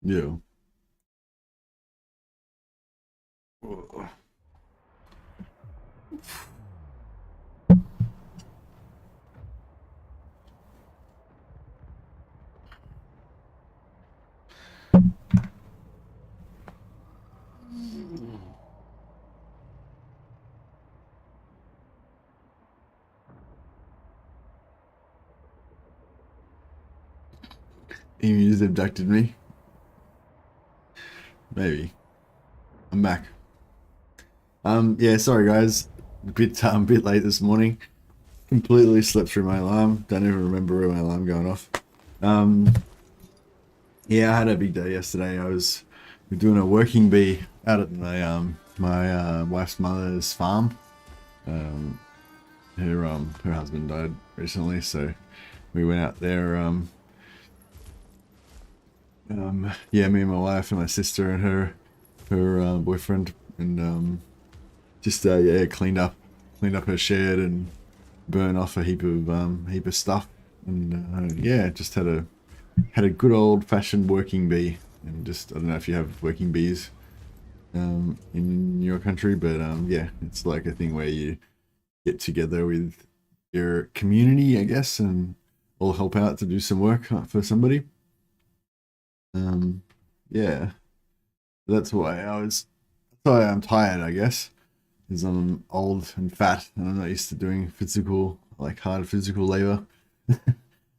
Yeah. Emu just abducted me. Maybe. I'm back. Yeah, sorry guys. A bit late this morning. Completely slept through my alarm. Don't even remember my alarm going off. Um, yeah, I had a big day yesterday. I was doing a working bee out at my wife's mother's farm. Um, her husband died recently, so we went out there. Yeah, me and my wife and my sister and her boyfriend, and just yeah, cleaned up her shed and burn off a heap of stuff, and yeah, just had a good old fashioned working bee. And just, I don't know if you have working bees in your country, but yeah, it's like a thing where you get together with your community, I guess, and all help out to do some work for somebody. Um, yeah, that's why I'm tired, I guess, because I'm old and fat and I'm not used to doing hard physical labor.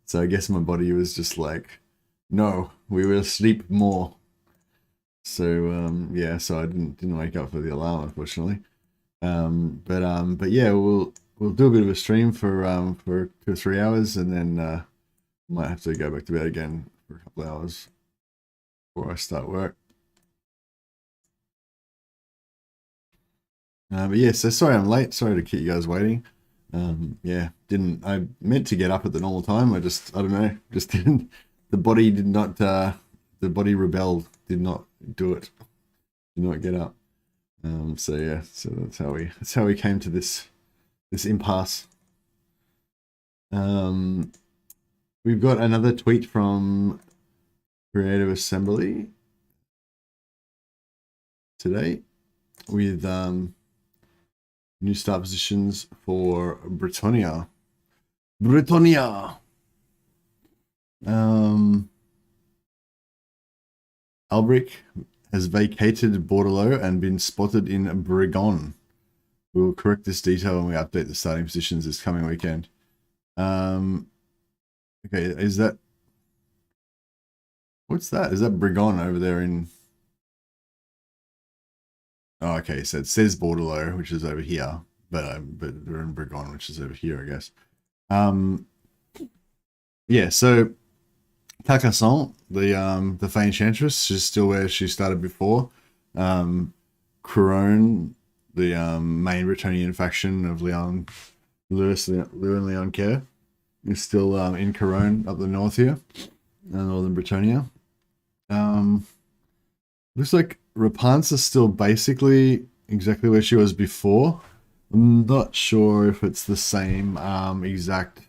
So I guess my body was just like, no, we will sleep more. So yeah, so I didn't wake up for the alarm, unfortunately. But yeah, we'll do a bit of a stream for 2 or 3 hours, and then might have to go back to bed again for a couple of hours before I start work. But yeah, so sorry I'm late. Sorry to keep you guys waiting. Yeah, didn't I meant to get up at the normal time. I don't know, just didn't. The body did not. The body rebelled. Did not do it. Did not get up. So yeah, so that's how we came to this impasse. Um, we've got another tweet from Creative Assembly today with new start positions for Bretonnia. Bretonnia. Albric has vacated Bordelot and been spotted in Bregon. We will correct this detail when we update the starting positions this coming weekend. Okay, is that... What's that? Is that Bregon over there in... Oh, okay, so it says Bordelot, which is over here, but they're in Bregon, which is over here, I guess. Yeah, so Carcassonne, the Fey Enchantress, she's still where she started before. Couronne, the main Bretonnian faction of Lewin Leon Kerr, is still in Couronne up the north here, northern Bretonnia. Looks like Rapunzel is still basically exactly where she was before. I'm not sure if it's the same exact. Are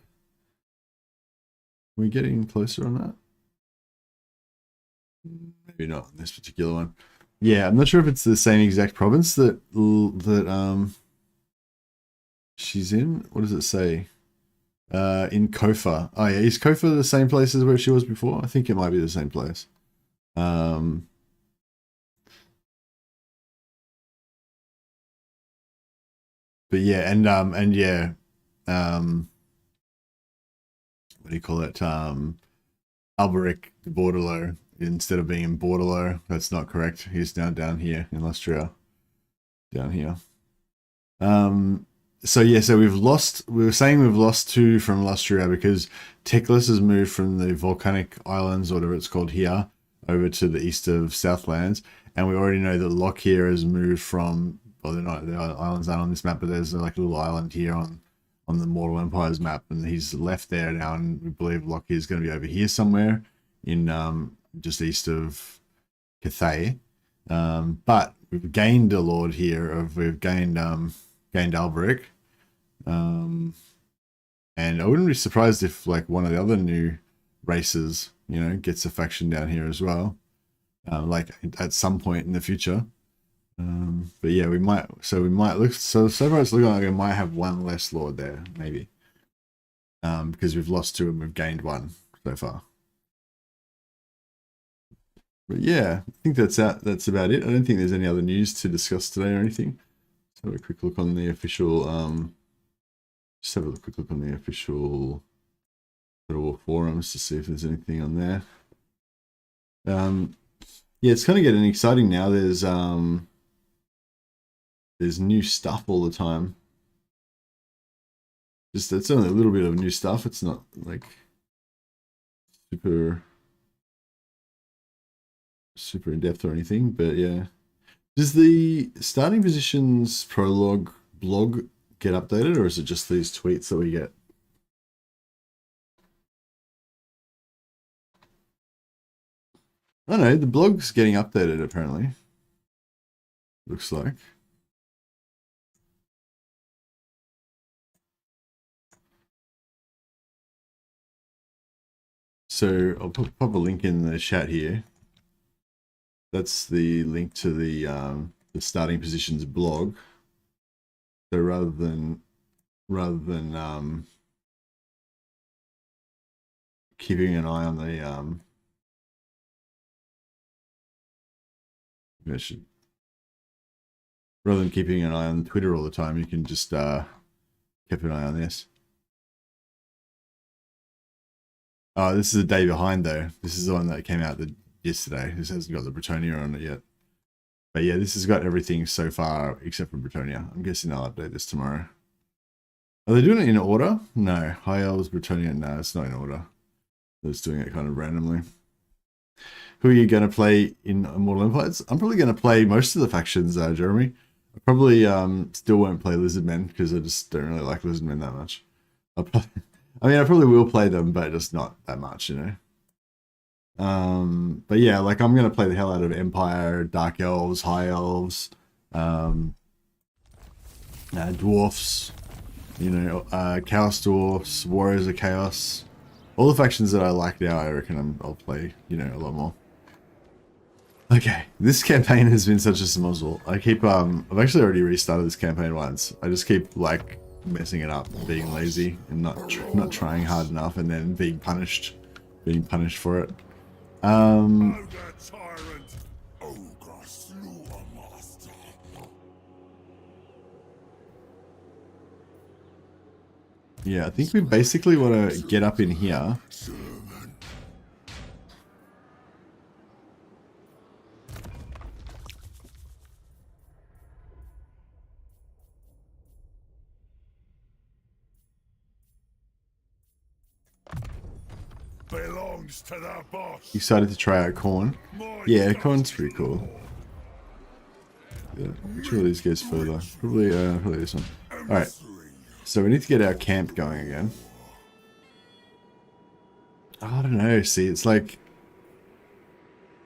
we getting closer on that? Maybe not in this particular one. Yeah, I'm not sure if it's the same exact province that she's in. What does it say? In Kofa. Oh yeah, is Kofa the same place as where she was before? I think it might be the same place. But yeah, and yeah, what do you call it? Alberic de Bordelot, instead of being in Bordelot, that's not correct. He's now down here in Austria. Down here. So yeah, so we were saying we've lost two from Lustria because Teclis has moved from the volcanic islands, or whatever it's called here, over to the east of Southlands. And we already know that Lockyer has moved from, well, the islands aren't on this map, but there's like a little island here on the Mortal Empires map, and he's left there now, and we believe Lockyer is going to be over here somewhere in just east of Cathay. But we've gained a lord here. We've gained Alberic. And I wouldn't be surprised if like one of the other new races, you know, gets a faction down here as well, like at some point in the future. But yeah, we might look, so far it's looking like we might have one less lord there, maybe. Because we've lost two and we've gained one so far. But yeah, I think that's about it. I don't think there's any other news to discuss today or anything. Let's have a quick look on the official, just have a quick look on the official War forums to see if there's anything on there. Yeah, it's kind of getting exciting now. There's new stuff all the time. Just, it's only a little bit of new stuff. It's not like super in depth or anything, but yeah. Does the starting positions prologue blog get updated, or is it just these tweets that we get? I don't know, the blog's getting updated apparently. Looks like. So I'll pop a link in the chat here. That's the link to the starting positions blog. So rather than keeping an eye on the rather than keeping an eye on Twitter all the time, you can just keep an eye on this. Oh, this is a day behind though. This is the one that came out yesterday. This hasn't got the Bretonnia on it yet. But yeah, this has got everything so far except for Bretonnia. I'm guessing they'll update this tomorrow. Are they doing it in order? No. High Elves, Bretonnia. No, it's not in order. They're just doing it kind of randomly. Who are you going to play in Immortal Empires? I'm probably going to play most of the factions, Jeremy. I probably still won't play Lizardmen because I just don't really like Lizardmen that much. I probably will play them, but just not that much, you know. But yeah, like I'm gonna play the hell out of Empire, Dark Elves, High Elves, Dwarfs, you know, Chaos Dwarfs, Warriors of Chaos, all the factions that I like now. I reckon I'll play, you know, a lot more. Okay, this campaign has been such a smozzle. I keep I've actually already restarted this campaign once. I just keep like messing it up, being lazy and not trying hard enough, and then being punished for it. Yeah, I think we basically want to get up in here. Belongs to the boss. Excited to try out corn. Yeah, corn's pretty cool. Yeah, which one of these goes further? Probably this one. Alright. So we need to get our camp going again. I don't know, see, it's like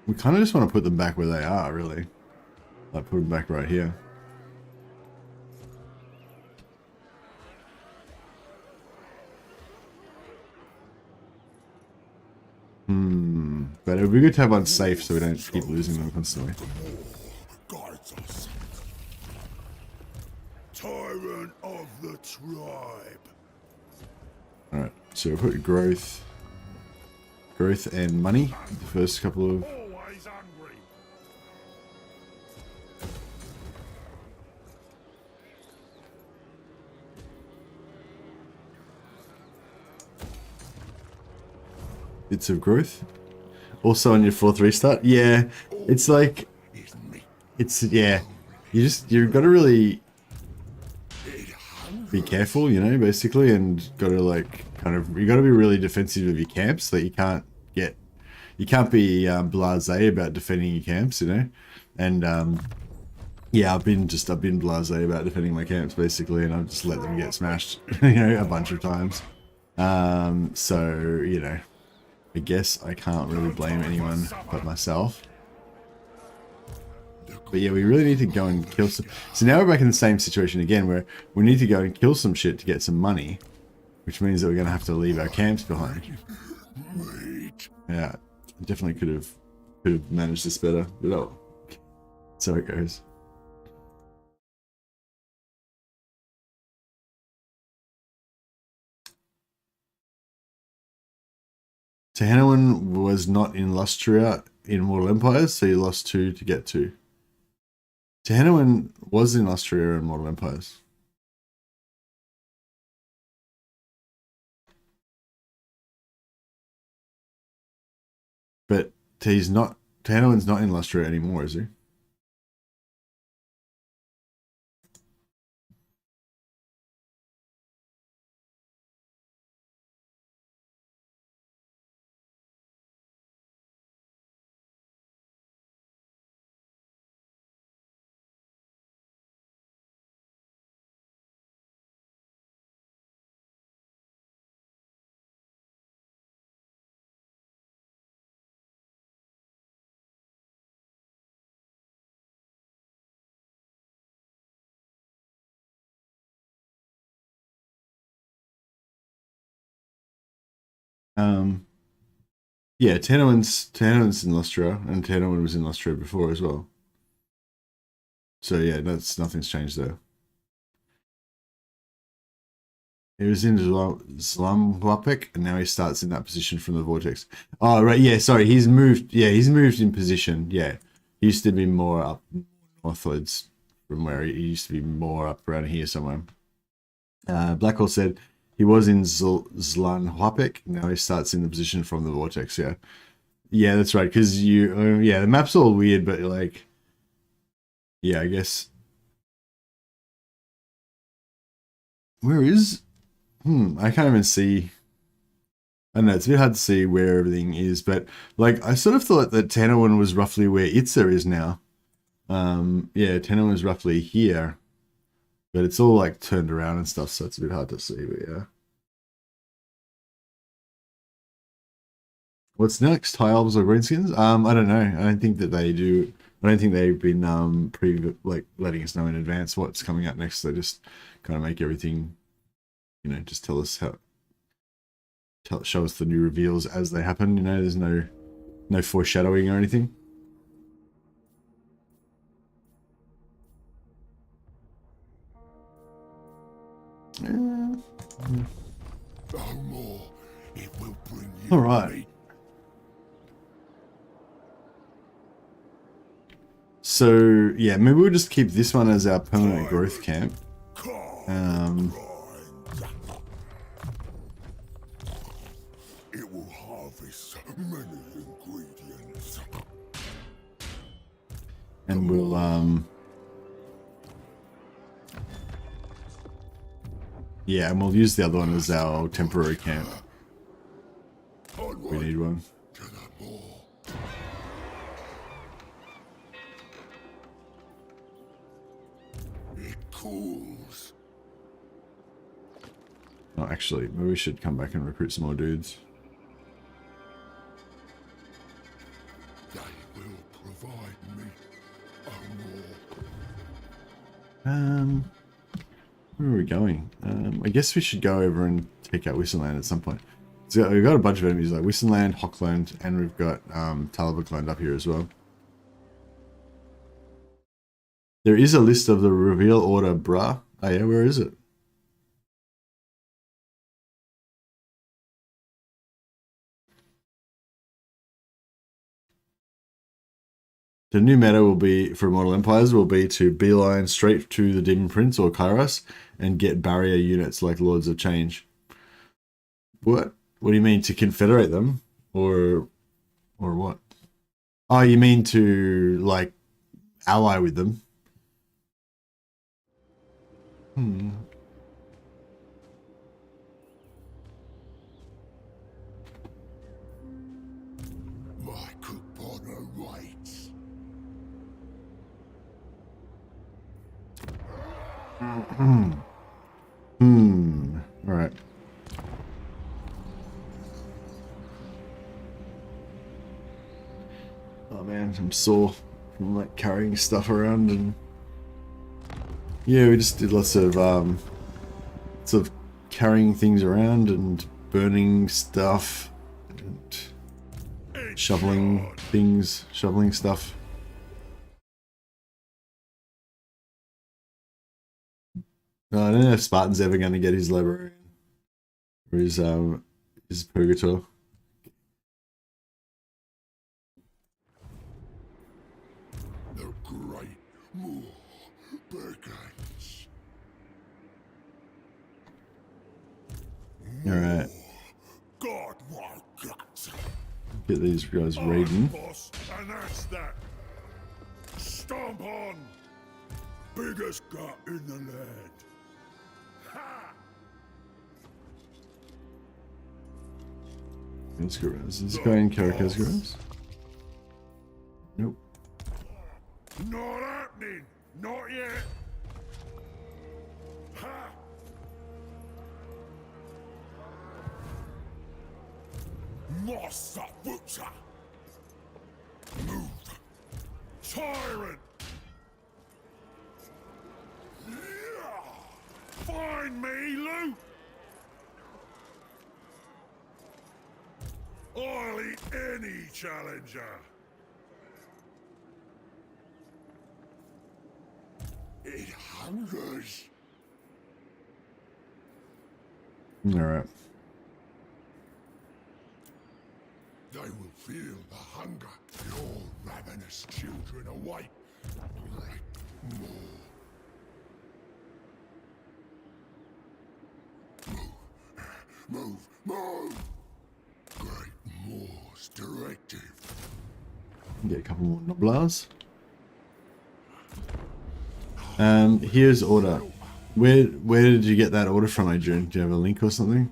we kind of just want to put them back where they are, really. Like put them back right here. But it would be good to have one safe so we don't keep losing them constantly. Tyrant of the tribe. Alright, so we'll put growth and money, the first couple of... Always hungry. bits of growth. Also on your 4th restart. Yeah, it's like... yeah. You've got to really be careful, you know, basically, and got to like you got to be really defensive of your camps, so that you can't be blasé about defending your camps, you know. And yeah, I've been blasé about defending my camps basically, and I've just let them get smashed, you know, a bunch of times. So you know, I guess I can't really blame anyone but myself. But yeah, we really need to go and kill some... So now we're back in the same situation again, where we need to go and kill some shit to get some money. which means that we're going to have to leave our camps behind. Wait. Yeah, definitely could have managed this better, but oh, so it goes. Tehanawan was not in Lustria in Mortal Empires, so you lost 2 to get 2. Tehanawan was in Lustria in Mortal Empires. But he's not. Tehanawan's not in Lustria anymore, is he? Yeah, Tehanawan's in Lustria, and Tehanawan was in Lustria before as well. So yeah, nothing's changed there. He was in Zlamwapik, and now he starts in that position from the Vortex. Oh, right, yeah, sorry, he's moved in position, yeah. He used to be more up northwards from where he used to be more up around here somewhere. Blackhole said he was in Zlanhwapik, now he starts in the position from the Vortex, yeah. Yeah, that's right, because yeah, the map's all weird, but like, yeah, I guess. Where is... I can't even see... I don't know, it's a bit hard to see where everything is, but like, I sort of thought that Tehanawan was roughly where Itza is now. Yeah, Tehanawan is roughly here, but it's all like turned around and stuff, so it's a bit hard to see, but yeah. What's next? High Elves or Greenskins? I don't know. I don't think that they do. I don't think they've been letting us know in advance what's coming up next. They just kind of make everything, you know, just tell us show us the new reveals as they happen. You know, there's no foreshadowing or anything. No more. It will bring you. All right. So yeah, maybe we'll just keep this one as our permanent growth camp. It will harvest many ingredients. And we'll yeah, and we'll use the other one as our temporary camp. We need one. Cools. Oh, actually, maybe we should come back and recruit some more dudes. They will provide me more. Where are we going? I guess we should go over and take out Wissenland at some point. So we've got a bunch of enemies like Wissenland, Hockland, and we've got Talabakland up here as well. There is a list of the reveal order, bruh. Oh yeah, where is it? The new meta will be, for Mortal Empires, will be to beeline straight to the Demon Prince or Kairos and get barrier units like Lords of Change. What? What do you mean, to confederate them? Or what? Oh, you mean to, like, ally with them? my couponer rights. Alright. Oh man, I'm sore from like carrying stuff around, and yeah, we just did lots of carrying things around and burning stuff and shoveling things, shoveling stuff. I don't know if Spartan's ever going to get his librarian or his purgator. The great war begins. Alright, God, my guts. get these guys raiding. Boss, and that's that. Stomp on. Biggest gut in the land. Ha! Is this guy in Caracas Groves? Nope. Not happening. Not yet. Ha! Master Butcher. Move. Tyrant. Find me, Lou. I'll eat any challenger. It hungers. Alright. They will feel the hunger your ravenous children await. Great more. Move, move! Great Moor's directive. Get a couple more Noblars. Here's order. Where did you get that order from, Adrian? Do you have a link or something?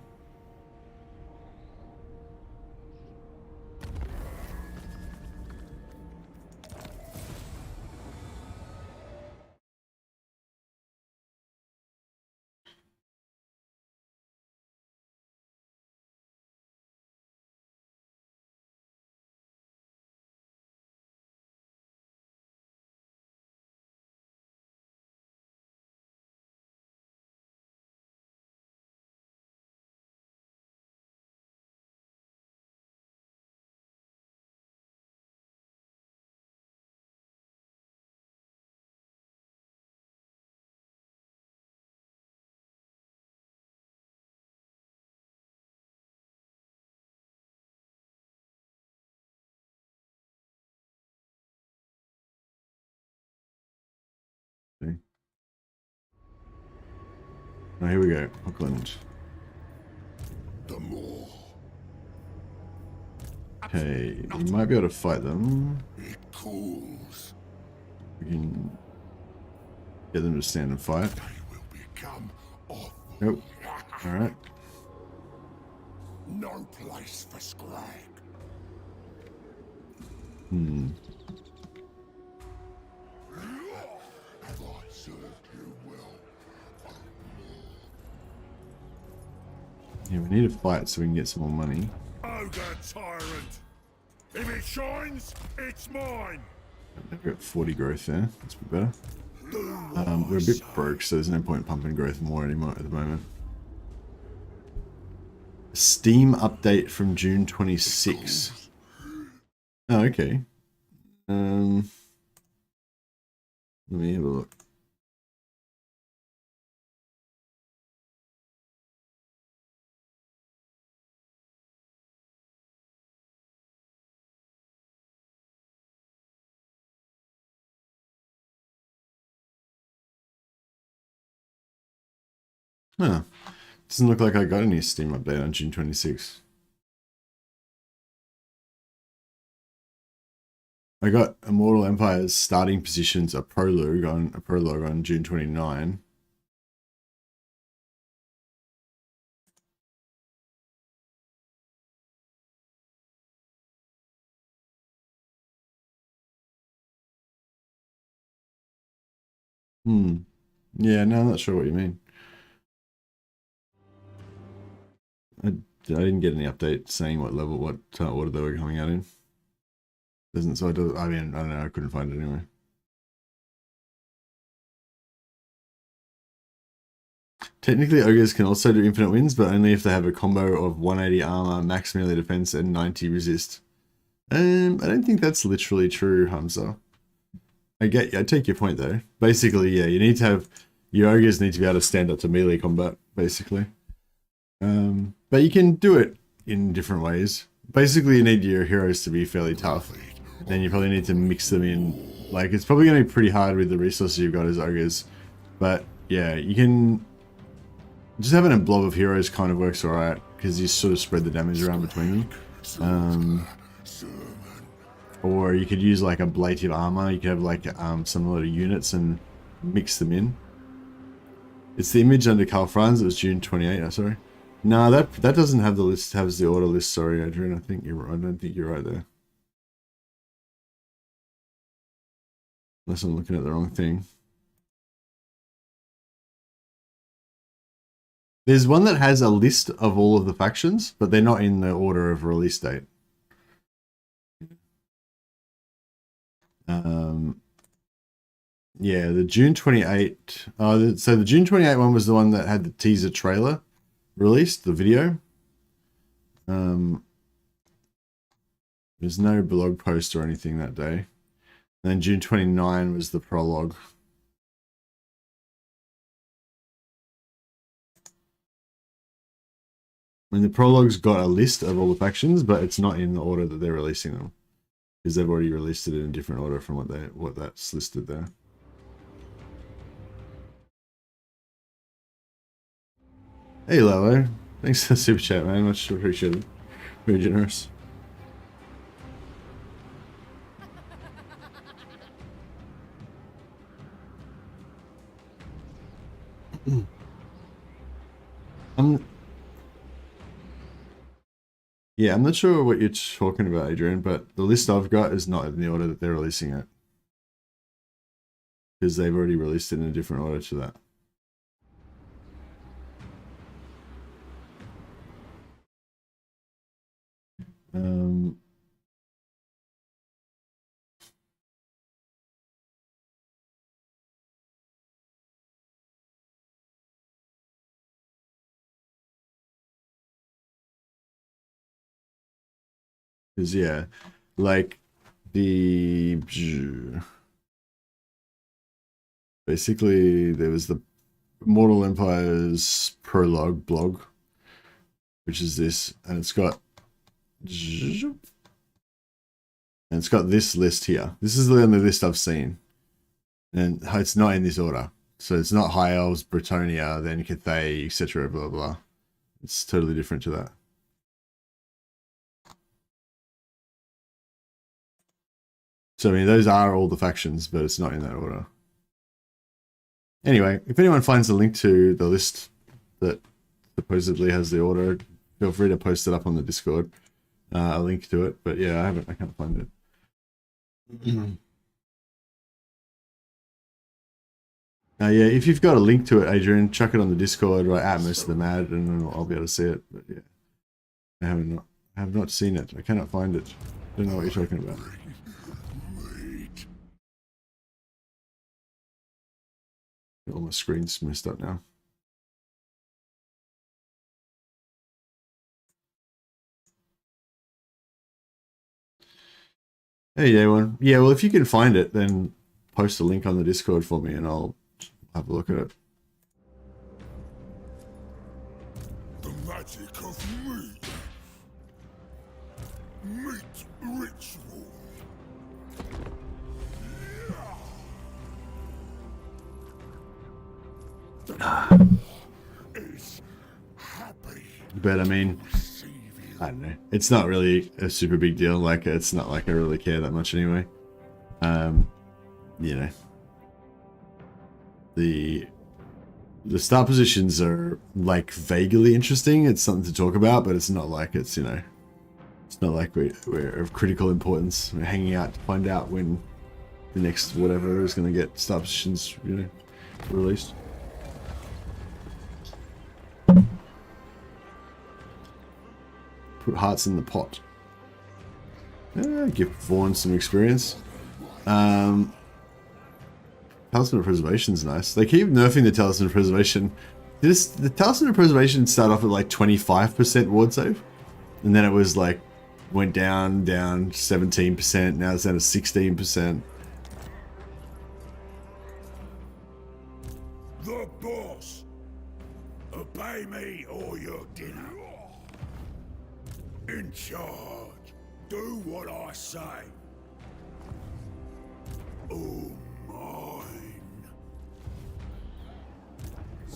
Okay. Oh, here we go. Auckland. The Moor. Okay, you might be able to fight them. It cools. We can get them to stand and fight. They will become awful. Nope. Alright. No place for scrag. Have I served you well? Yeah, we need to fight so we can get some more money. Ogre tyrant! If it shines, it's mine! We've got 40 growth there. That's a bit better. We're a bit broke, so there's no point pumping growth more anymore at the moment. Steam update from June 26. Oh, okay. Let me have a look. Huh. Doesn't look like I got any Steam update on June 26. I got Immortal Empire's starting positions, a prologue on June 29. Yeah, no, I'm not sure what you mean. I didn't get any update saying what level, what order they were coming out in. Doesn't, so I mean, I don't know, I couldn't find it anyway. Technically, Ogres can also do infinite wins, but only if they have a combo of 180 armor, max melee defense, and 90 resist. I don't think that's literally true, Hamza. I take your point though. Basically, yeah, you need to have your Ogres need to be able to stand up to melee combat, basically. But you can do it in different ways. Basically, you need your heroes to be fairly tough. Then you probably need to mix them in. Like, it's probably going to be pretty hard with the resources you've got as Ogres. But yeah, you can just having a blob of heroes kind of works alright, because you sort of spread the damage around between them. Or you could use like a ablative armor. You could have like some little units and mix them in. It's the image under Carl Franz. It was June 28. Oh, sorry. No, that doesn't have the list. Has the order list. Sorry, Adrian. I don't think you're right there. Unless I'm looking at the wrong thing. There's one that has a list of all of the factions, but they're not in the order of release date. Yeah, the June 28. So the June 28 one was the one that had the teaser trailer released, the video. There's no blog post or anything that day. And then June 29 was the prologue. I mean, the prologue's got a list of all the factions, but it's not in the order that they're releasing them, because they've already released it in a different order from what that's listed there. Hey Lalo, thanks for the super chat, man. Much appreciated. Very generous. Yeah, I'm not sure what you're talking about, Adrian, but the list I've got is not in the order that they're releasing it, because they've already released it in a different order to that. Because yeah, like basically there was the Mortal Empire's prologue blog, which is this, and it's got this list here. This is the only list I've seen, and it's not in this order. So it's not High Elves, Bretonnia, then Cathay, etc. Blah blah. It's totally different to that. So I mean, those are all the factions, but it's not in that order. Anyway, if anyone finds a link to the list that supposedly has the order, feel free to post it up on the Discord. A link to it, but yeah, I can't find it. Yeah, if you've got a link to it, Adrian, chuck it on the Discord right at most of the mad, and then I'll be able to see it. But yeah, I have not seen it. I cannot find it. Don't know what you're talking about. All my screen's messed up now. Hey, A1. Yeah, well, if you can find it, then post a link on the Discord for me, and I'll have a look at it. The magic of meat. Meat ritual. Is happy. But I mean, I don't know. It's not really a super big deal. Like, it's not like I really care that much anyway. You know, the start positions are like vaguely interesting. It's something to talk about, but it's not like it's, you know, it's not like we're of critical importance. We're hanging out to find out when the next whatever is going to get start positions, you know, released. Put hearts in the pot. Give Vaughn some experience. Talisman of Preservation's nice. They keep nerfing the Talisman of Preservation The Talisman of Preservation started off at like 25% ward save, and then it was like went down 17%. Now it's down to 16%. The boss. Obey me or your dinner. In charge. Do what I say. Oh, mine.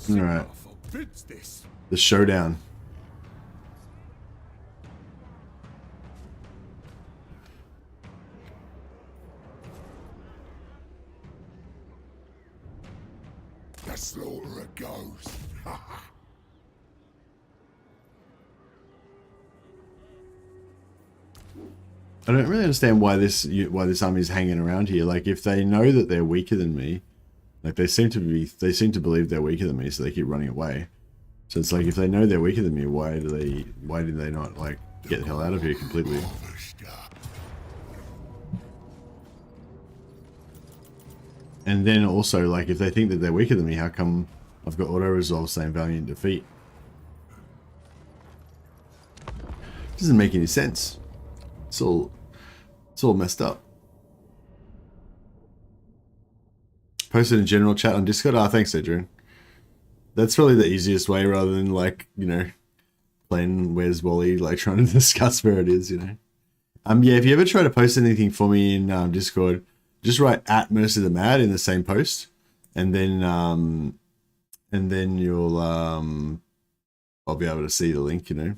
All right. Forbids this. The showdown. The slaughterer goes. I don't really understand why this army is hanging around here. Like, if they know that they're weaker than me, like they seem to believe they're weaker than me, so they keep running away. So it's like, if they know they're weaker than me, why did they not like get the hell out of here completely? And then also, like, if they think that they're weaker than me, how come I've got auto resolve saying valiant defeat? Doesn't make any sense. It's all messed up. Posted in general chat on Discord. Ah, thanks, Adrian. That's probably the easiest way, rather than, like, you know, playing Where's Wally, like trying to discuss where it is, you know. Yeah, if you ever try to post anything for me in Discord, just write at Mercy the Mad in the same post, and then you'll I'll be able to see the link, you know.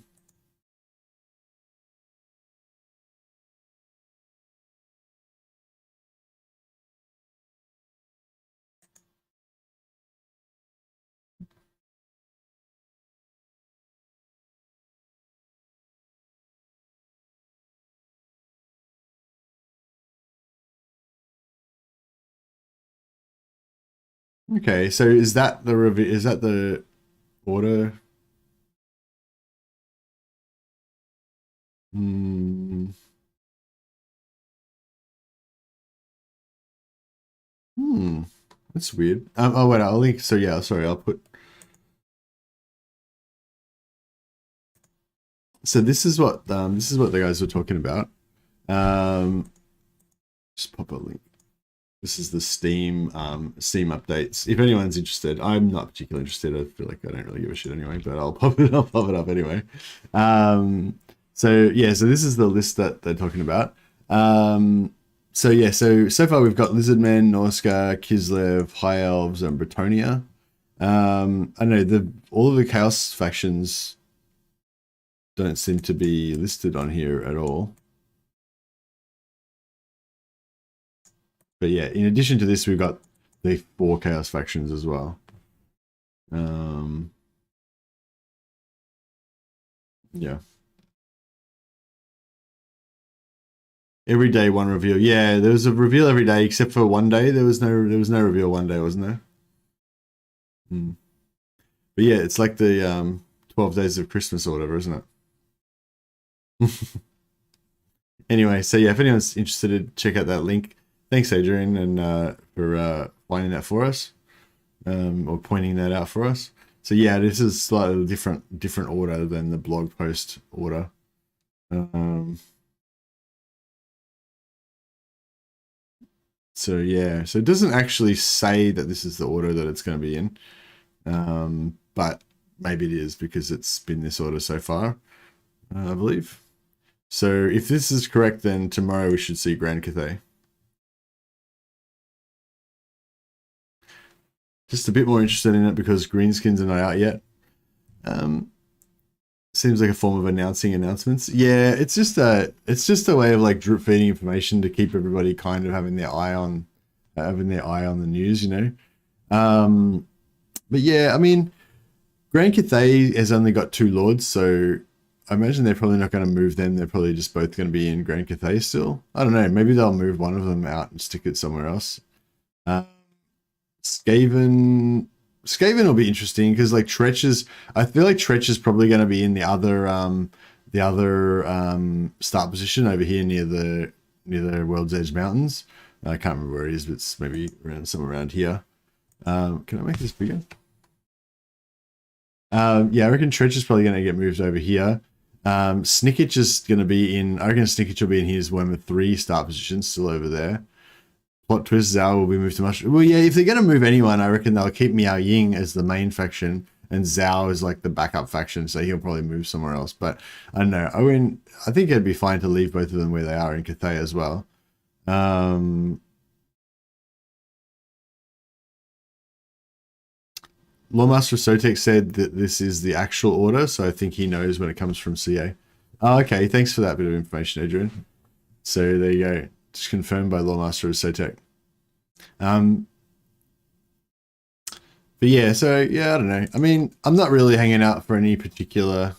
Okay, so is that the review? Is that the order? That's weird. Oh wait, I'll link. So yeah, sorry, I'll put. So this is what the guys were talking about. Just pop a link. This is the Steam updates. If anyone's interested, I'm not particularly interested. I feel like I don't really give a shit anyway, but I'll pop it up anyway. So yeah, so this is the list that they're talking about. So yeah, so far we've got Lizardmen, Norsca, Kislev, High Elves, and Bretonnia. I know all of the Chaos factions don't seem to be listed on here at all. But yeah, in addition to this, we've got the 4 Chaos factions as well. Yeah. Every day one reveal. Yeah, there was a reveal every day except for one day. There was no reveal one day, wasn't there? But yeah, it's like the 12 Days of Christmas or whatever, isn't it? Anyway, so yeah, if anyone's interested, check out that link. Thanks, Adrian, and for finding that for us, or pointing that out for us. So yeah, this is slightly different order than the blog post order. So yeah, so it doesn't actually say that this is the order that it's going to be in, but maybe it is because it's been this order so far, I believe. So if this is correct, then tomorrow we should see Grand Cathay. Just a bit more interested in it because Greenskins are not out yet. Seems like a form of announcing announcements. Yeah, it's just a way of like drip feeding information to keep everybody kind of having their eye on the news, you know. But yeah, I mean, Grand Cathay has only got 2 lords, so I imagine they're probably not going to move them. They're probably just both going to be in Grand Cathay still. I don't know. Maybe they'll move one of them out and stick it somewhere else. Skaven will be interesting because like Tretch is. I feel like Tretch is probably going to be in the other start position over here near the World's Edge Mountains. I can't remember where it is, but it's maybe somewhere around here. Can I make this bigger? Yeah, I reckon Trench is probably going to get moved over here. Snickich is going to be in... I reckon Snickich will be in his Warhammer 3 start position, still over there. Plot twist, Zhao will be moved to Mushroom. Well, yeah, if they're going to move anyone, I reckon they'll keep Miao Ying as the main faction, and Zhao is like the backup faction, so he'll probably move somewhere else. But I don't know. I mean, I think it'd be fine to leave both of them where they are in Cathay as well. Lawmaster Sotek said that this is the actual order, so I think he knows when it comes from CA. Oh, okay, thanks for that bit of information, Adrian. So there you go. Just confirmed by Lawmaster Sotek. But yeah, so yeah, I don't know. I mean, I'm not really hanging out for any particular,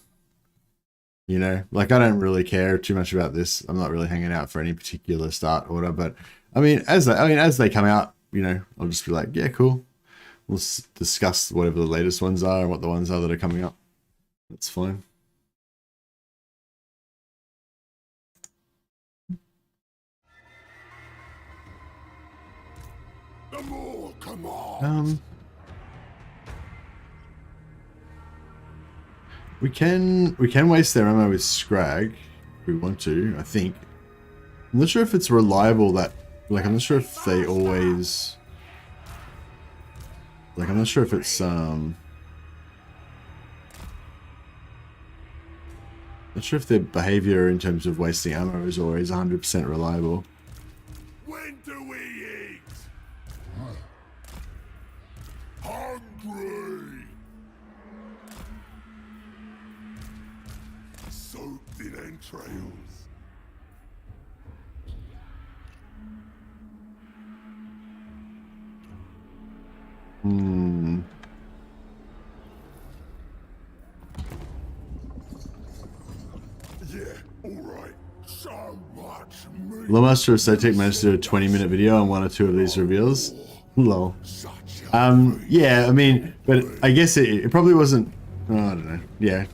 you know, like I don't really care too much about this. I'm not really hanging out for any particular start order, but I mean, as they come out, you know, I'll just be like, yeah, cool. We'll discuss whatever the latest ones are and what the ones are that are coming up. That's fine. Come on. We can waste their ammo with Scrag if we want to, I think. I'm not sure if it's reliable that, like, I'm not sure if they always, like, I'm not sure if it's, not sure if their behavior in terms of wasting ammo is always 100% reliable. When do we eat? Hungry. Soaked in entrails. Yeah, alright. So much meat. Lawmaster of Sotek managed to do a 20-minute video on one or two of these reveals. Lol. Yeah, I mean, but I guess it probably wasn't, oh, I don't know. Yeah.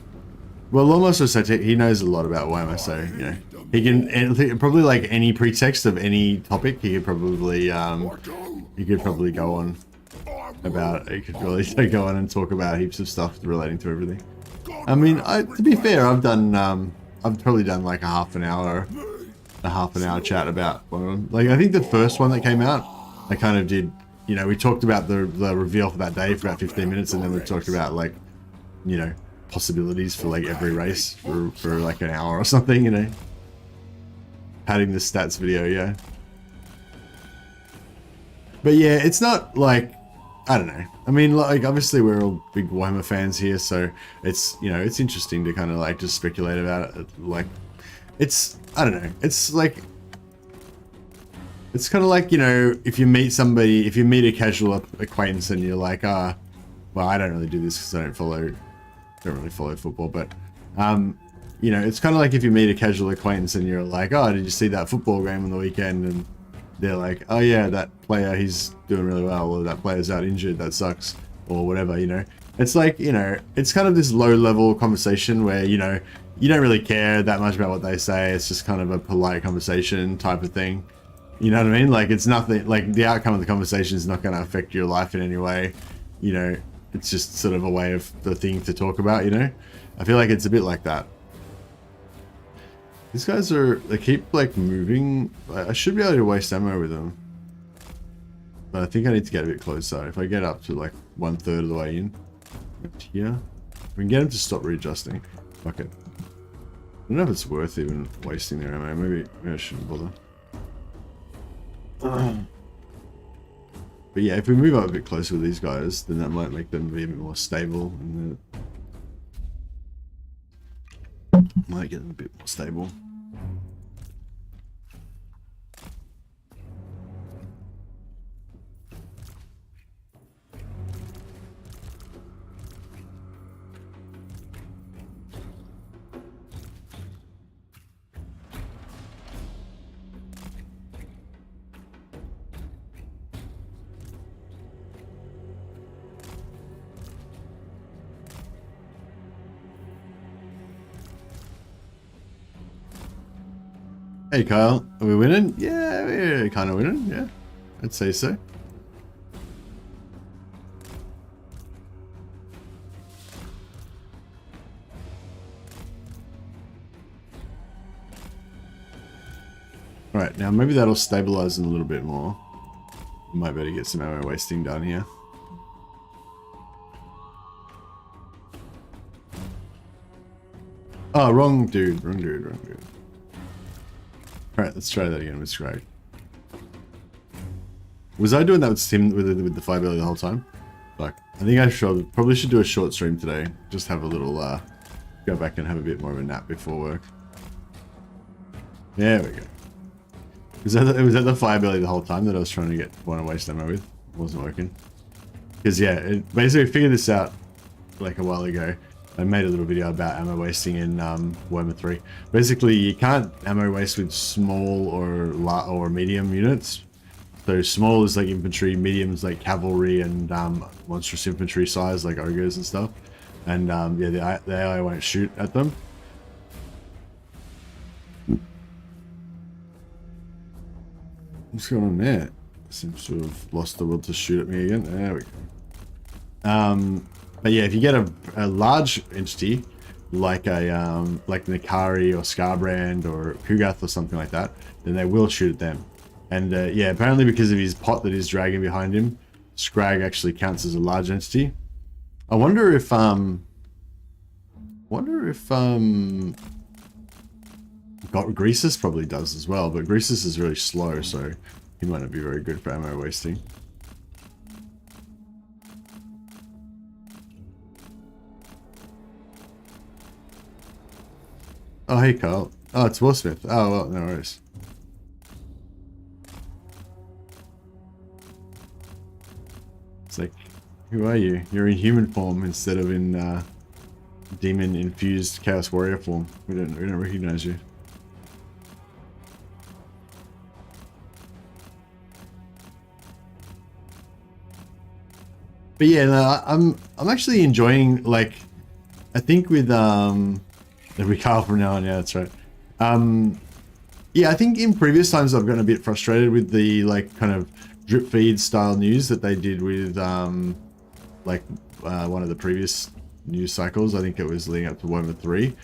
Well, Lawmaster of Sotek, he knows a lot about Warhammer, so, you know, he can, probably like any pretext of any topic, he could probably go on about, he could really go on and talk about heaps of stuff relating to everything. I mean, to be fair, I've probably done like a half an hour chat about one of them. Like, I think the first one that came out, I kind of did, you know, we talked about the reveal for that day for about 15 minutes, and then we talked about, like, you know, possibilities for like every race for like an hour or something, you know. Padding the stats video, yeah. But yeah, it's not like, I don't know. I mean, like, obviously we're all big Warhammer fans here, so it's, you know, it's interesting to kind of like just speculate about it. Like, it's, I don't know. It's like, it's kind of like, you know, if you meet a casual acquaintance and you're like, well, I don't really do this because I don't really follow football, but, you know, it's kind of like if you meet a casual acquaintance and you're like, oh, did you see that football game on the weekend? And they're like, oh yeah, that player, he's doing really well, or that player's out injured, that sucks, or whatever, you know. It's like, you know, it's kind of this low-level conversation where, you know, you don't really care that much about what they say. It's just kind of a polite conversation type of thing. You know what I mean? Like, it's nothing, like, the outcome of the conversation is not going to affect your life in any way. You know, it's just sort of a way of the thing to talk about, you know? I feel like it's a bit like that. These guys they keep, like, moving. I should be able to waste ammo with them. But I think I need to get a bit closer. If I get up to, like, 1/3 of the way in. Here. We can get them to stop readjusting. Fuck it. I don't know if it's worth even wasting their ammo. Maybe I shouldn't bother. But yeah, if we move up a bit closer with these guys, then that might make them be a bit more stable. And might get them a bit more stable. Hey Kyle, are we winning? Yeah, we're kind of winning, yeah. I'd say so. Alright, now maybe that'll stabilize them a little bit more. Might better get some ammo wasting done here. Oh, wrong dude, wrong dude, wrong dude. Alright, let's try that again with Scrag. Was I doing that with Sim with the fire belly the whole time? Like, I think I probably should do a short stream today. Just have a little, go back and have a bit more of a nap before work. There we go. Was that the fire belly the whole time that I was trying to want to waste ammo with? It wasn't working. Because yeah, basically figured this out like a while ago. I made a little video about ammo wasting in Warhammer 3. Basically, you can't ammo waste with small or medium units. So small is like infantry, medium is like cavalry and monstrous infantry size like ogres and stuff. And yeah, the AI won't shoot at them. What's going on there? Seems to have lost the will to shoot at me again. There we go. But yeah, if you get a large entity like a like Nikari or Scarbrand or Kugath or something like that, then they will shoot at them. And yeah, apparently because of his pot that he's dragging behind him, Scrag actually counts as a large entity. I wonder if Greasus probably does as well, but Greasus is really slow, so he might not be very good for ammo wasting. Oh, hey, Carl. Oh, it's Warsmith. Oh, well, no worries. It's like, who are you? You're in human form instead of in demon-infused Chaos Warrior form. We don't recognize you. But yeah, no, I'm actually enjoying, like, I think with there'll be Carl from now on, yeah, that's right. Yeah, I think in previous times I've gotten a bit frustrated with the like kind of drip feed style news that they did with like one of the previous news cycles. I think it was leading up to Warhammer 3.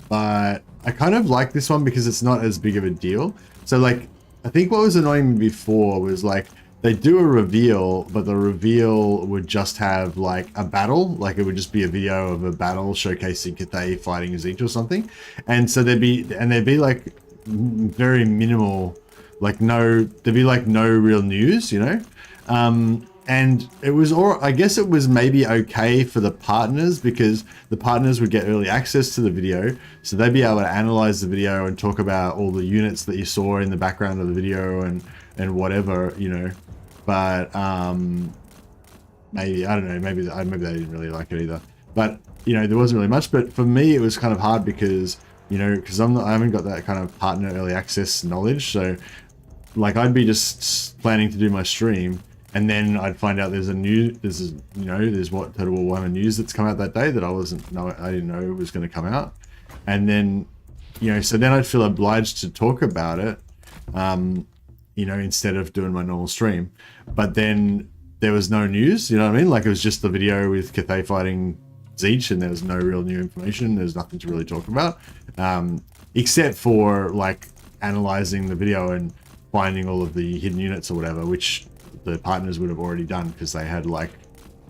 But I kind of like this one because it's not as big of a deal. So like, I think what was annoying me before was like, they do a reveal, but the reveal would just have like a battle, like it would just be a video of a battle showcasing Cathay fighting Zeech or something, and so there'd be like very minimal, like there'd be like no real news, you know, and it was, or I guess it was maybe okay for the partners because the partners would get early access to the video, so they'd be able to analyze the video and talk about all the units that you saw in the background of the video and whatever, you know. But maybe, I don't know, maybe they didn't really like it either. But you know, there wasn't really much. But for me, it was kind of hard because, you know, because I haven't got that kind of partner early access knowledge. So like, I'd be just planning to do my stream, and then I'd find out there's what Total War Warhammer news that's come out that day that I didn't know it was going to come out, and then, you know, so then I'd feel obliged to talk about it. You know, instead of doing my normal stream. But then there was no news, you know what I mean? Like, it was just the video with Cathay fighting Zeech, and there was no real new information. There's nothing to really talk about, except for like analyzing the video and finding all of the hidden units or whatever, which the partners would have already done because they had like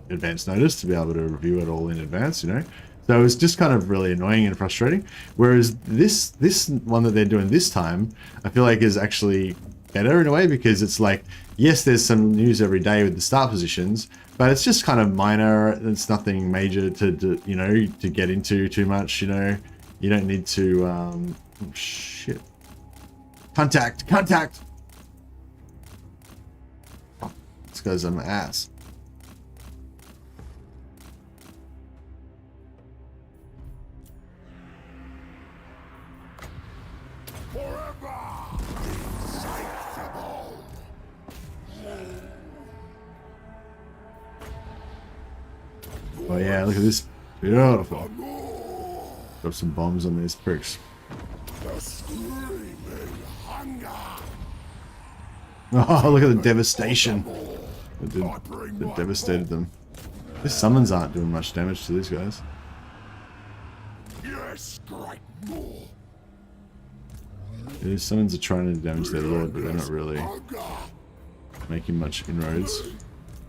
advance notice to be able to review it all in advance, you know? So it was just kind of really annoying and frustrating. Whereas this one that they're doing this time, I feel like is actually better in a way, because it's like, yes, there's some news every day with the start positions, but it's just kind of minor. It's nothing major to you know, to get into too much, you know. You don't need to oh, shit. Contact! Oh, this guy's on my ass. Oh yeah, look at this. Beautiful. Drop some bombs on these pricks. Oh, look at the devastation. That devastated them. These summons aren't doing much damage to these guys. Yes, great more. Summons are trying to damage their lord, but they're not really making much inroads.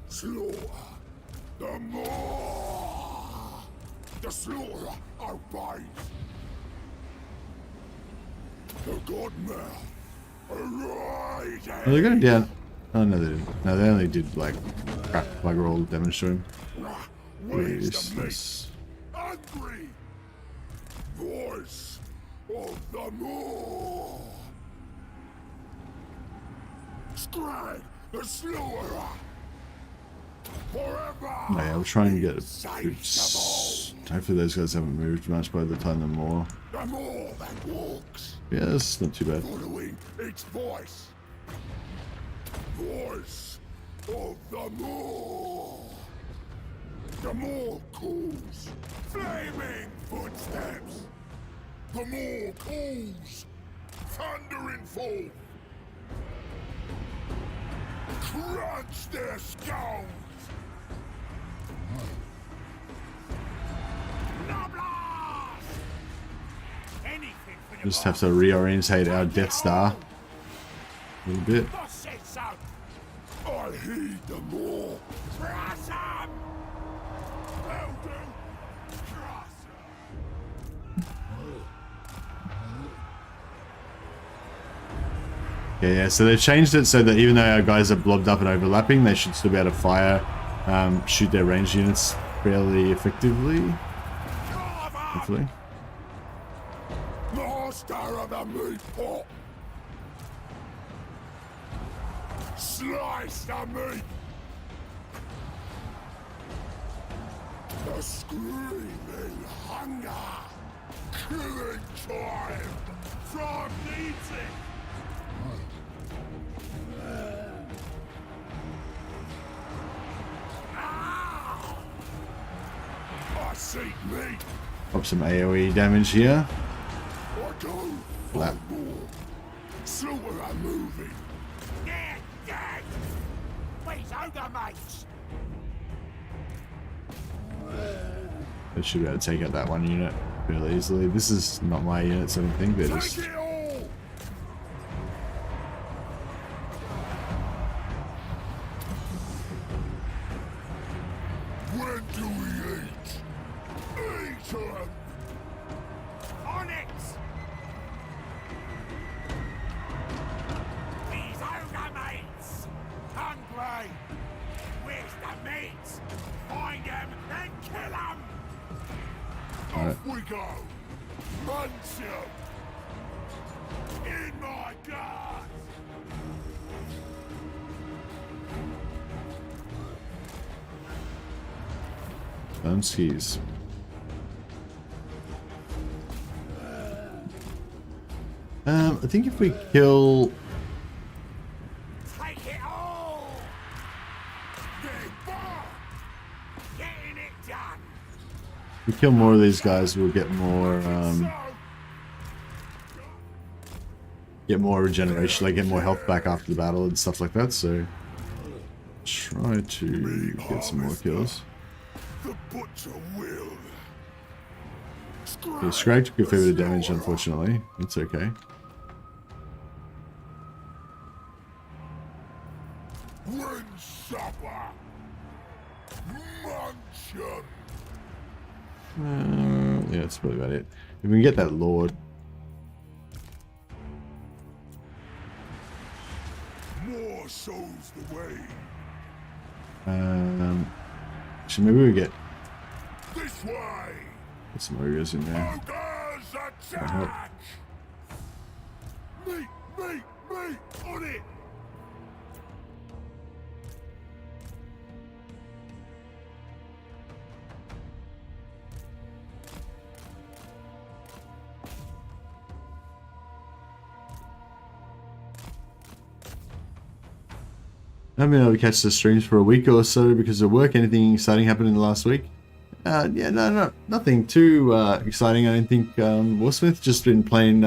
Slaughter. The more the slaughter obeys. The godmouth arises. Oh, they're going down. Oh no, they didn't. No, they only did like crap bugger all damage to him. Where's the meat? Angry voice of the moor. Scrag the slaughterer. Forever. Oh, yeah, we'll try and get it. Hopefully those guys haven't moved much by the time they're more. The more that walks. Yeah, that's not too bad. Following its voice. Voice of the moor. The more calls. Flaming footsteps. The more calls. Thundering forth. Crunch their skulls. Just have to reorientate our Death Star a little bit. I heed the more. Yeah, so they've changed it so that even though our guys are blobbed up and overlapping, they should still be able to fire, shoot their ranged units fairly effectively. Hopefully. Master of the meat pot. Slice the meat. The screaming hunger. Killing time. From eating. I seek meat. Pop some AoE damage here. I go Lap. for more. Slaughter are moving. Dead, dead. These ogre mates. They should be able to take out that one unit fairly easily. This is not my units, I don't think. They're just... Take it all. When do we eat? Eat 'em. On it. These ogre mates. Hungry. Where's the meat? Find 'em and kill 'em. Off we go. Munch 'em. In my guard. Skis. I think if we kill... Take it all. Big bar. Getting it done. If we kill more of these guys, we'll get more regeneration, like get more health back after the battle and stuff like that, so try to get some more kills. The butcher will. Yeah, Scrag took a fair bit of damage, unfortunately. It's okay. When supper. Munch 'em. Yeah, that's probably about it. If we can get that Lord. More shows the way. Actually, maybe we get This way. some Ogres in there. Ogres That'll help. attack. Meat, meat, meat on it. I haven't been able to catch the streams for a week or so because of work. Anything exciting happened in the last week? Yeah, no, nothing too exciting. I don't think. Warsmith just been playing,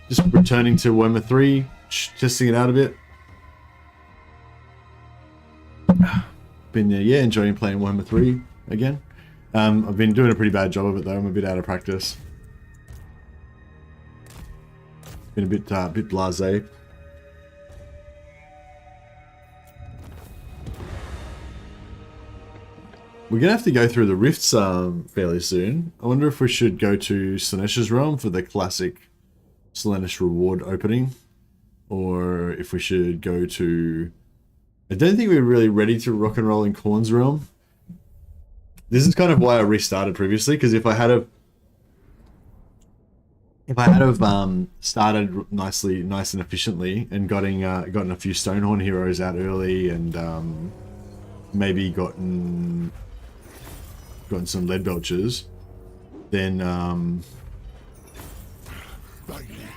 just returning to Warhammer 3, testing it out a bit. Been yeah, enjoying playing Warhammer 3 again. I've been doing a pretty bad job of it though. I'm a bit out of practice. Been a bit blasé. We're gonna have to go through the rifts fairly soon. I wonder if we should go to Slaanesha's Realm for the classic Slaanesh reward opening, or if we should go to... I don't think we're really ready to rock and roll in Khorne's Realm. This is kind of why I restarted previously, because if I had started nice and efficiently and gotten a few Stonehorn heroes out early and maybe gotten some lead belchers, then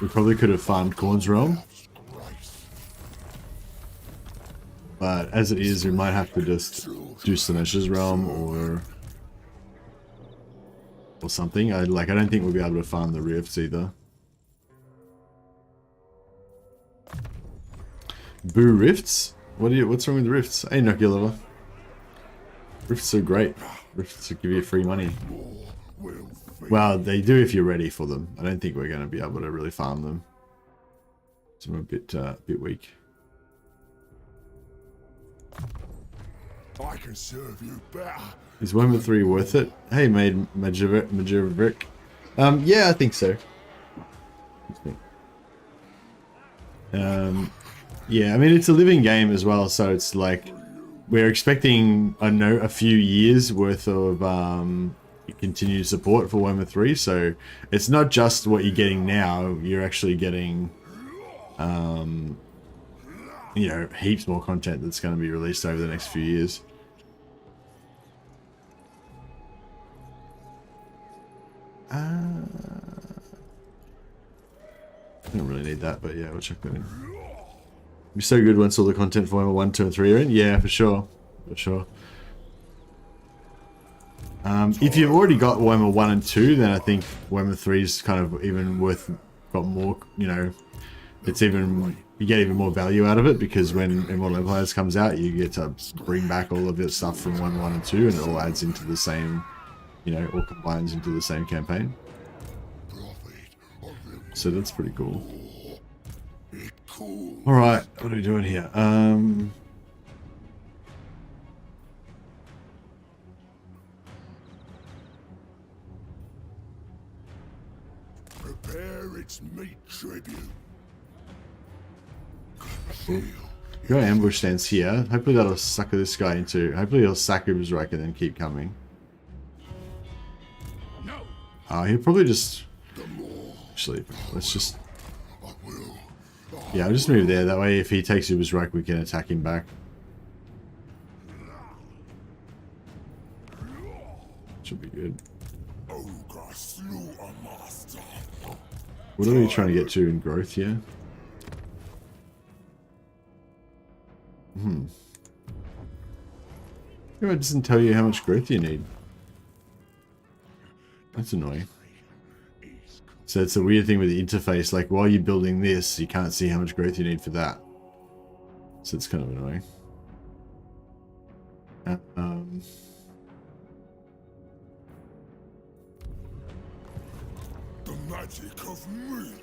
we probably could have farmed Khorne's Realm. But as it is, we might have to just do Slaanesha's Realm or something. I don't think we'll be able to farm the rifts either. Boo rifts? What's wrong with the rifts? Hey, Noculova. Rifts are great. Rifts give you free money. Well, they do if you're ready for them. I don't think we're going to be able to really farm them. So I'm a bit weak. I can serve you better. Is 1v3 worth it? Hey, Majavrik. Yeah, I think so. Yeah, I mean, it's a living game as well, so it's like we're expecting, I don't know, a few years worth of continued support for 1v3, so it's not just what you're getting now, you're actually getting you know, heaps more content that's going to be released over the next few years. I don't really need that, but yeah, we'll check that in. It'd be so good once all the content for Warhammer 1, 2, and 3 are in. Yeah, for sure. For sure. If you've already got Warhammer 1 and 2, then I think Warhammer 3 is kind of even got more, you know, it's even, you get even more value out of it, because when Immortal Empires comes out, you get to bring back all of your stuff from 1, 1, and 2, and it all adds into the same, you know, all combines into the same campaign. So that's pretty cool. Alright, what are we doing here? Prepare its meat tribute. Your ambush stands here. Hopefully that'll sucker this guy into... Hopefully he'll sack Ubersreich and then keep coming. He'll probably just... Actually, let's just... Yeah, I'll just move there. That way if he takes Ubersreich, we can attack him back. Should be good. Ogre slew a master. What are we trying to get to in growth here? It doesn't tell you how much growth you need. That's annoying. So it's a weird thing with the interface, like while you're building this, you can't see how much growth you need for that. So it's kind of annoying. The magic of me.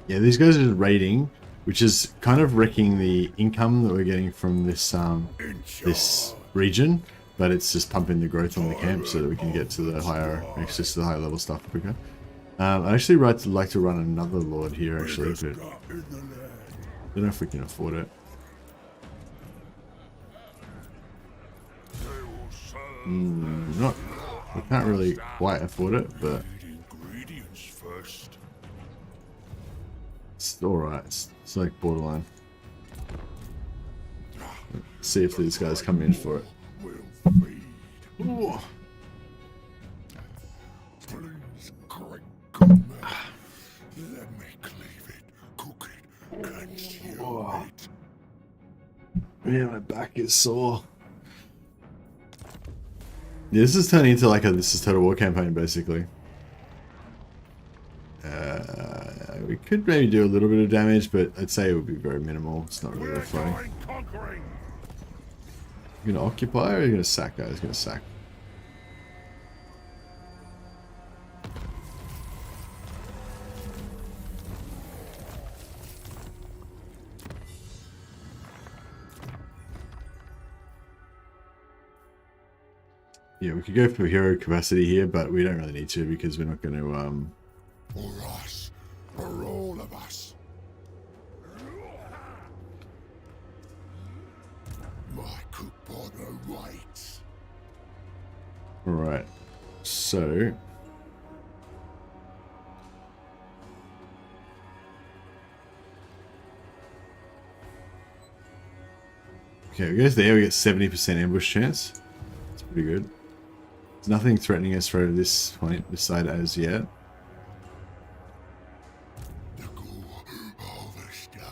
Yeah, these guys are just raiding, which is kind of wrecking the income that we're getting from this this region, but it's just pumping the growth on the camp so that we can get to the higher access to the higher level stuff quicker. I'd actually like to run another lord here actually, but I don't know if we can afford it. Not, we can't really quite afford it, but it's alright. It's like borderline. Let's see if these guys come in for it. Ooh. Please, great God, let me cleave it, cook it, consume it. Yeah, my back is sore. Yeah, this is turning into like a This is Total War campaign, basically. We could maybe do a little bit of damage, but I'd say it would be very minimal. It's not really that funny. You gonna occupy or are you gonna sack, guys? Gonna sack. Yeah, we could go for hero capacity here, but we don't really need to because we're not going to For us. For all of us. My cookbother waits. Alright, so okay, we go there, we get 70% ambush chance. That's pretty good. There's nothing threatening us right at this point, this side as yet. The gore of the star.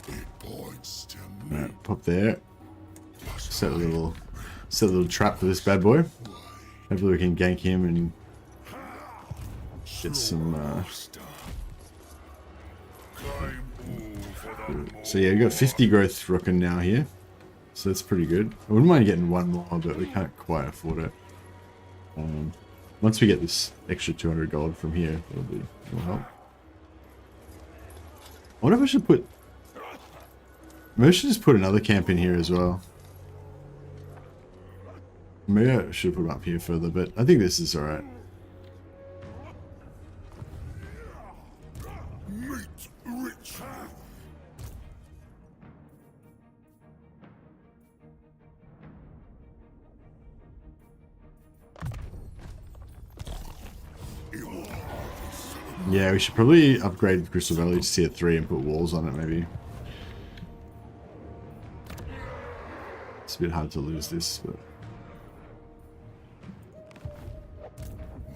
It points to me. Alright, pop there. Set a little trap for this bad boy. Hopefully we can gank him and get some so yeah, we got 50 growth rocking now here. So that's pretty good. I wouldn't mind getting one more, but we can't quite afford it. Once we get this extra 200 gold from here, it'll help. I wonder if I should put... Maybe I should just put another camp in here as well. Maybe I should put them up here further, but I think this is alright. Meat rich. Yeah, we should probably upgrade Crystal Valley to tier 3 and put walls on it, maybe. It's a bit hard to lose this, but...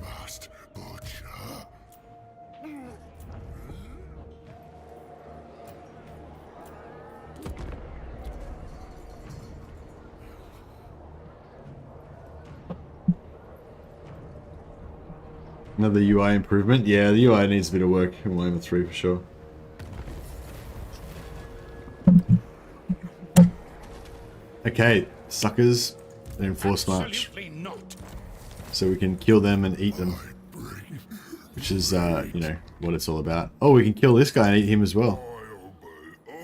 Must butcher. Another UI improvement. Yeah, the UI needs a bit of work in Warhammer 3 for sure. Okay, suckers, they're in force march. So we can kill them and eat them. Which is, you know, what it's all about. Oh, we can kill this guy and eat him as well.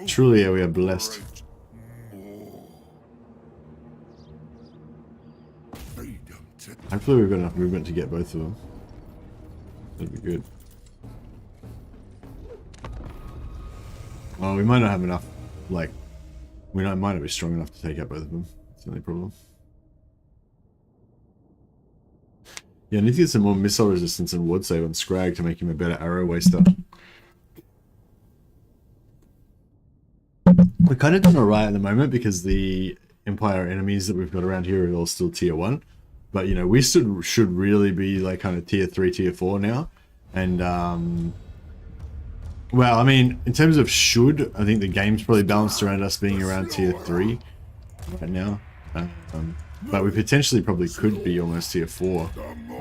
Truly, we are blessed. Hopefully we've got enough movement to get both of them. That'd be good. Oh, we might not have enough, like, we might not be strong enough to take out both of them. That's the only problem. Yeah, I need to get some more missile resistance and ward save on Scrag to make him a better arrow waster. We're kind of doing alright at the moment because the Empire enemies that we've got around here are all still tier 1. But, you know, we should really be, like, kind of tier 3, tier 4 now. And, well, I mean, in terms of should, I think the game's probably balanced around us being around tier 3 right now. But we potentially probably could be almost tier 4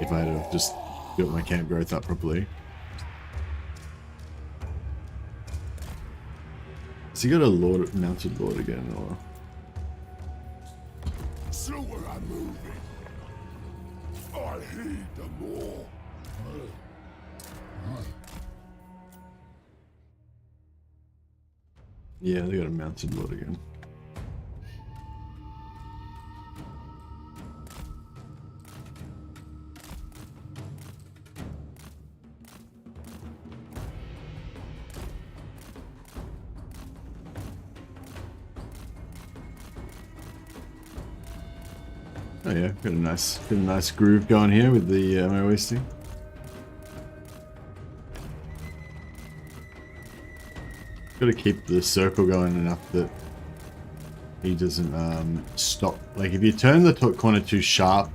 if I had have just built my camp growth up properly. Has he got a mounted lord again, or...? Slower I move it. I heed them all. Yeah, they got a mounted lord again. Oh yeah, got a nice groove going here with the ammo wasting. Got to keep the circle going enough that he doesn't stop. Like if you turn the corner too sharp,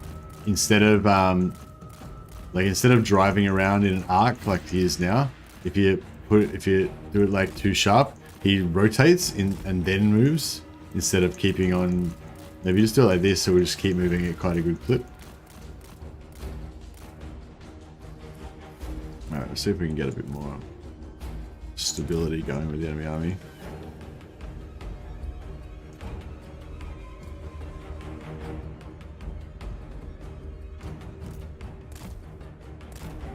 instead of driving around in an arc like he is now, if you do it like too sharp, he rotates and then moves instead of keeping on. Maybe just do it like this, so we'll just keep moving at quite a good clip. Alright, let's see if we can get a bit more stability going with the enemy army.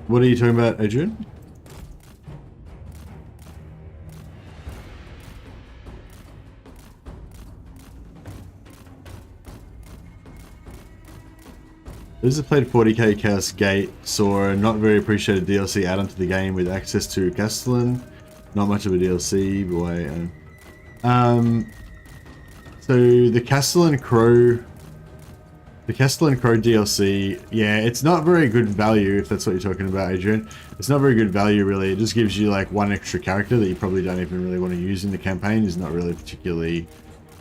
What are you talking about, Adrian? Those that played 40k Chaos Gate saw a not very appreciated DLC add-on to the game with access to Castellan. Not much of a DLC, boy. So the Castellan Crow DLC, yeah, it's not very good value if that's what you're talking about, Adrian. It's not very good value, really. It just gives you like one extra character that you probably don't even really want to use in the campaign. He's not really particularly,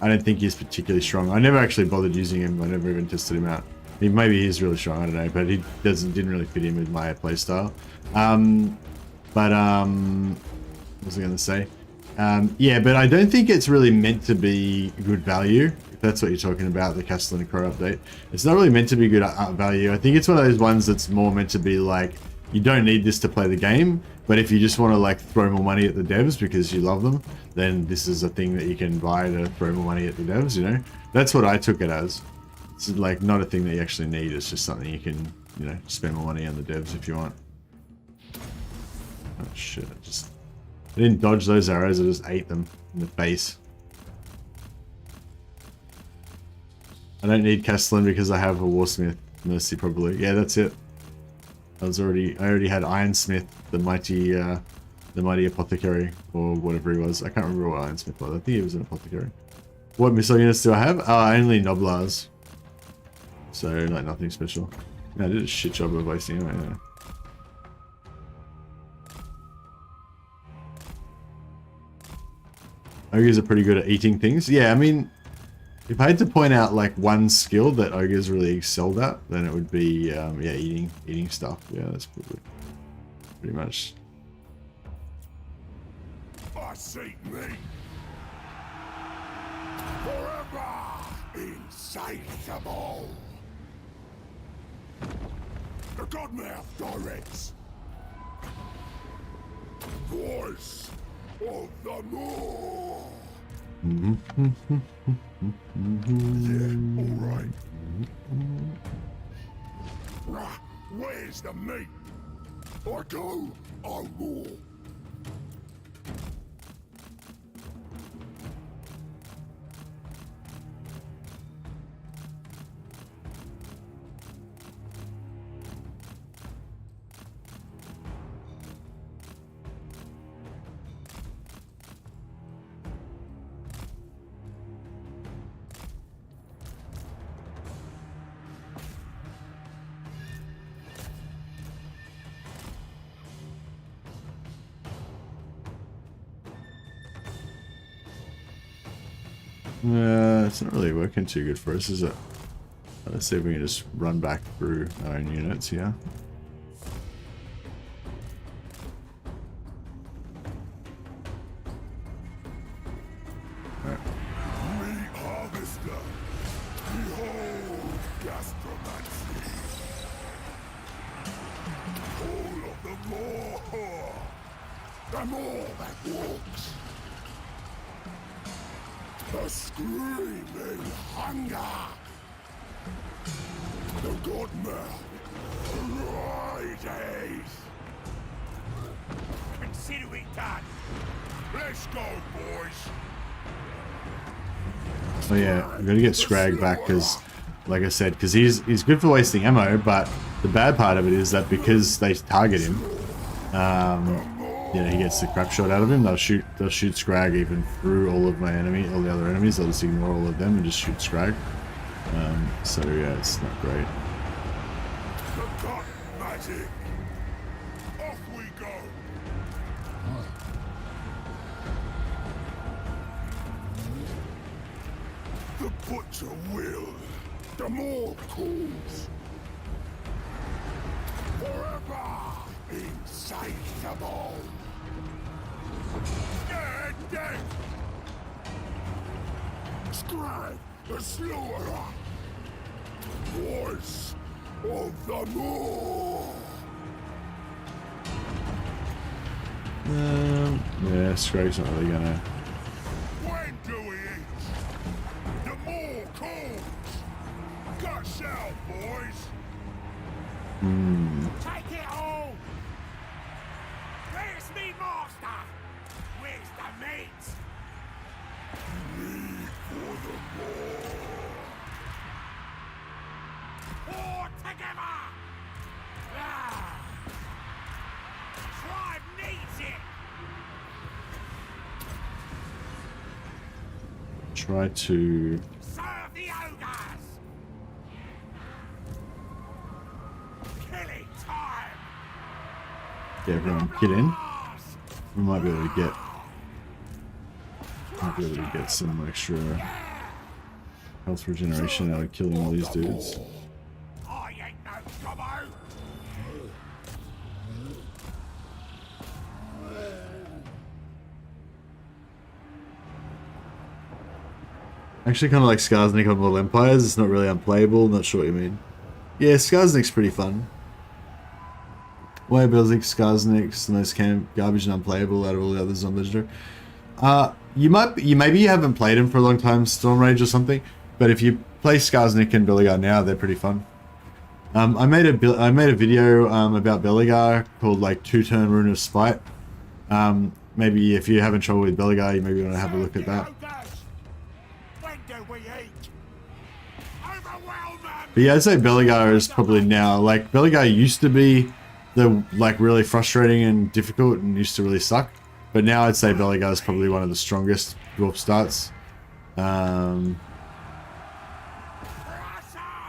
I don't think he's particularly strong. I never actually bothered using him. I never even tested him out. Maybe he's really strong, I don't know, but he didn't really fit in with my playstyle. What was I going to say? Yeah, but I don't think it's really meant to be good value. If that's what you're talking about, the Castellan Crow update. It's not really meant to be good value. I think it's one of those ones that's more meant to be like, you don't need this to play the game, but if you just want to like throw more money at the devs because you love them, then this is a thing that you can buy to throw more money at the devs, you know? That's what I took it as. It's like not a thing that you actually need, it's just something you can, you know, spend more money on the devs if you want. Oh shit, I didn't dodge those arrows, I just ate them in the face. I don't need Castellan because I have a Warsmith Mercy probably. Yeah, that's it. I already had Ironsmith, the mighty apothecary, or whatever he was. I can't remember what Ironsmith was. I think he was an apothecary. What missile units do I have? Only Noblars. So, like, nothing special. Yeah, I did a shit job of wasting anyway. Yeah. Ogres are pretty good at eating things. Yeah, I mean, if I had to point out like one skill that Ogres really excelled at, then it would be, yeah, eating stuff. Yeah, that's pretty much. I seek me. Forever insatiable. The Godmouth directs. Voice of the Moor. Yeah, all right. Where's the meat? I go, I roar. It's not really working too good for us, is it? Let's see if we can just run back through our own units here. Alright. Meat harvester. Behold, gastromancy. All of the more. The more that walks. The screaming hunger. The Godmouth rises. Consider it done. Let's go, boys. Oh yeah, I'm gonna get Scrag back because, like I said, because he's good for wasting ammo, but the bad part of it is that because they target him, you know, he gets the crap shot out of him. They'll shoot Scrag even through all of my all the other enemies. They'll just ignore all of them and just shoot Scrag. So yeah, it's not great. The God magic. Off we go. The butcher will. The more calls. Forever insatiable. Dead. Scribe the slaughterer. Voice of the Moor. Yeah, Scrag's not really gonna. When do we eat? The Moor calls. Guts out, boys. Take it all. Where's me master? Where's the meat? Meat for the Moor. For together! Ah. Tribe needs it! Try to... Serve the ogres! Killing time! Get everyone get in. We might be able to get... Might be able to get some extra health regeneration out of killing all these dudes. I ain't no gobbo! Actually kind of like Skarsnik on World Empires. It's not really unplayable. Not sure what you mean. Yeah, Skarsnik's pretty fun. Way Belzik, Skarsnik's the most garbage and unplayable out of all the others on Legendary. Maybe you haven't played him for a long time, Storm Rage or something. But if you play Skarsnik and Belegar now, they're pretty fun. I made a video about Belegar called like 2-turn Rune of Spite. Maybe if you're having trouble with Belegar, you maybe want to have a look at that. When do we eat? Overwhelm them! But yeah, I'd say Belegar is probably now, like, Belegar used to be the, like, really frustrating and difficult and used to really suck. But now I'd say Belegar is probably one of the strongest dwarf starts.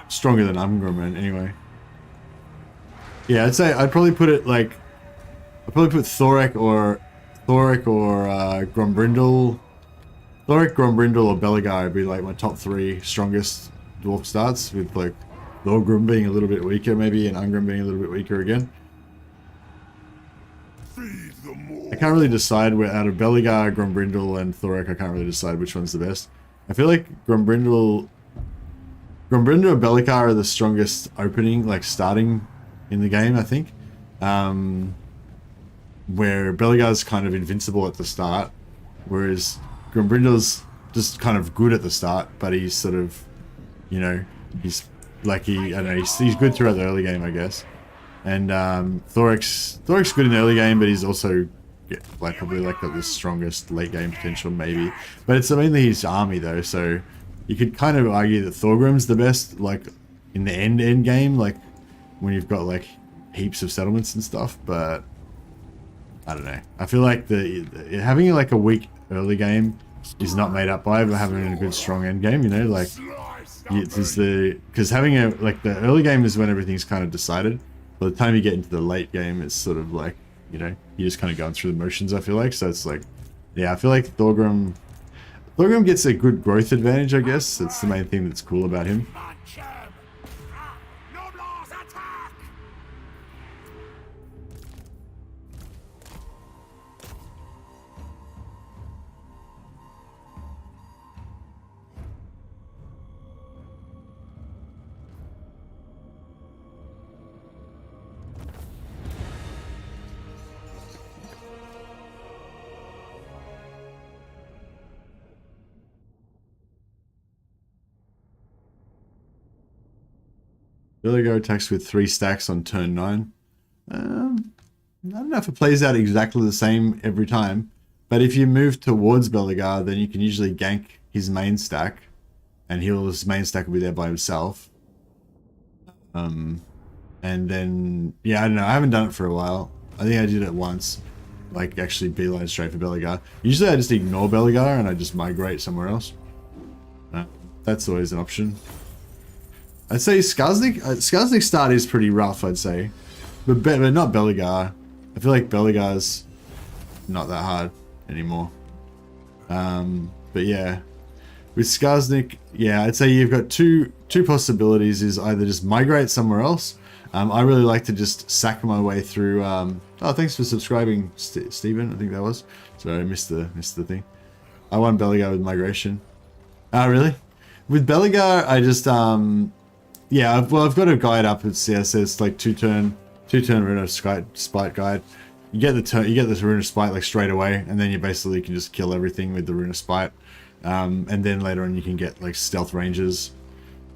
Stronger than Umgraman, anyway. Yeah, I'd probably put it, like, I'd probably put Thorek or Grombrindle. Thorek, Grombrindle, or Belegar would be, like, my top 3 strongest dwarf starts, with, like, Thorgrim being a little bit weaker, maybe, and Ungrim being a little bit weaker again. Feed them all. I can't really decide where out of Belegar, Grombrindle, and Thorek, I can't really decide which one's the best. I feel like Grombrindle or Belegar are the strongest opening, like, starting in the game, I think. Where Belegar's kind of invincible at the start, whereas Grombrindle's just kind of good at the start, but he's sort of, you know, he's like I don't know, he's good throughout the early game, I guess. And Thorek's good in the early game, but he's also like probably like got the strongest late game potential, maybe. But it's mainly his army though, so you could kind of argue that Thorgrim's the best, like in the end game, like when you've got like heaps of settlements and stuff. But I don't know. I feel like having like a weak early game is not made up by having a good strong end game. You know, like because having the early game is when everything's kind of decided. By the time you get into the late game, it's sort of like, you know, you're just kind of going through the motions, I feel like. So it's like, yeah, I feel like Thorgrim gets a good growth advantage, I guess. That's the main thing that's cool about him. Belegar attacks with 3 stacks on turn 9. I don't know if it plays out exactly the same every time, but if you move towards Belegar, then you can usually gank his main stack, and his main stack will be there by himself. And then, yeah, I don't know, I haven't done it for a while. I think I did it once, like actually beeline straight for Belegar. Usually I just ignore Belegar and I just migrate somewhere else. That's always an option. I'd say Skarsnik's start is pretty rough, I'd say. But not Belegar. I feel like Belegar's not that hard anymore. But yeah. With Skarsnik, yeah, I'd say you've got two possibilities, is either just migrate somewhere else. I really like to just sack my way through, oh, thanks for subscribing, Steven, I think that was. Sorry, I missed the thing. I won Belegar with migration. Oh, really? With Belegar, I just, yeah, I've got a guide up. It says like 2-turn Rune of Spite guide. You get the Rune of Spite like straight away, and then you basically can just kill everything with the Rune of Spite. And then later on you can get like stealth ranges.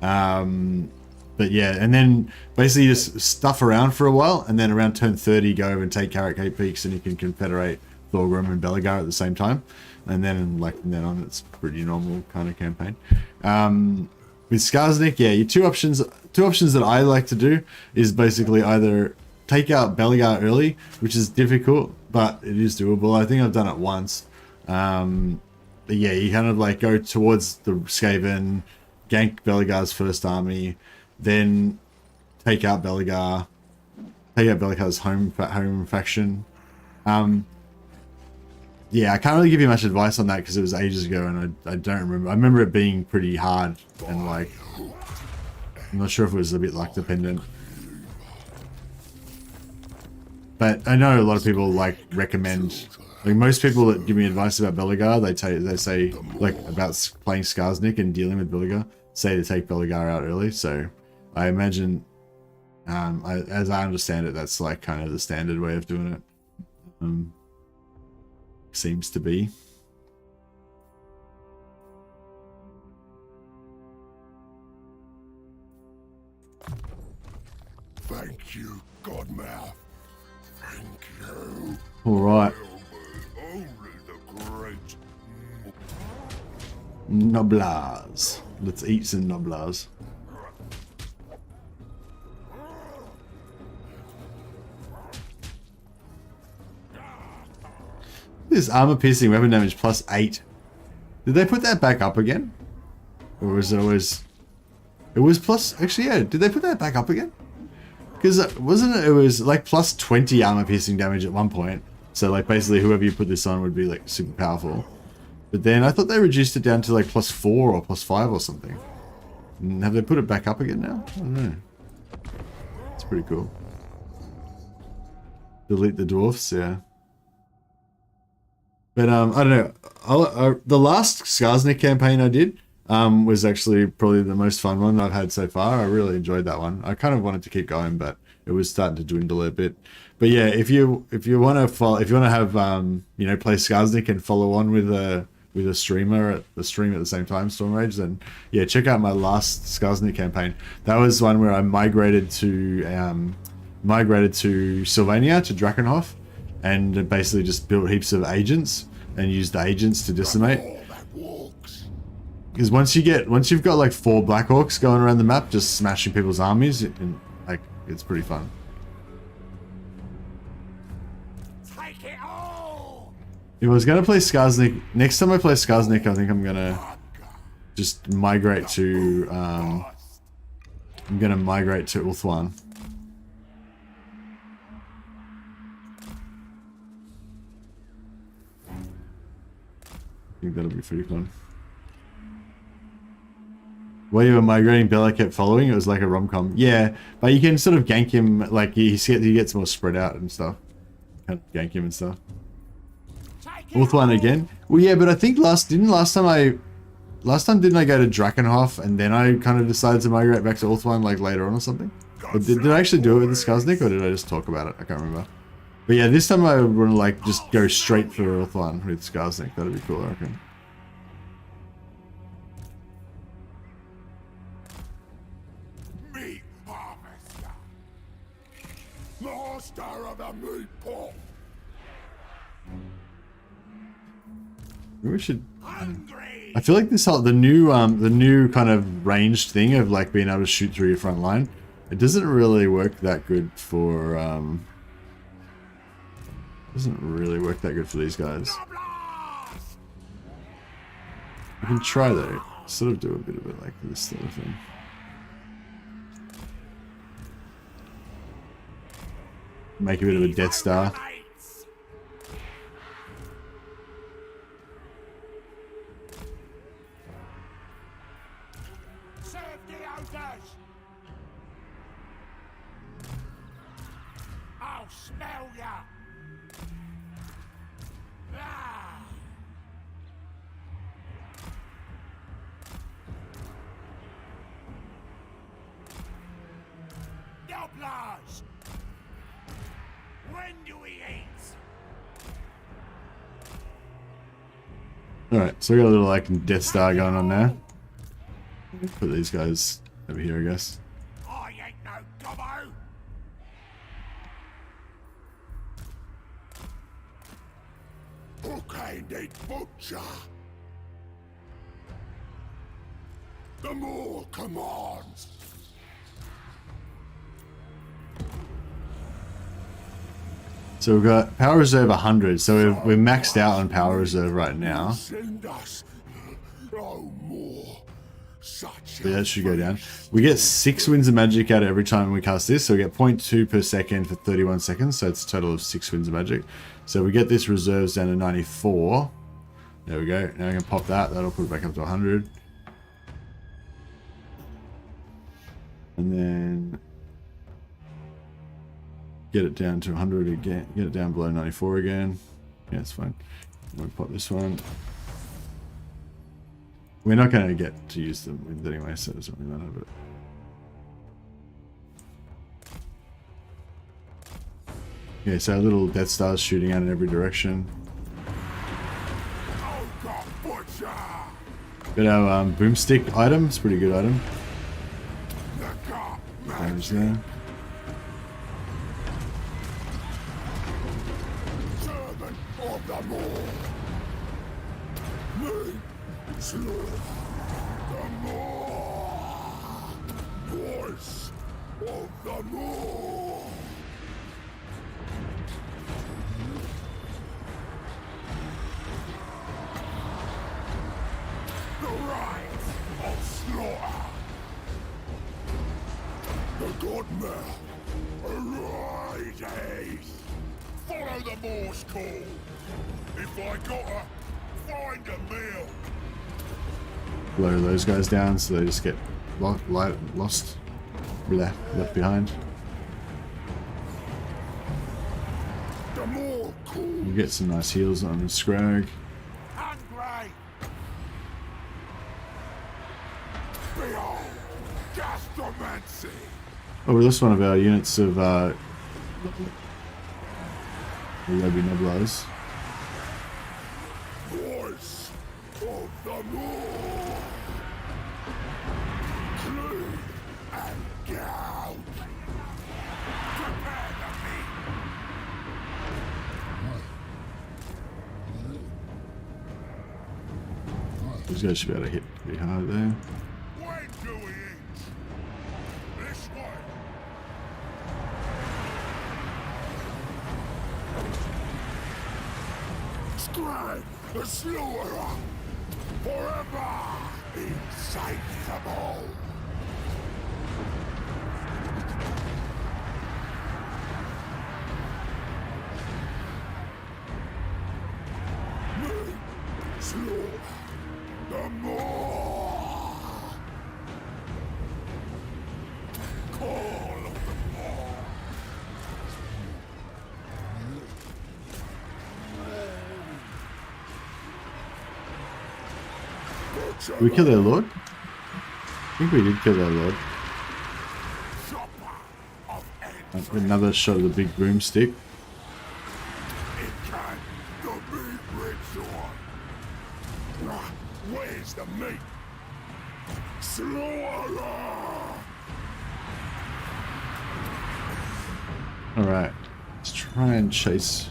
But yeah, and then basically you just stuff around for a while, and then around turn 30 go over and take Carrot Cape Peaks, and you can confederate Thorgrim and Belegar at the same time. And then from then on it's pretty normal kind of campaign. But with Skarsnik, yeah, your two options that I like to do is basically either take out Belegar early, which is difficult, but it is doable. I think I've done it once. But yeah, you kind of like go towards the Skaven, gank Belegar's first army, then take out Belegar's home faction. Yeah, I can't really give you much advice on that because it was ages ago and I don't remember. I remember it being pretty hard and like, I'm not sure if it was a bit luck dependent. But I know a lot of people like recommend, like most people that give me advice about Belegar, they say like about playing Skarsnik and dealing with Belegar, say to take Belegar out early. So I imagine, as I understand it, that's like kind of the standard way of doing it. Seems to be. Thank you, Godmouth. Thank you. All right. Only the great. Noblars. Let's eat some Noblars. This armor piercing weapon damage plus 8. Did they put that back up again? Or was it always... It was plus... Actually, yeah. Did they put that back up again? Because wasn't it... It was like plus 20 armor piercing damage at one point. So like basically whoever you put this on would be like super powerful. But then I thought they reduced it down to like plus 4 or plus 5 or something. And have they put it back up again now? I don't know. It's pretty cool. Delete the dwarfs, yeah. But I don't know. The last Skarsnik campaign I did was actually probably the most fun one I've had so far. I really enjoyed that one. I kind of wanted to keep going, but it was starting to dwindle a bit. But yeah, if you want to follow, if you want to have you know, play Skarsnik and follow on with a streamer at the stream at the same time, Storm Rage, then yeah, check out my last Skarsnik campaign. That was one where I migrated to Sylvania, to Drakenhof, and basically just built heaps of agents and used the agents to decimate. Because once you've got like 4 Black Orcs going around the map just smashing people's armies, and like it's pretty fun. Take it all. If I was gonna play Skarsnik, next time I play Skarsnik, I think I'm gonna just migrate to Ulthuan. I think that'll be pretty fun. While you were migrating, Bella kept following. It was like a rom-com. Yeah, but you can sort of gank him. Like he gets more spread out and stuff. Kind of gank him and stuff. Ulthuan again. Well, yeah, but I think didn't I go to Drakenhof and then I kind of decided to migrate back to Ulthuan like later on or something? Or did I actually do it with the Skarsnik, or did I just talk about it? I can't remember. But yeah, this time I would want to like just go straight for Ulthuan with Skarsnik. That'd be cool, I reckon. Meat harvester. Master of the meat pot. We should. Hungry. I feel like the new kind of ranged thing of like being able to shoot through your front line, it doesn't really work that good for these guys. You can try though, sort of do a bit of it like this sort of thing. Make a bit of a Death Star. Serve the Ogres. I'll smell ya. Ah. Doublers. When do we eat? Alright, so we got a little like Death Star going on there. Put these guys over here, I guess. I ain't no gobbo. Okay, need butcher. the more commands. So we've got power reserve 100. So we're maxed out on power reserve right now. Send us no more such. Yeah, that should go down. We get 6 winds of magic out of every time we cast this. So we get 0.2 per second for 31 seconds. So it's a total of 6 winds of magic. So we get this reserves down to 94. There we go. Now we can pop that. That'll put it back up to 100. And then get it down to 100 again. Get it down below 94 again. Yeah, it's fine. We'll pop this one. We're not going to get to use them anyway, so it doesn't really matter. But yeah, so a little Death Stars shooting out in every direction. Got our boomstick item. It's a pretty good item. Damage there. Servant of the more. The more. Voice of the more. The right of slaughter. The godmouth. Arise. Follow the Morse call. If I gotta find a meal. Blow those guys down so they just get lost, left behind. The more cool. We get some nice heals on the Scrag. Hungry. Behold, gastromancy. Oh, we lost one of our units of Lobby Nebulas. Voice of the more. Clean and gouge. Prepare the meat. These guys should be able to hit pretty hard there. When do we eat? This way. Scribe the slaughterer. Forever insatiable. Me, slaughter the more. Call of the more. Did we kill their lord? I think we did kill their lord. Another shot of the big broomstick. It can the meat ritual. Where's the meat? Slaughterer! Alright. Let's try and chase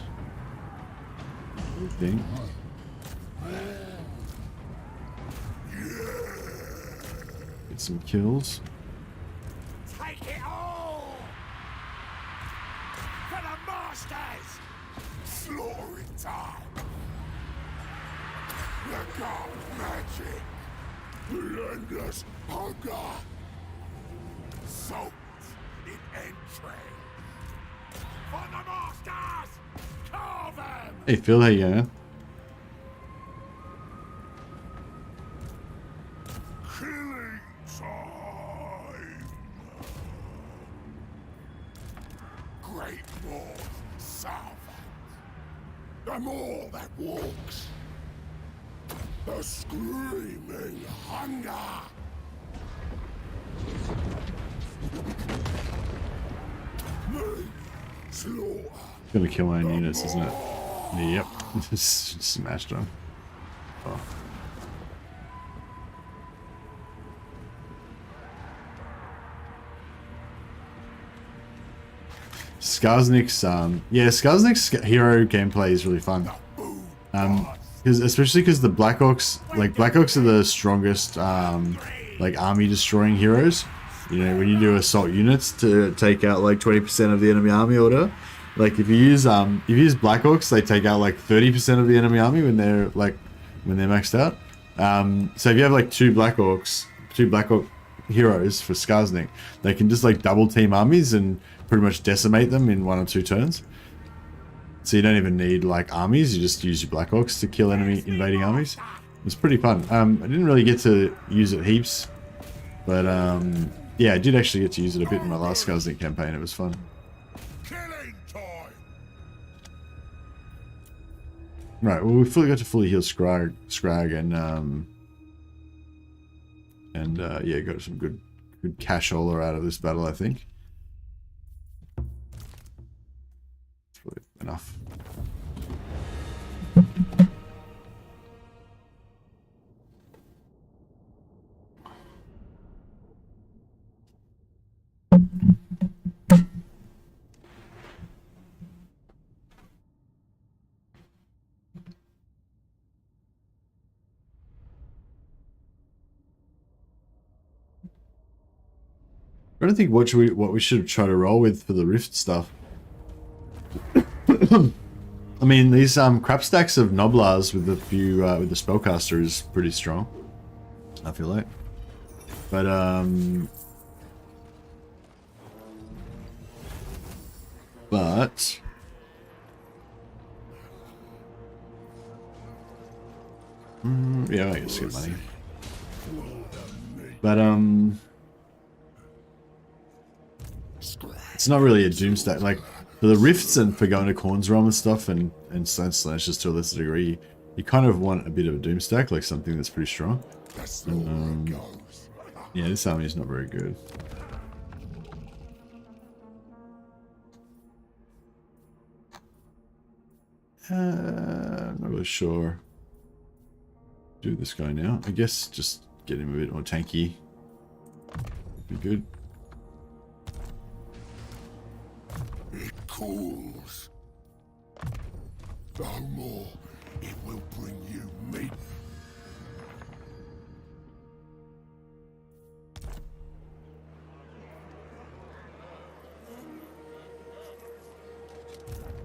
everything. Get some kills. Take it all! For the masters! Slaughtering time! The god magic! Relentless hunger! Soaked in entry! For the masters! Call them! Hey Phil, how you going? Killing time! Great Lord Servant! The more that walks, the screaming hunger! Me, slaughter! Gonna kill my own units, isn't it? Yep. Just smashed them. Oh. Skarsnik's Skarsnik's hero gameplay is really fun. Especially because the Black Orcs, like Black Orcs are the strongest like army destroying heroes. You know, when you do assault units to take out like 20% of the enemy army order, like if you use Black Orcs, they take out like 30% of the enemy army when they're maxed out. So if you have like two Black Orc heroes for Skarsnik, they can just like double team armies and pretty much decimate them in 1 or 2 turns. So you don't even need like armies, you just use your Black Orcs to kill enemy invading armies. It's pretty fun. I didn't really get to use it heaps, but yeah, I did actually get to use it a bit in my last Skarsnik campaign. It was fun. Right, well, we got to fully heal Scrag and yeah, got some good cashola out of this battle, I think. It's really enough. I don't think what we should try to roll with for the rift stuff. I mean, these crap stacks of Noblars with the few with the spellcaster is pretty strong, I feel like. But yeah, I guess get money. But it's not really a doom stack. Like for the rifts and for going to Corn's Realm and stuff, and Stone Slashes to a lesser degree, you kind of want a bit of a doom stack, like something that's pretty strong. And, yeah, this army is not very good. I'm not really sure. Do this guy now. I guess just get him a bit more tanky. Be good. It cools. No more. It will bring you meat.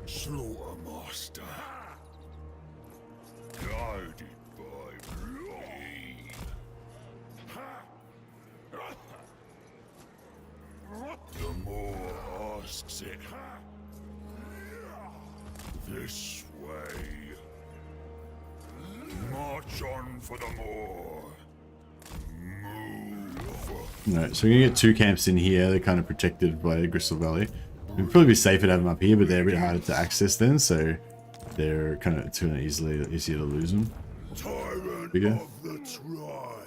Slaughtermaster. Guided by me. The more asks it. This way. March on for the more. Move. Alright, so we're gonna get 2 camps in here. They're kind of protected by the Gristle Valley. It'd probably be safer to have them up here, but they're a bit harder to access then, so they're kind of too easier to lose them. Tyrant Bigger. of the tribe.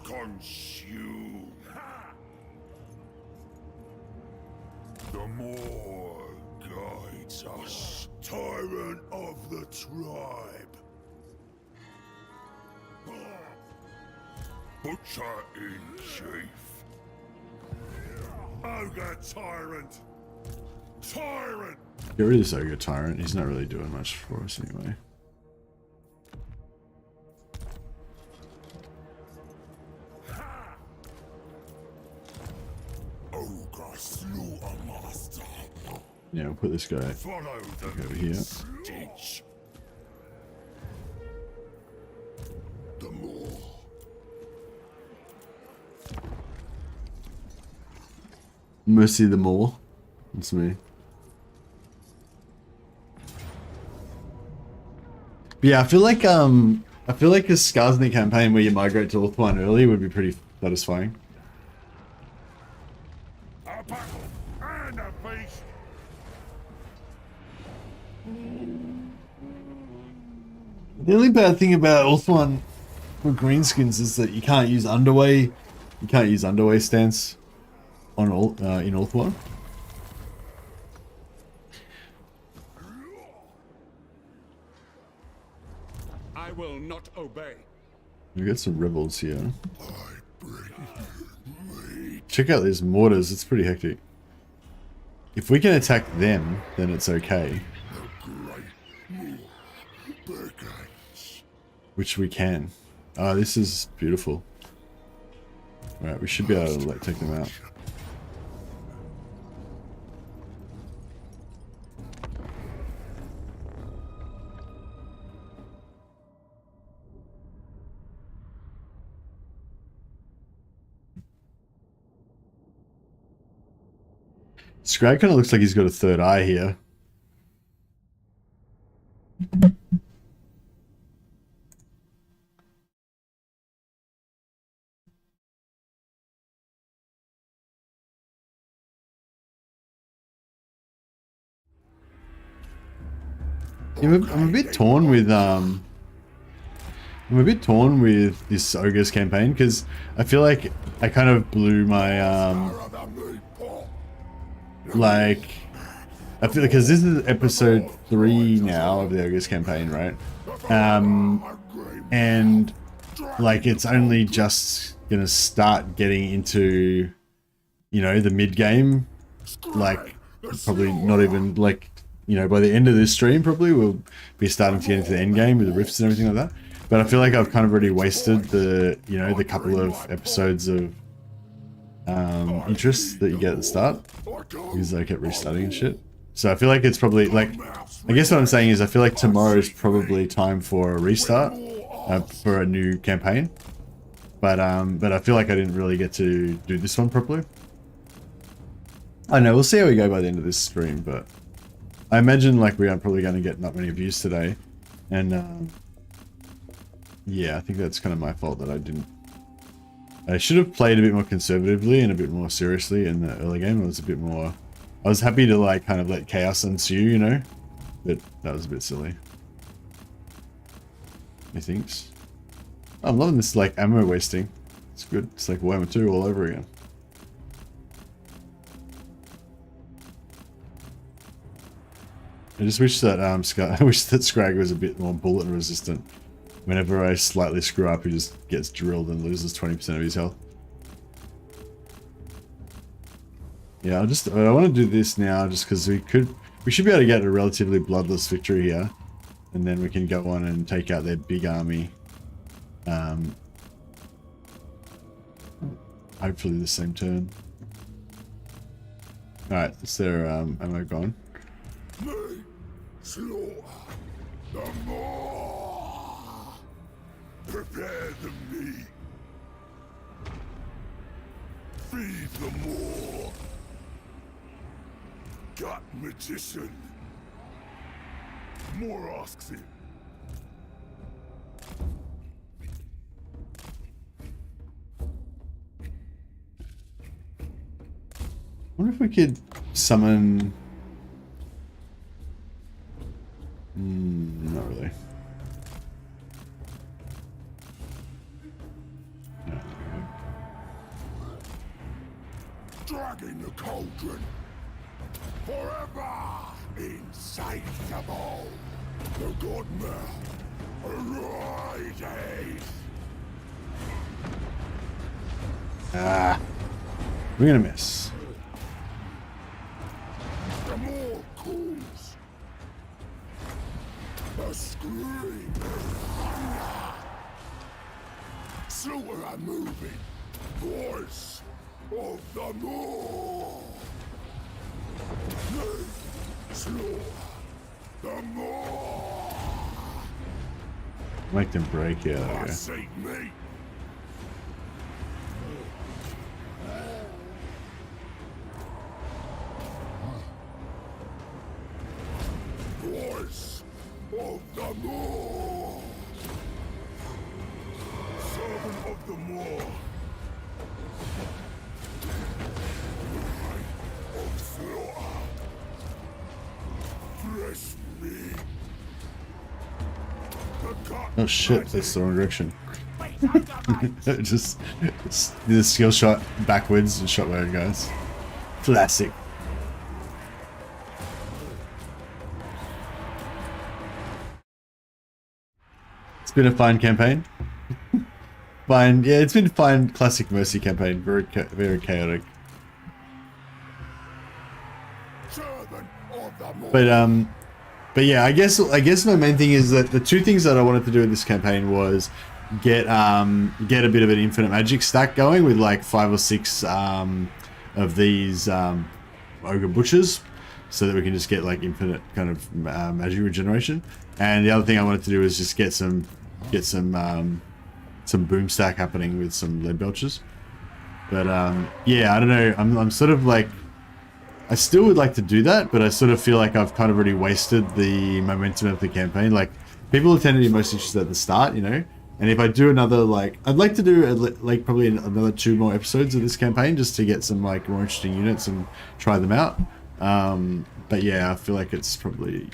Consume. The more guides us. Tyrant of the tribe. Butcher in chief. Ogre tyrant. Tyrant. Get rid of this Ogre Tyrant. He's not really doing much for us anyway. Ogre Slaughtermaster. Yeah, we'll put this guy Follow the over here. stitch. The more. Mercy the Maw. That's me. But yeah, I feel like a Skarsnik campaign where you migrate to Ulthuan early would be pretty satisfying. A battle and a feast. The only bad thing about Ulthuan for greenskins is that you can't use underway. You can't use underway stance on in Ulthuan. I will not obey. We got some rebels here. I bring meat. Check out these mortars. It's pretty hectic. if we can attack them, then it's okay. Which we can. Oh, this is beautiful. Alright, we should be able to take them out. Scrag kind of looks like he's got a third eye here. I'm a bit torn with this Ogres campaign because I feel like I kind of blew my like I feel because this is episode 3 now of the Ogres campaign, right? And like it's only just gonna start getting into, you know, the mid game, like probably not even like, you know, by the end of this stream probably we'll be starting to get into the end game with the rifts and everything like that. But I feel like I've kind of already wasted the, you know, the couple of episodes of interest that you get at the start because I kept restarting and shit. So I feel like it's probably like, I guess what I'm saying is I feel like tomorrow is probably time for a restart for a new campaign. But I feel like I didn't really get to do this one properly. I know, we'll see how we go by the end of this stream, but I imagine like we are probably going to get not many views today, and yeah, I think that's kind of my fault that I should have played a bit more conservatively and a bit more seriously in the early game. I was happy to like kind of let chaos ensue, you know, but that was a bit silly. Methinks. I'm loving this like ammo wasting. It's good. It's like Warhammer 2 all over again. I just wish that I wish that Scrag was a bit more bullet resistant. Whenever I slightly screw up, he just gets drilled and loses 20% of his health. Yeah, I want to do this now just because we should be able to get a relatively bloodless victory here, and then we can go on and take out their big army. Hopefully the same turn. Alright, is their ammo gone? Slaughter the more. Prepare the meat. Feed the more. Gut magician. More asks it. I wonder if we could summon... not really. No. Dragging the cauldron. Forever insatiable. The godmouth arises. Ah, we're gonna miss. The more calls. The scream. Slaughter are moving. Voice of the more. Slaughter the more. Make them break, yeah, there we I go. see me. Voice of the more. Servant of the more. Line of slaughter. Fresh meat. Oh shit, that's the wrong direction. Just did a skill shot backwards and shot where it goes. Classic. It's been a fine campaign. Fine, yeah, it's been a fine classic Mercy campaign. Very chaotic. But yeah, I guess my main thing is that the two things that I wanted to do in this campaign was get a bit of an infinite magic stack going with like 5 or 6 of these ogre butchers, so that we can just get like infinite kind of magic regeneration. And the other thing I wanted to do is just get some boom stack happening with some lead belchers. But yeah, I don't know. I'm sort of like, I still would like to do that, but I sort of feel like I've kind of already wasted the momentum of the campaign. Like, people tend to be most interested at the start, you know. And if I do another, like, I'd like to do like probably another 2 more episodes of this campaign just to get some like more interesting units and try them out. But yeah, I feel like it's probably,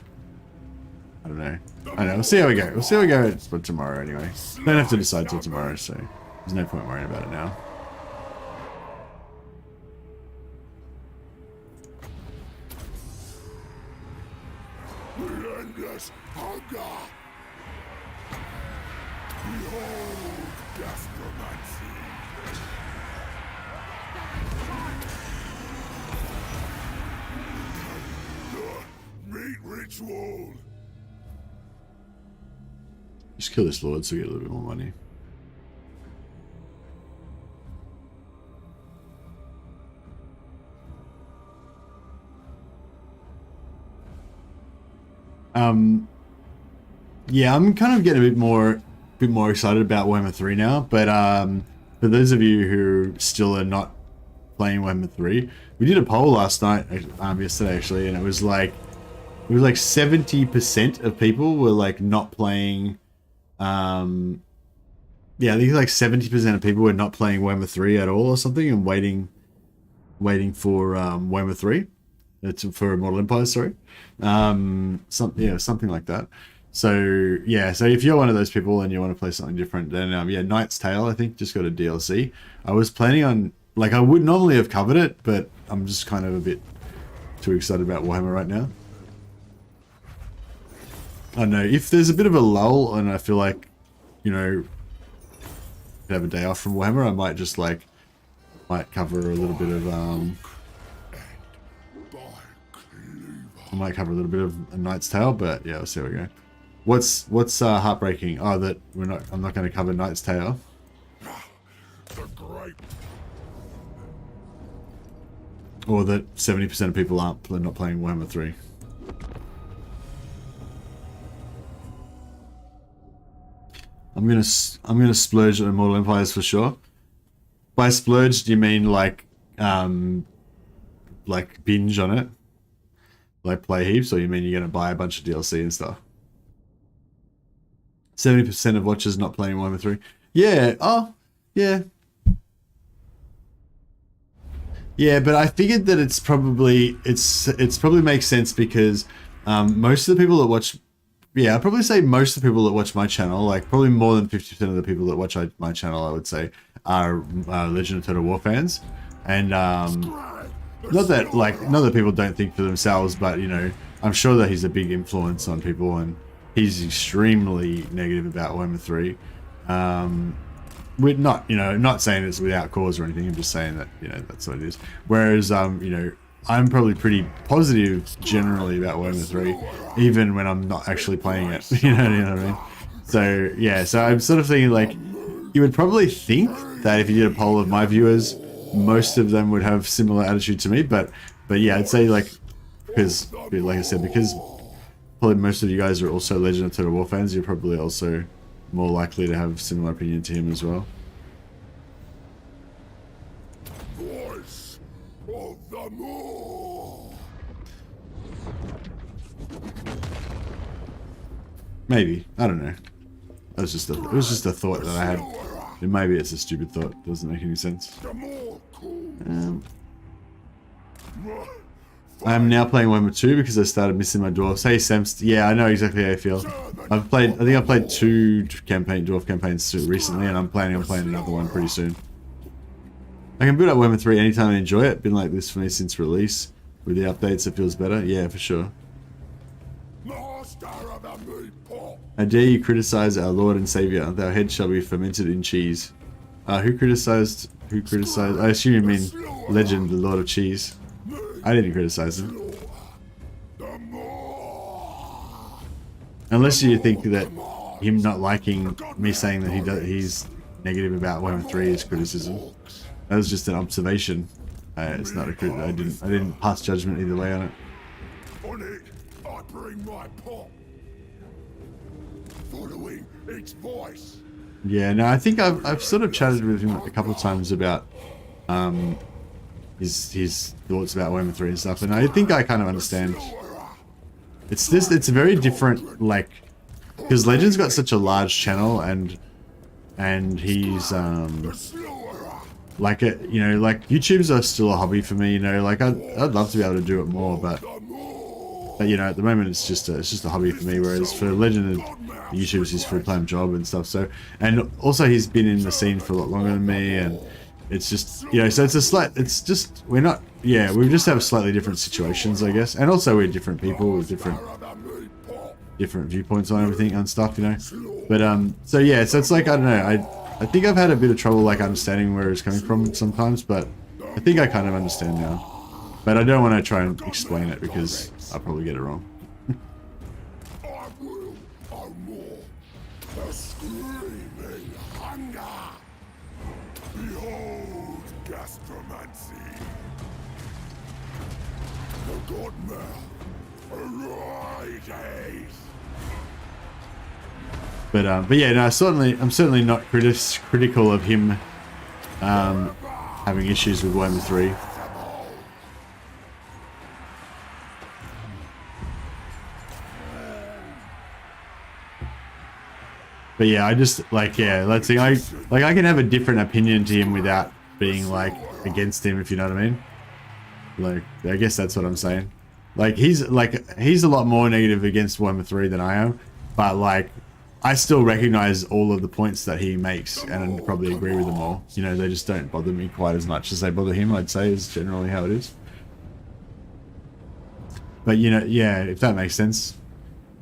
I don't know. We'll see how we go. We'll see how we go for tomorrow anyway. Don't have to decide till tomorrow, so there's no point worrying about it now. Relentless hunger. Behold, gastromancy. The meat ritual. Just kill this lord so we get a little bit more money. Yeah, I'm kind of getting a bit more excited about Warhammer 3 now, but for those of you who still are not playing Warhammer 3, we did a poll last night, yesterday actually, and it was like 70% of people were like not playing. Yeah, I think like 70% of people were not playing Warhammer 3 at all or something, and waiting for Warhammer 3. It's for Mortal Empire, sorry. Something like that. So yeah, so if you're one of those people and you want to play something different, then yeah, Knight's Tale, I think, just got a DLC. I was planning on, like, I would normally have covered it, but I'm just kind of a bit too excited about Warhammer right now. I don't know, if there's a bit of a lull and I feel like, you know, have a day off from Warhammer, I might just like, cover a little bit of I might cover a little bit of A Knight's Tale, but yeah, we'll see how we go. What's heartbreaking? Oh, that I'm not going to cover Knight's Tale. Or that 70% of people are not playing Warhammer 3. I'm gonna splurge on Immortal Empires for sure. By splurge, do you mean like binge on it? Like play heaps, or you mean you're gonna buy a bunch of DLC and stuff? 70% of watchers not playing Warhammer 3. Yeah, oh, yeah. Yeah, but I figured that it's probably makes sense because most of the people that watch, yeah, I'd probably say most of the people that watch my channel, like probably more than 50% of the people that watch my channel, I would say, are Legend of Total War fans. And not that people don't think for themselves, but, you know, I'm sure that he's a big influence on people, and he's extremely negative about Warhammer 3. We're not, you know, not saying it's without cause or anything. I'm just saying that, you know, that's what it is. Whereas, you know, I'm probably pretty positive generally about Warhammer 3, even when I'm not actually playing it. You know what I mean? So yeah, so I'm sort of thinking like, you would probably think that if you did a poll of my viewers, most of them would have similar attitude to me. But yeah, I'd say like, because like I said, because probably most of you guys are also Legend of Total War fans, you're probably also more likely to have similar opinion to him as well. Voice of the Moor. Maybe, I don't know. It was just a thought that I had. And maybe it's a stupid thought. Doesn't make any sense. I'm now playing Warhammer 2 because I started missing my dwarves. Hey Sam, yeah, I know exactly how you feel. I think I've played 2 dwarf campaigns recently, and I'm planning on playing another one pretty soon. I can boot up Warhammer 3 anytime I enjoy it. Been like this for me since release. With the updates, it feels better. Yeah, for sure. How dare you criticize our Lord and Savior? Thou head shall be fermented in cheese. Who criticized? I assume you mean Legend, the Lord of Cheese. I didn't criticize him. unless you think that him not liking me saying that he's negative about Warhammer 3 is criticism. That was just an observation. It's not a criticism. I didn't pass judgment either way on it. On it, I bring my pot. Following its voice. Yeah, no, I think I've sort of chatted with him a couple of times about his thoughts about Warhammer 3 and stuff, and I think I kind of understand. It's a very different, like, because Legend's got such a large channel, and he's like it, you know, like YouTube's are still a hobby for me, you know, like I'd love to be able to do it more, but you know, at the moment it's just a hobby for me, whereas for Legend, YouTube's his full-time job and stuff. So, and also he's been in the scene for a lot longer than me, and it's just, you know, so we just have slightly different situations, I guess, and also we're different people with different viewpoints on everything and stuff, you know. But so yeah, so it's like, I don't know, I think I've had a bit of trouble like understanding where he's coming from sometimes, but I think I kind of understand now. But I don't want to try and explain it because I'll probably get it wrong. I will owe more. The screaming hunger. Behold, gastromancy. The godmouth. But yeah, no, I'm certainly not critical of him having issues with Warhammer 3. But yeah, I just like, yeah, let's see, I can have a different opinion to him without being like against him, if you know what I mean. Like, I guess that's what I'm saying. Like he's a lot more negative against Warhammer 3 than I am, but like I still recognize all of the points that he makes and probably agree with them all. You know, they just don't bother me quite as much as they bother him, I'd say, is generally how it is. But you know, yeah, if that makes sense.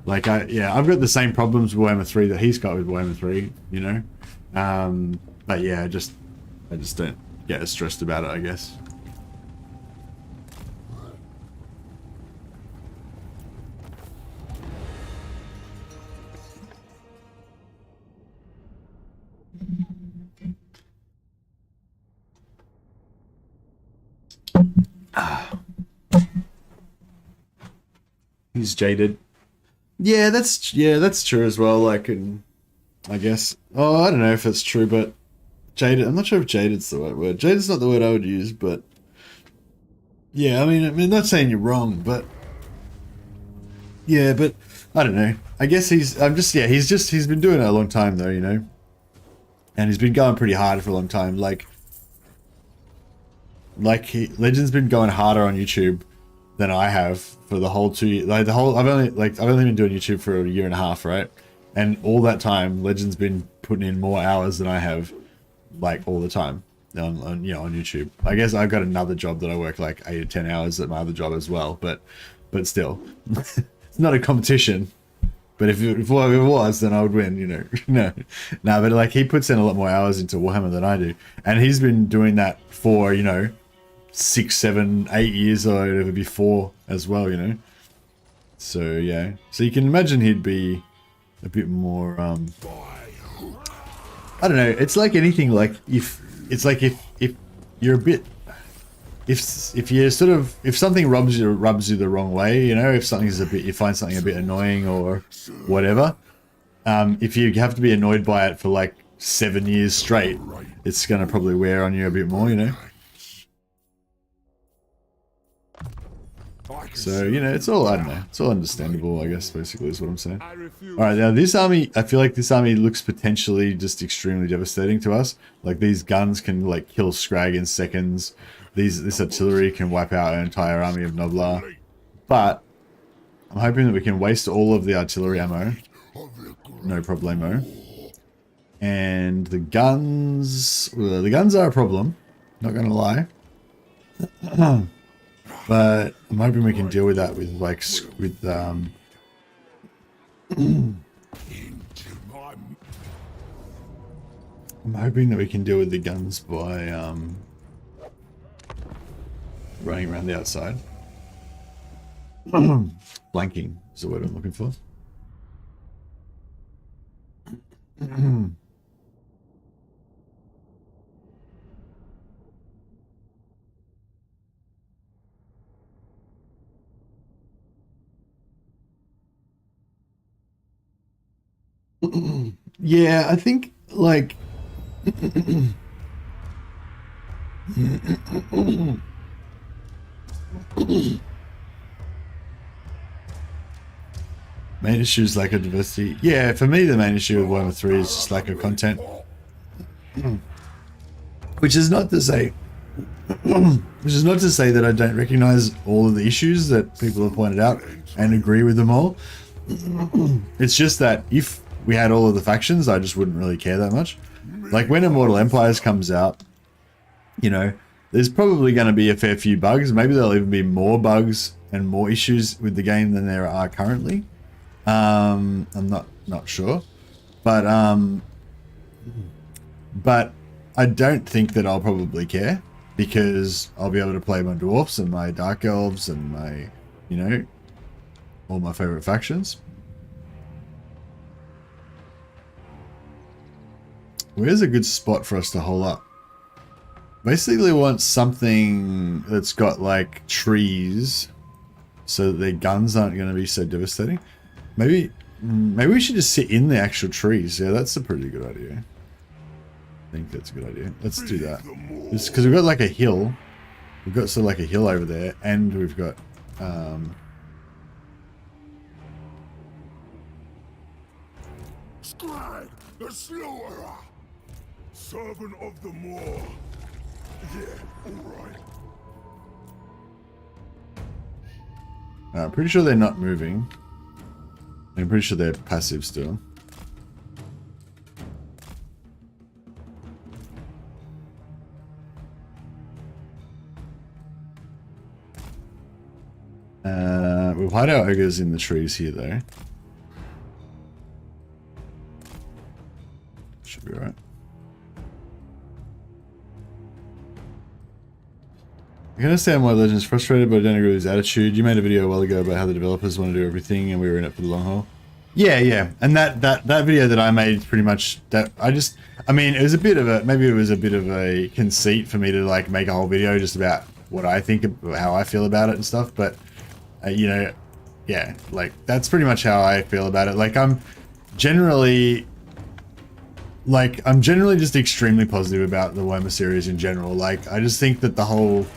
Like, I've got the same problems with Warhammer 3 that he's got with Warhammer 3, you know? But yeah, I just don't get as stressed about it, I guess. He's jaded. Yeah, that's true as well. Like, and I guess, I don't know if it's true, but jaded. I'm not sure if jaded's the right word. Jaded's not the word I would use, but yeah, I mean, not saying you're wrong, but yeah, but I don't know. I guess he's been doing it a long time though, you know, and he's been going pretty hard for a long time. Legend's been going harder on YouTube than I have for the whole 2 years. I've only been doing YouTube for a year and a half, right? And all that time, Legend's been putting in more hours than I have, like, all the time on YouTube. I guess I've got another job that I work like 8 or 10 hours at my other job as well, but still, it's not a competition. But if it was, then I would win, you know. No, but like he puts in a lot more hours into Warhammer than I do, and he's been doing that for, you know, 6, 7, 8 years or whatever before as well, you know. So yeah, so you can imagine he'd be a bit more I don't know, it's like anything, like if you're a bit, if you're sort of, if something rubs you the wrong way, you know, if something's you find something a bit annoying or whatever, if you have to be annoyed by it for like 7 years straight, it's gonna probably wear on you a bit more, you know. So, you know, it's all, I don't know, it's all understandable, I guess, basically is what I'm saying. Alright, now this army, I feel like this army looks potentially just extremely devastating to us. Like, these guns can, like, kill Scrag in seconds. This artillery can wipe out an entire army of Noblar. But, I'm hoping that we can waste all of the artillery ammo. No problemo. And the guns, well, the guns are a problem, not gonna lie. But I'm hoping we can deal with that with, like, I'm hoping that we can deal with the guns by running around the outside. Flanking is the word I'm looking for. Yeah, I think like main issue is lack of diversity. Yeah, for me the main issue with Warhammer 3 is just lack of content. Which is not to say that I don't recognize all of the issues that people have pointed out and agree with them all. It's just that if we had all of the factions, I just wouldn't really care that much. Like when Immortal Empires comes out, you know, there's probably going to be a fair few bugs. Maybe there'll even be more bugs and more issues with the game than there are currently. I'm not sure, but I don't think that I'll probably care because I'll be able to play my dwarfs and my dark elves and my, you know, all my favorite factions. Where's a good spot for us to hole up? Basically, we want something that's got like trees so that their guns aren't going to be so devastating. Maybe we should just sit in the actual trees. Yeah, that's a pretty good idea. I think that's a good idea. Let's do that. Just because we've got like a hill. We've got sort of like a hill over there, and we've got Scribe, the slower, servant of the Moor. Yeah, alright. I'm pretty sure they're not moving. I'm pretty sure they're passive still. We'll hide our ogres in the trees here though. Should be alright. I can understand why Legend's frustrated, but I don't agree with his attitude. You made a video a while ago about how the developers want to do everything and we were in it for the long haul. Yeah. And that video that I made pretty much that I mean, it was a bit of a, maybe it was a bit of a conceit for me to like make a whole video just about what I think, how I feel about it and stuff. But, you know, yeah, like that's pretty much how I feel about it. Like I'm generally just extremely positive about the Warhammer series in general. Like I just think that the whole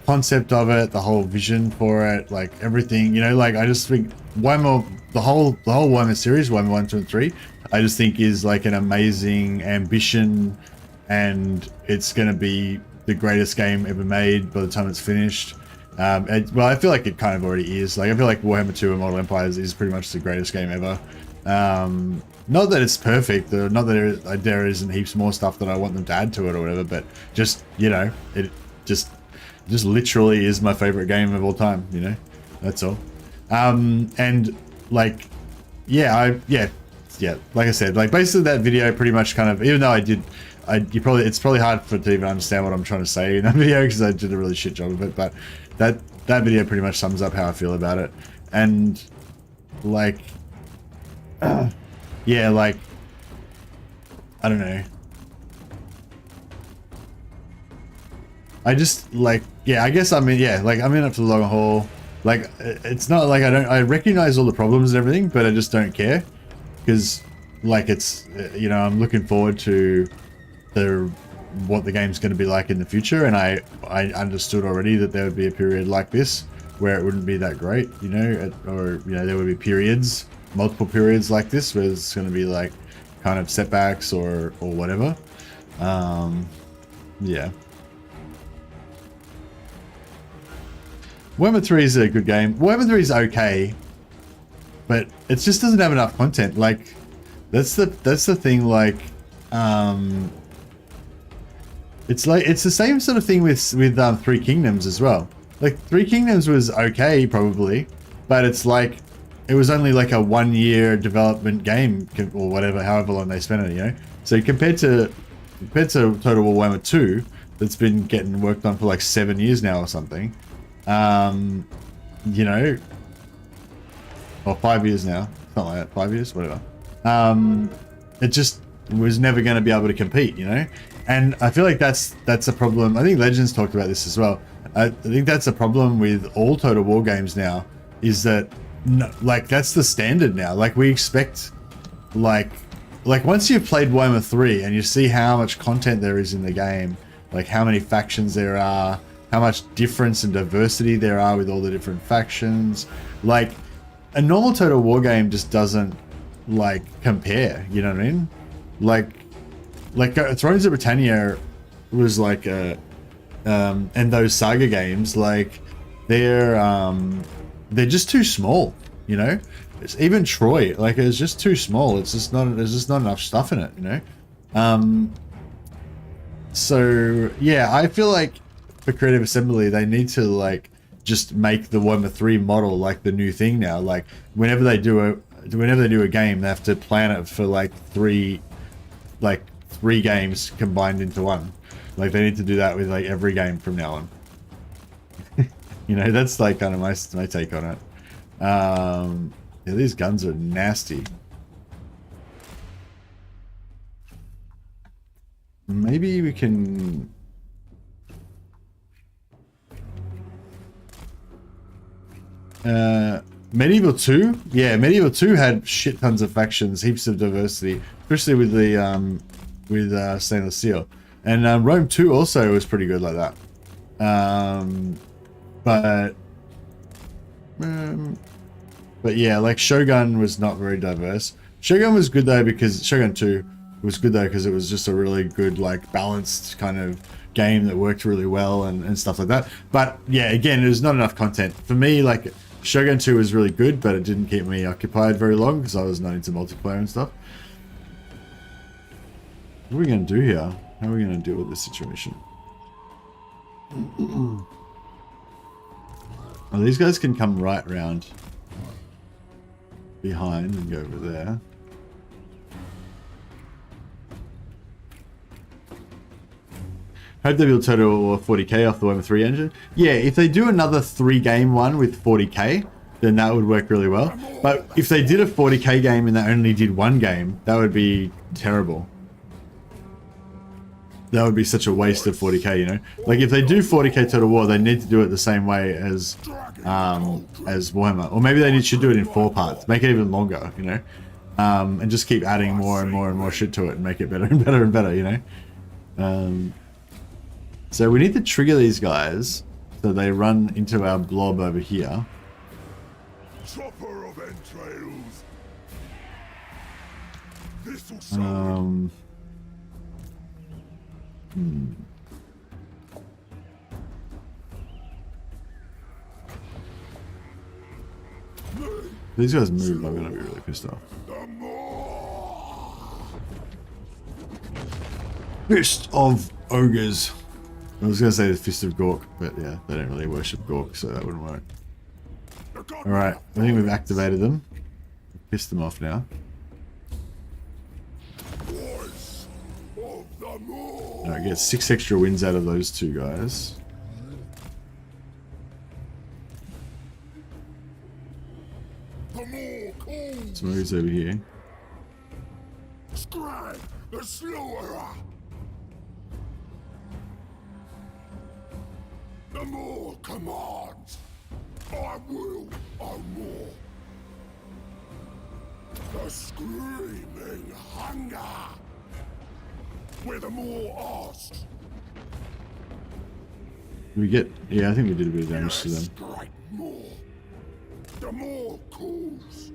concept of it, the whole vision for it, like everything, you know, like I just think Warhammer, the whole Warhammer series, Warhammer 1, 2, and 3, I just think is like an amazing ambition, and it's going to be the greatest game ever made by the time it's finished. Well, I feel like it kind of already is. Like I feel like Warhammer 2 Immortal Empires is pretty much the greatest game ever. Not that it's perfect, or not that there isn't heaps more stuff that I want them to add to it or whatever, but just, you know, it just literally is my favorite game of all time, you know, that's all. And like, yeah, like I said, like basically that video pretty much kind of, even though it's probably hard to even understand what I'm trying to say in that video because I did a really shit job of it, but that video pretty much sums up how I feel about it. And like, yeah, like, I don't know. I just like, yeah, I guess I'm in it for the long haul. Like, it's not like I recognize all the problems and everything, but I just don't care. Because, like, it's, you know, I'm looking forward to what the game's going to be like in the future. And I understood already that there would be a period like this where it wouldn't be that great, you know, or, you know, there would be periods, multiple periods like this where it's going to be like kind of setbacks or whatever. Yeah. Warhammer 3 is a good game. Warhammer 3 is okay, but it just doesn't have enough content. Like, that's the thing. Like, it's the same sort of thing with Three Kingdoms as well. Like, Three Kingdoms was okay probably, but it's like it was only like a 1 year development game or whatever, however long they spent it, you know. So compared to Total War Warhammer 2, that's been getting worked on for like 7 years now or something. You know, or 5 years now, something like that, 5 years, whatever. it just was never going to be able to compete, you know. And I feel like that's a problem. I think Legends talked about this as well. I think that's a problem with all Total War games now, is that like that's the standard now. Like we expect, like once you've played Warhammer 3 and you see how much content there is in the game, like how many factions there are, how much difference and diversity there are with all the different factions, like a normal Total War game just doesn't like compare, you know what I mean? Like Thrones of Britannia was like a and those Saga games, like they're just too small, you know. It's, even Troy, like it's just too small. It's just not, there's just not enough stuff in it, you know. So yeah, I feel like for Creative Assembly they need to like just make the Warhammer 3 model like the new thing now. Like whenever they do a game, they have to plan it for like three games combined into one. Like they need to do that with like every game from now on. You know, that's like kind of my take on it. Yeah, these guns are nasty. Maybe we can... Medieval 2? Yeah, Medieval 2 had shit tons of factions, heaps of diversity, especially with the stainless steel. And Rome 2 also was pretty good like that. But yeah, like Shogun was not very diverse. Shogun was good though because Shogun 2 was good though because it was just a really good like balanced kind of game that worked really well and stuff like that. But yeah, again, there's not enough content for me. Like Shogun 2 was really good, but it didn't keep me occupied very long because I was not into multiplayer and stuff. What are we gonna do here? How are we gonna deal with this situation? Oh, these guys can come right round behind and go over there. Hope they build total 40k off the Warhammer 3 engine. Yeah, if they do another 3-game one with 40k, then that would work really well. But if they did a 40k game and they only did one game, that would be terrible. That would be such a waste of 40k, you know? Like if they do 40k Total War, they need to do it the same way as Warhammer. Or maybe they should do it in 4 parts. Make it even longer, you know? And just keep adding more and more and more shit to it and make it better and better and better, you know? So we need to trigger these guys so they run into our blob over here. Chopper of entrails. These guys move, I'm gonna be really pissed off. Fist of Ogres. I was gonna say the Fist of Gork, but yeah, they don't really worship Gork, so that wouldn't work. Alright, I think we've activated them. Pissed them off now. Alright, get 6 extra wins out of those 2 guys. Somebody's over here. Scribe, the slaughterer. The more commands, I will own more. The screaming hunger, where the more asks. We get, yeah, I think we did a bit of damage to them. Strike more. The more calls.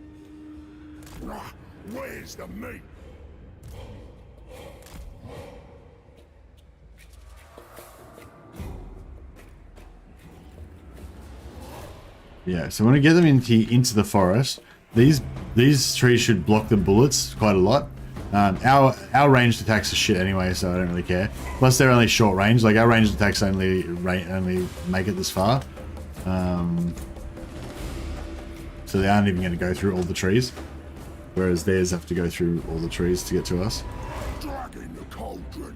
Where's the meat? Yeah, so I want to get them into the forest. These trees should block the bullets quite a lot. Our ranged attacks are shit anyway, so I don't really care. Plus, they're only short range. Like our ranged attacks only make it this far. So they aren't even going to go through all the trees, whereas theirs have to go through all the trees to get to us. Dragging the cauldron.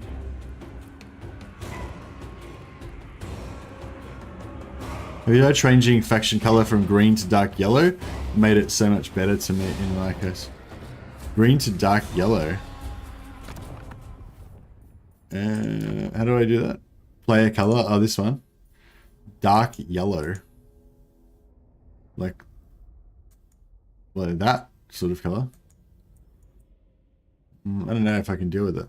Have you heard changing faction color from green to dark yellow? Made it so much better to me in Lycos. Green to dark yellow. How do I do that? Player color. Oh, this one. Dark yellow. Like that sort of color. I don't know if I can deal with it.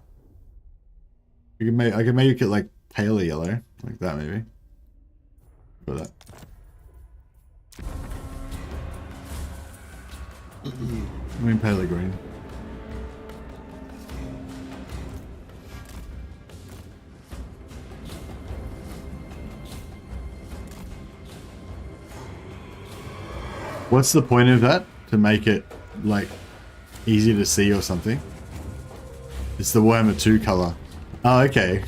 I can make it like paler yellow, like that maybe. For that. I mean paler green. What's the point of that? To make it like easy to see or something? It's the Warhammer 2 color. Oh, okay.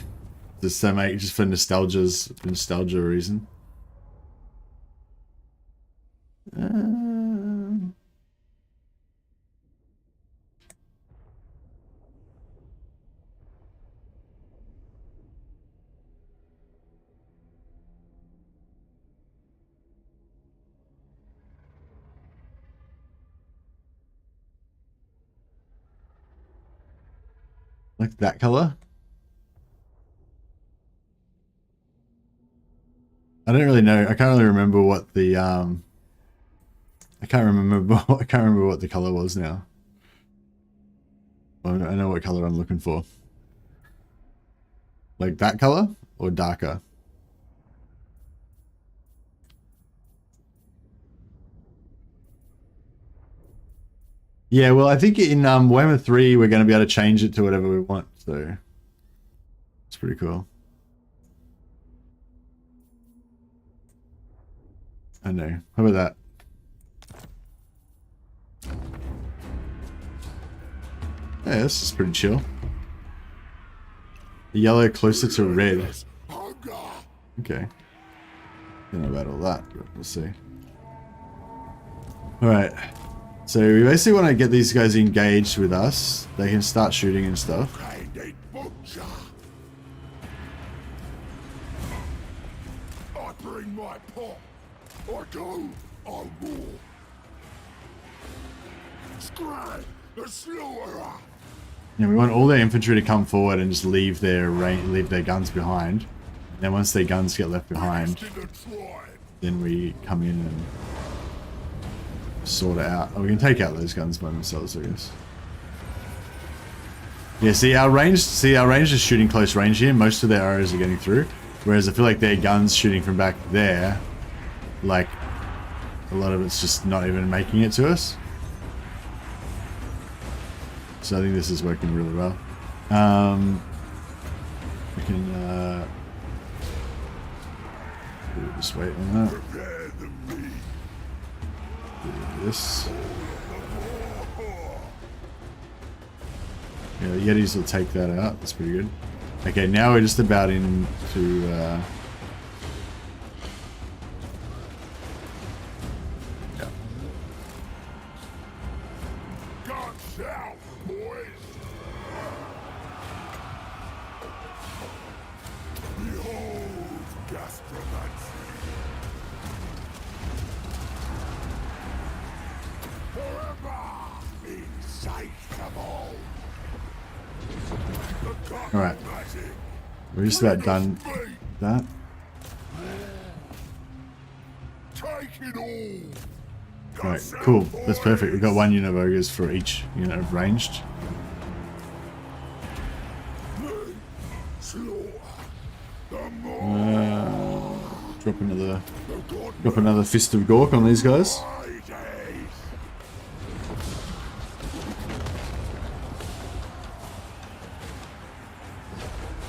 Just to make, just for nostalgia reason. Like that color? I don't really know. I can't really remember what the I can't remember what the color was now. I know what color I'm looking for. Like that color or darker? Yeah, well, I think in Warhammer 3 we're going to be able to change it to whatever we want, so it's pretty cool. I know. How about that? Yeah, this is pretty chill. The yellow closer to red. Okay. Don't know about all that, but we'll see. Alright. So we basically want to get these guys engaged with us. They can start shooting and stuff. I bring my pot. I go, I roar. Scrap the slaughterer. Yeah, we want all their infantry to come forward and just leave their guns behind. And then once their guns get left behind, then we come in and sort it out. Oh, we can take out those guns by themselves, I guess. Yeah, see our range is shooting close range here. Most of their arrows are getting through. Whereas I feel like their guns shooting from back there, like a lot of it's just not even making it to us. So I think this is working really well. We can just wait on that. This. Yeah, the Yetis will take that out. That's pretty good. Okay, now we're just about into yeah. Guns out, boys. Behold, gastromancy. Forever insatiable. Alright. We're just about done with that. Alright, cool. That's perfect. We've got one unit of ogres for each unit of ranged. Drop another fist of Gork on these guys.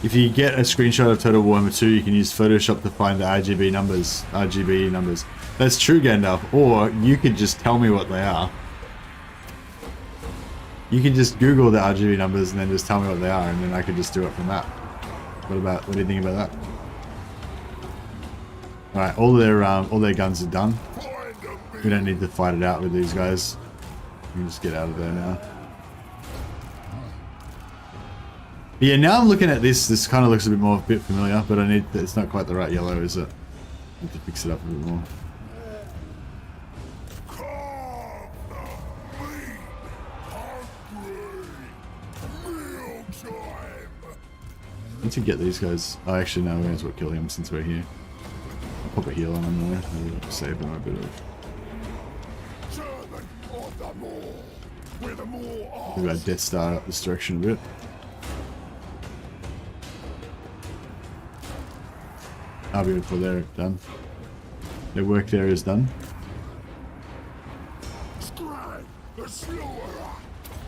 If you get a screenshot of Total Warhammer 2, you can use Photoshop to find the RGB numbers. That's true, Gandalf. Or you could just tell me what they are. You can just Google the RGB numbers and then just tell me what they are, and then I could just do it from that. What do you think about that? Alright, all their guns are done. We don't need to fight it out with these guys. We can just get out of there now. But yeah, now I'm looking at this. This kind of looks a bit familiar, but it's not quite the right yellow, is it? I need to fix it up a bit more. need to get these guys. Oh, actually, no, we may as well kill him since we're here. I'll pop a heal on him there. That'll save him a bit of. Servant of the Moor, where the Moor are. We've got Death Star up this direction a bit. Ah, beautiful, they're done. Their work there is done. Scribe, the slaughterer.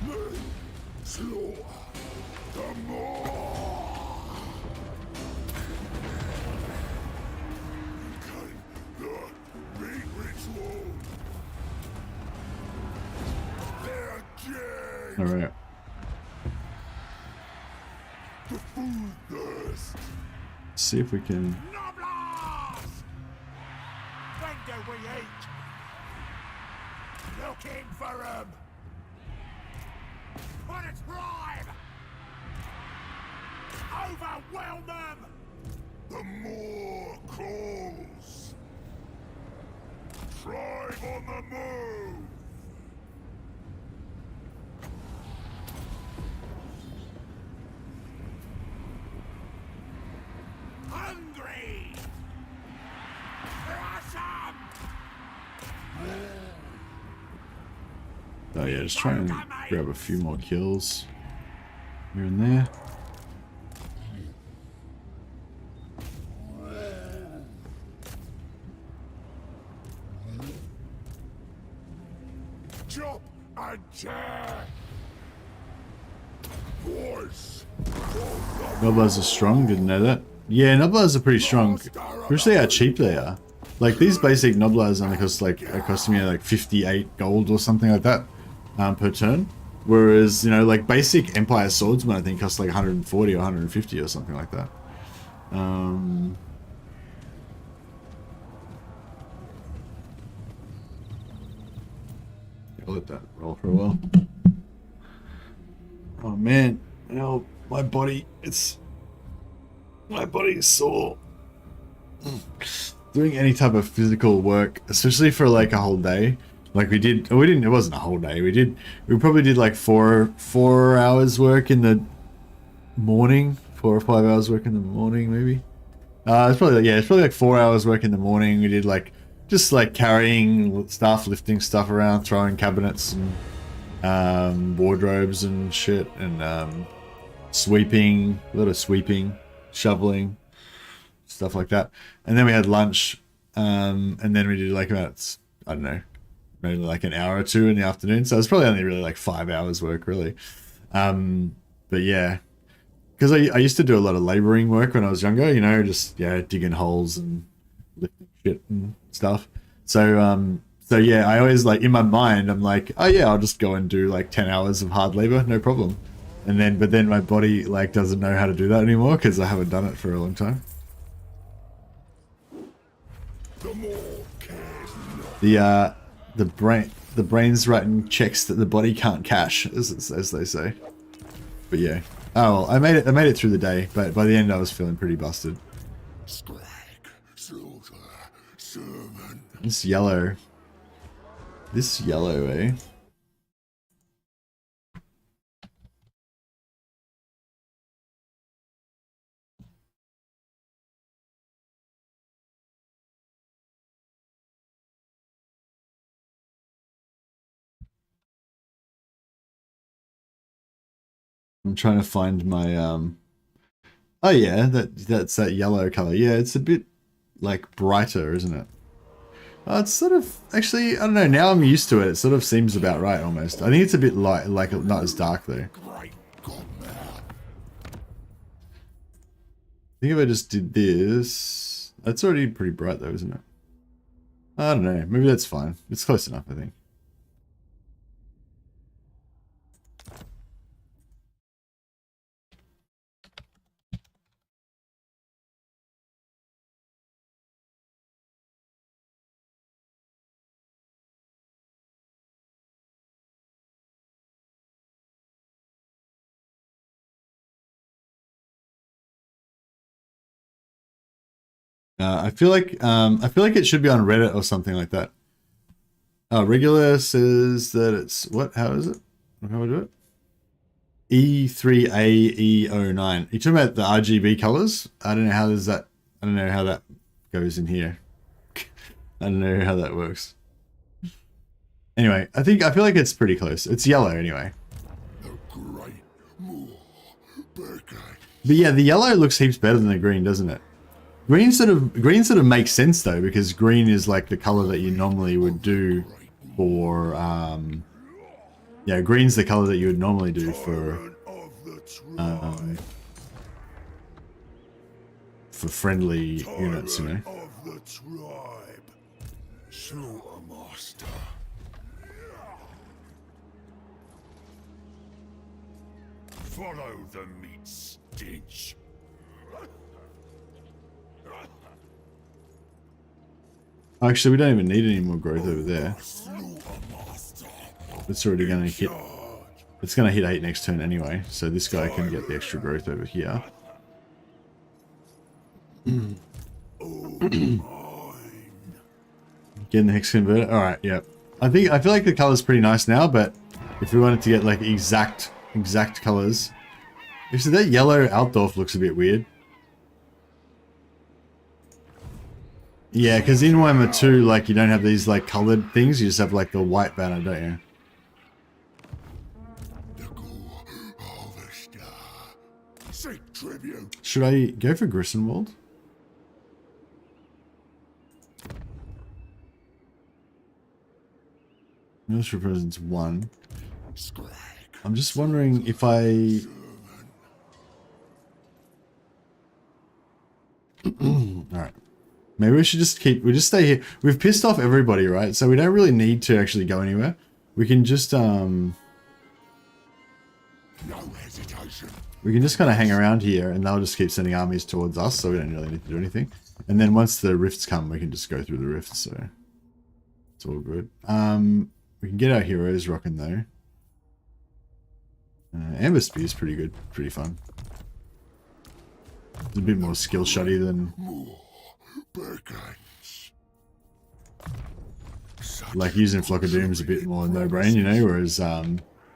Me, slaughter the Moor. Begin the meat ritual. They're dead. Alright. The food thirst. See if we can. Noblars! When do we eat? Looking for 'em. On a tribe! Overwhelm them! The Moor calls. Tribe on the move! Hungry! Awesome! Oh yeah, just try and grab a few more kills here and there. Chop and tear! Voice! Noblars are strong, didn't know that. Yeah, Noblars are pretty strong. Especially how cheap they are. Like these basic Noblars only cost like, costing me like 58 gold or something like that per turn. Whereas, you know, like basic Empire Swordsman I think cost like 140 or 150 or something like that. I'll let that roll for a while. Oh man, now my body is sore. Doing any type of physical work, especially for like a whole day, like we didn't, it wasn't a whole day, we probably did like four hours work in the morning, 4 or 5 hours work in the morning maybe. It's probably like 4 hours work in the morning. We did like, just like carrying stuff, lifting stuff around, throwing cabinets and wardrobes and shit, and sweeping, a lot of sweeping, shoveling, stuff like that. And then we had lunch, and then we did like about, I don't know, maybe like an hour or two in the afternoon. So it's probably only really like 5 hours work really. But yeah, because I used to do a lot of laboring work when I was younger, you know, just, yeah, digging holes and lifting shit and stuff. So yeah, I always like, in my mind, I'm like, oh yeah, I'll just go and do like 10 hours of hard labor, no problem. But then my body like doesn't know how to do that anymore because I haven't done it for a long time. The brain's writing checks that the body can't cash, as they say. But yeah. Oh well, I made it through the day, but by the end I was feeling pretty busted. Strike, slaughter, servant. This yellow, eh? I'm trying to find my oh yeah, that's that yellow color. Yeah, it's a bit like brighter, isn't it? It's sort of, actually, I don't know, now I'm used to it. It sort of seems about right almost. I think it's a bit light, like not as dark though. Great God, man. I think if I just did this, that's already pretty bright though, isn't it? I don't know, maybe that's fine. It's close enough, I think. I feel like it should be on Reddit or something like that. Regular says that it's what? How is it? How do I do it? E3AE09. You're talking about the RGB colors? I don't know how there's that. I don't know how that goes in here. I don't know how that works. Anyway, I feel like it's pretty close. It's yellow anyway. But yeah, the yellow looks heaps better than the green, doesn't it? Green sort of makes sense though, because green is like the color that you normally would do for yeah, green's the color that you would normally do for friendly units, you know. Follow the meat stench. Actually, we don't even need any more growth over there. It's already going to hit. It's going to hit 8 next turn anyway, so this guy can get the extra growth over here. Getting the hex converter. All right, yep. I feel like the color's pretty nice now, but if we wanted to get like exact colors, actually that yellow Altdorf looks a bit weird. Yeah, because in Warhammer 2, like, you don't have these like colored things. You just have like the white banner, don't you? Should I go for Grissenwald? Notice represents 1. I'm just wondering if I... Alright. Maybe we should just stay here. We've pissed off everybody, right? So we don't really need to actually go anywhere. We can just, no hesitation. We can just kind of hang around here and they'll just keep sending armies towards us, so we don't really need to do anything. And then once the rifts come, we can just go through the rifts, so it's all good. We can get our heroes rocking though. Amber Spear is pretty good, pretty fun. It's a bit more skill shotty than... Like using Flock of Doom is a bit more no-brain, you know, whereas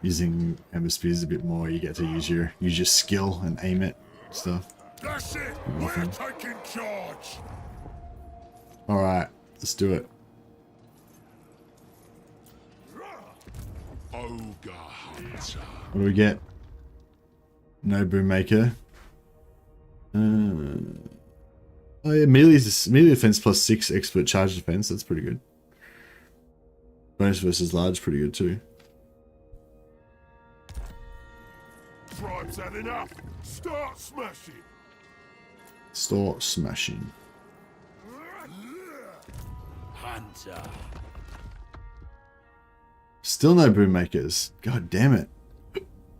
using Amber Spear is a bit more, you get to use your skill and aim it and stuff. That's it. We're taking charge. Alright, let's do it. Ogre Hunter. What do we get? No Boommaker. Oh yeah, melee defense plus 6 expert charge defense. That's pretty good. Bonus versus large, pretty good too. Tribe's had enough. Start smashing. Start smashing. Hunter. Still no Boommakers. God damn it.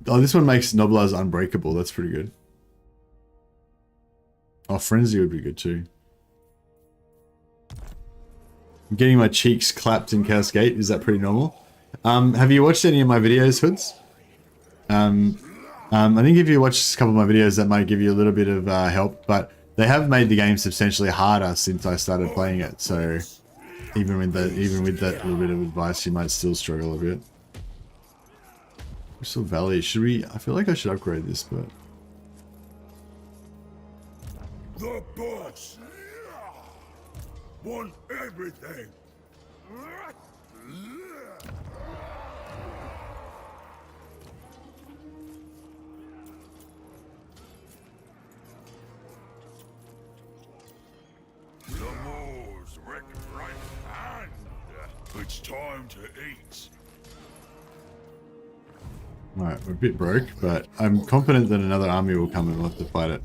Oh, this one makes Noblars unbreakable. That's pretty good. Oh, Frenzy would be good too. I'm getting my cheeks clapped in Cascade. Is that pretty normal? Have you watched any of my videos, Hoods? I think if you watch a couple of my videos, that might give you a little bit of help. But they have made the game substantially harder since I started playing it. So even with that little bit of advice, you might still struggle a bit. Crystal Valley. Should we? I feel like I should upgrade this, but. The boss want everything. The moors wreck right hand. It's time to eat. Alright, we're a bit broke, but I'm confident that another army will come and we'll have to fight it.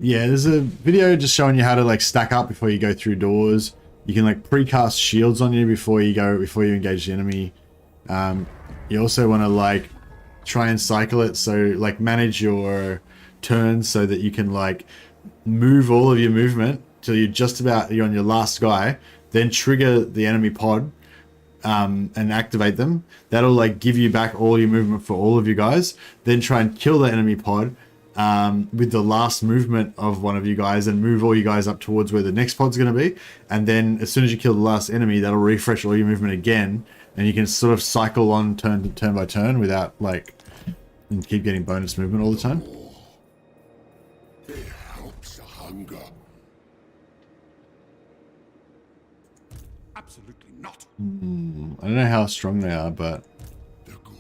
Yeah, there's a video just showing you how to like stack up before you go through doors. You can like precast shields on you before you engage the enemy. You also want to like try and cycle it, so like manage your turns so that you can like move all of your movement till you're on your last guy, then trigger the enemy pod and activate them. That'll like give you back all your movement for all of you guys. Then try and kill the enemy pod. with the last movement of one of you guys and move all you guys up towards where the next pod's going to be. And then as soon as you kill the last enemy, that'll refresh all your movement again. And you can sort of cycle on turn by turn without like, and keep getting bonus movement all the time. It helps the hunger. Absolutely not. I don't know how strong they are, but The gore,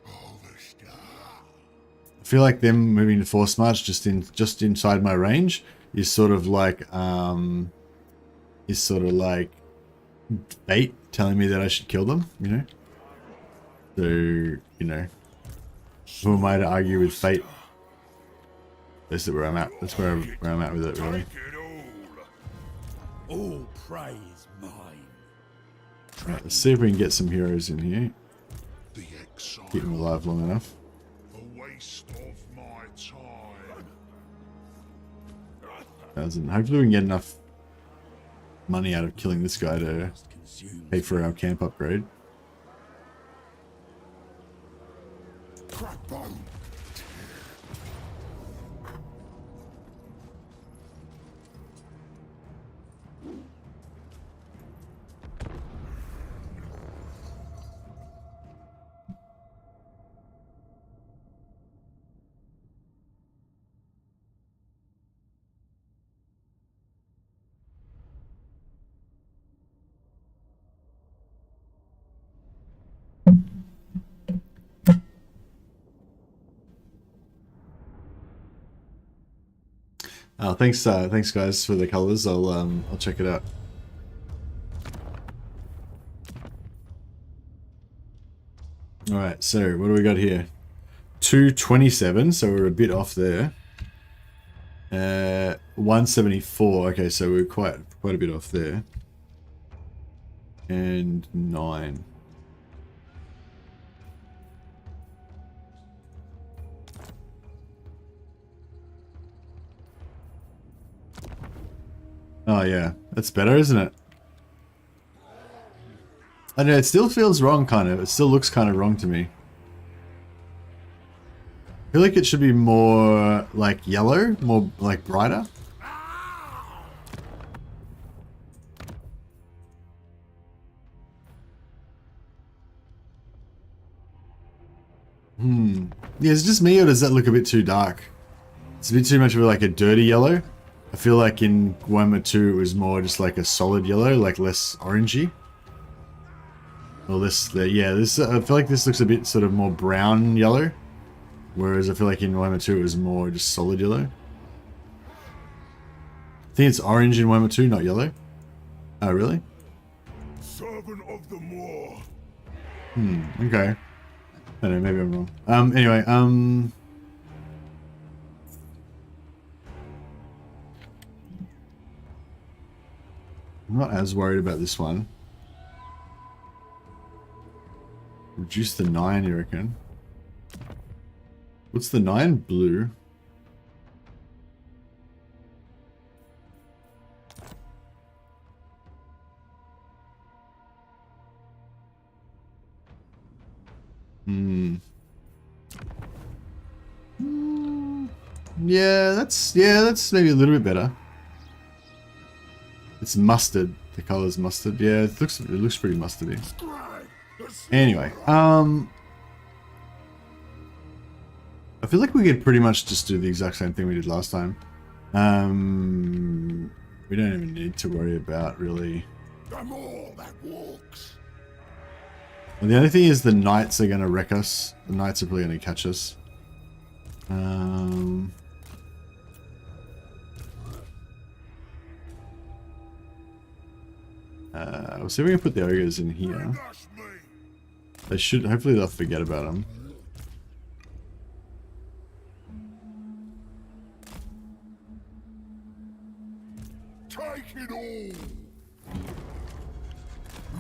all the star. I feel like them moving to force march just inside my range is sort of like bait telling me that I should kill them, you know? So, you know, who am I to argue with fate? That's where I'm at. That's where I'm at with it, really. Take it all praise mine. Right, let's see if we can get some heroes in here. The exile. Keep them alive long enough. A waste of my time. Hopefully we can get enough money out of killing this guy to pay for our camp upgrade. Crackbone. Oh, thanks guys for the colors. I'll check it out. All right, so what do we got here? 227, so we're a bit off there. 174. Okay, so we're quite a bit off there. And 9. Oh yeah, that's better, isn't it? I know, it still feels wrong, kind of. It still looks kind of wrong to me. I feel like it should be more, like, yellow, more, like, brighter. Yeah, is it just me, or does that look a bit too dark? It's a bit too much of, like, a dirty yellow. I feel like in Warhammer 2 it was more just like a solid yellow, like less orangey. Well, yeah, this I feel like this looks a bit sort of more brown yellow, whereas I feel like in Warhammer 2 it was more just solid yellow. I think it's orange in Warhammer 2, not yellow. Oh, really? Servant of the Moor. Okay. I don't know, maybe I'm wrong. Anyway, I'm not as worried about this one. Reduce the 9, you reckon? What's the 9? Blue. Yeah, that's maybe a little bit better. It's mustard. The color's mustard. Yeah, it looks pretty mustardy. Anyway, I feel like we could pretty much just do the exact same thing we did last time. We don't even need to worry about really. The Moor that walks. And the only thing is the knights are going to wreck us. The knights are probably going to catch us. We'll see if we can put the ogres in here. They should, hopefully they'll forget about them. Take it all.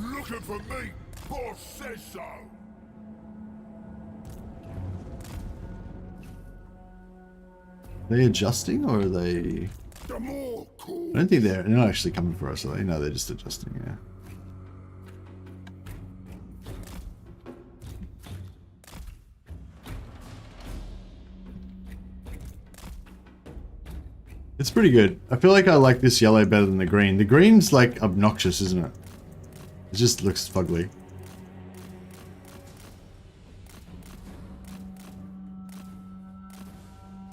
Looking for me. Boss says so. Are they adjusting or are they? The Moor calls. I don't think they're not actually coming for us, are they? No, they're just adjusting, yeah. pretty good. I feel like I like this yellow better than the green. The green's like obnoxious, isn't it? It just looks fugly.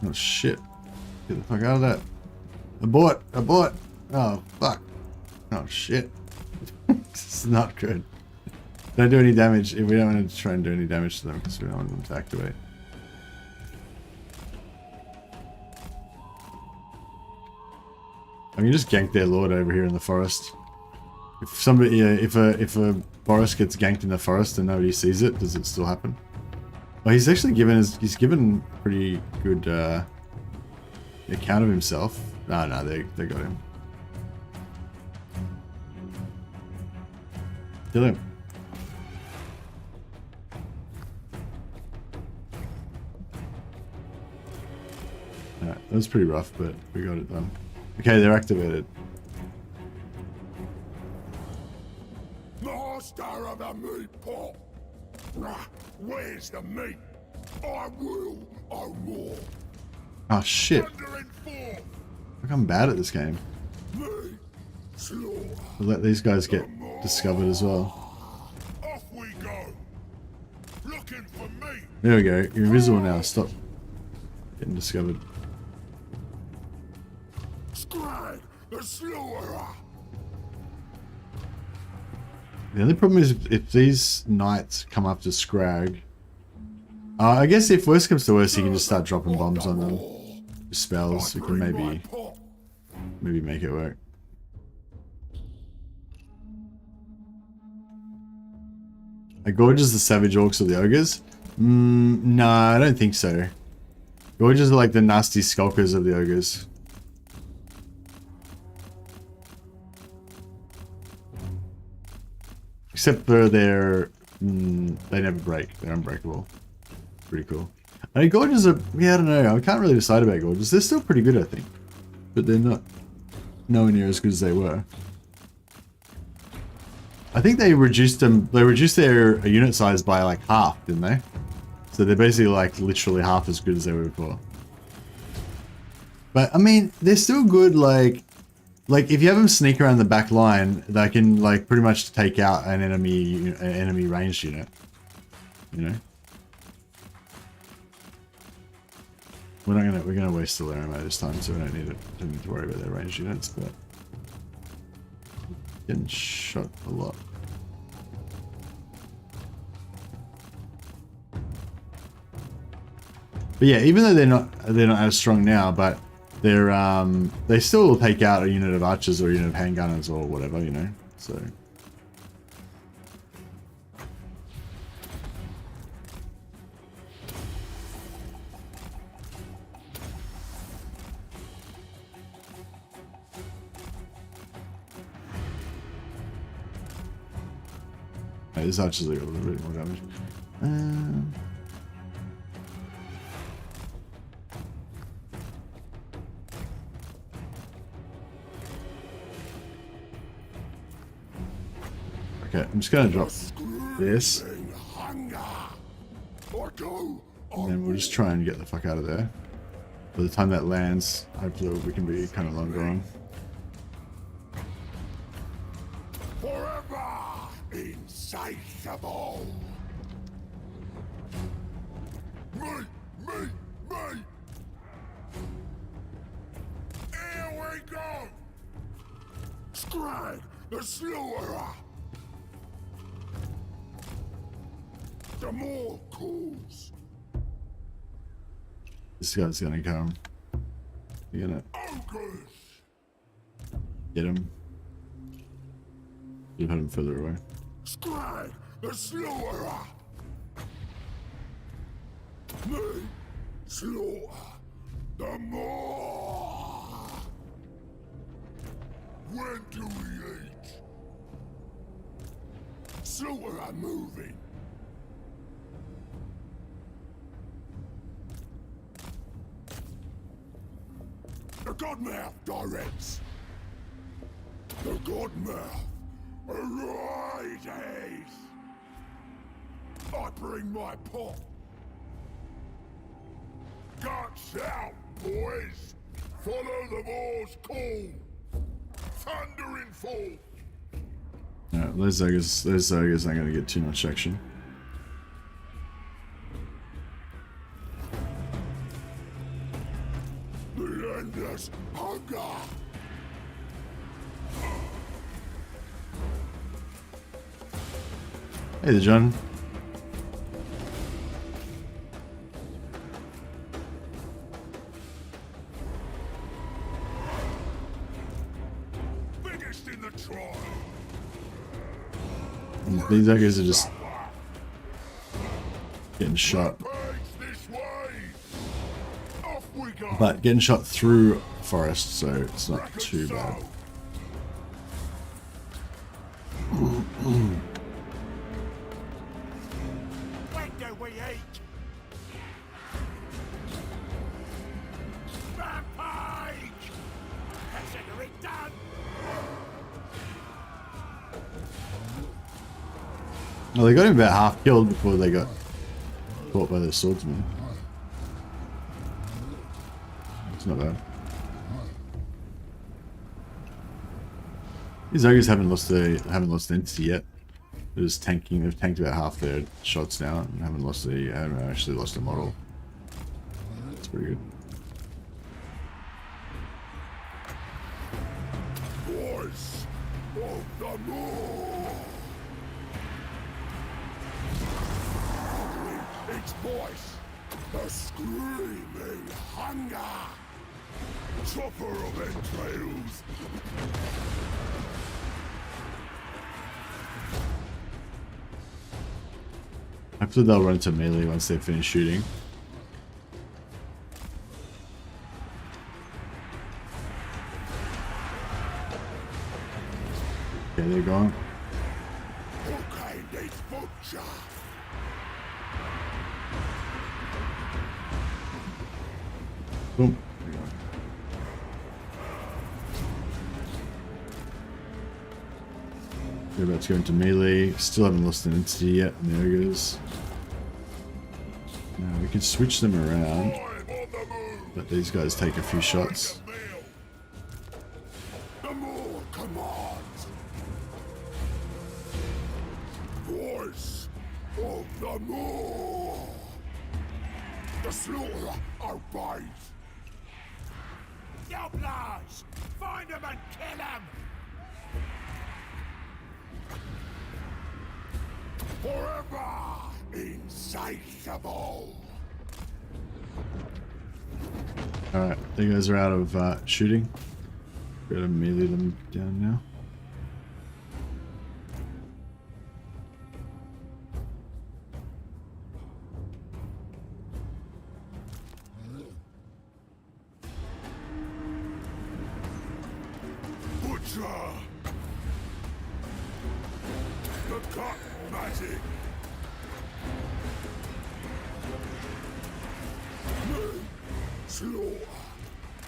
Oh shit. Get the fuck out of that. Abort! Abort! Oh fuck. Oh shit. This is not good. Don't do any damage. We don't want to try and do any damage to them because we don't want them to activate. I can just gank their lord over here in the forest. If somebody, if a Boris gets ganked in the forest and nobody sees it, does it still happen? Well, he's actually he's given pretty good account of himself. No, they got him. Kill him. Alright, that was pretty rough, but we got it done. Okay, they're activated. Master of the meat pot! Where's the meat? I will owe more. Oh shit. Thunder and forth. Look, I'm bad at this game. Meat, slaughter. I'll let these guys get discovered as well. Off we go. Looking for meat. There we go. You're invisible now. Stop getting discovered. Scrag, the slaughterer. The only problem is if these knights come up to Scrag. I guess if worst comes to worst, you can just start dropping bombs on them. Spells. We can maybe make it work. Are Gorges the savage orcs or the ogres? No, I don't think so. Gorges are like the nasty skulkers of the ogres. Except for their... they never break. They're unbreakable. Pretty cool. I mean, Gorges are... yeah, I don't know. I can't really decide about Gorges. They're still pretty good, I think. But they're not nowhere near as good as they were. I think they reduced them... they reduced their unit size by like half, didn't they? So they're basically like literally half as good as they were before. But, I mean, they're still good, like if you have them sneak around the back line, they can like pretty much take out an enemy ranged unit. You know? We're gonna waste all their ammo this time, so we don't need to worry about their ranged units, but getting shot a lot. But yeah, even though they're not as strong now, but they're they still will take out a unit of archers or a unit of handgunners or whatever, you know. So these archers are got a little bit more damage. Okay, I'm just gonna drop this. And then we'll just try and get the fuck out of there. By the time that lands, hopefully we can be kind of long gone. Forever insatiable. Me. Here we go. Scrag, the slaughterer. The more calls. This guy's gonna come. You're gonna Ogres. get him. You put him further away. Scrag, the slaughterer. Me, slaughter, the more. When do we eat? Slaughterer moving. The Godmouth directs. The Godmouth. Right, Ace. I bring my pot. Guts out, boys. Follow the war's call. Thunder in full. Alright, those ogres aren't gonna get too much action. The endless hunger. Hey there, John. Biggest in the trial. And these ogres are just getting shot, Rampage this way. Off we go. but getting shot through forest, so it's not too bad. When do we eat? Rampage! Consider it done! Well, they got him about half killed before they got caught by the swordsman. It's not bad. These ogres haven't lost entity yet. They're just tanking. They've tanked about half their shots now and haven't actually lost a model. That's pretty good. Voice of the moon! Its voice, the screaming hunger! Chopper of entrails! Hopefully they'll run into melee once they finish shooting. Okay, they're gone. Okay, needs butcher! Boom. They're about to go into melee. Still haven't lost an entity yet in the ogres. Now we can switch them around, I'm on the move! let these guys take a few shots. The more commands! Voice of the more! The slaughter obeys! Templars! Find them and kill them! Forever insatiable! Alright, you guys are out of shooting. Gotta melee them down now. Butcher! The cut magic! Slaughter!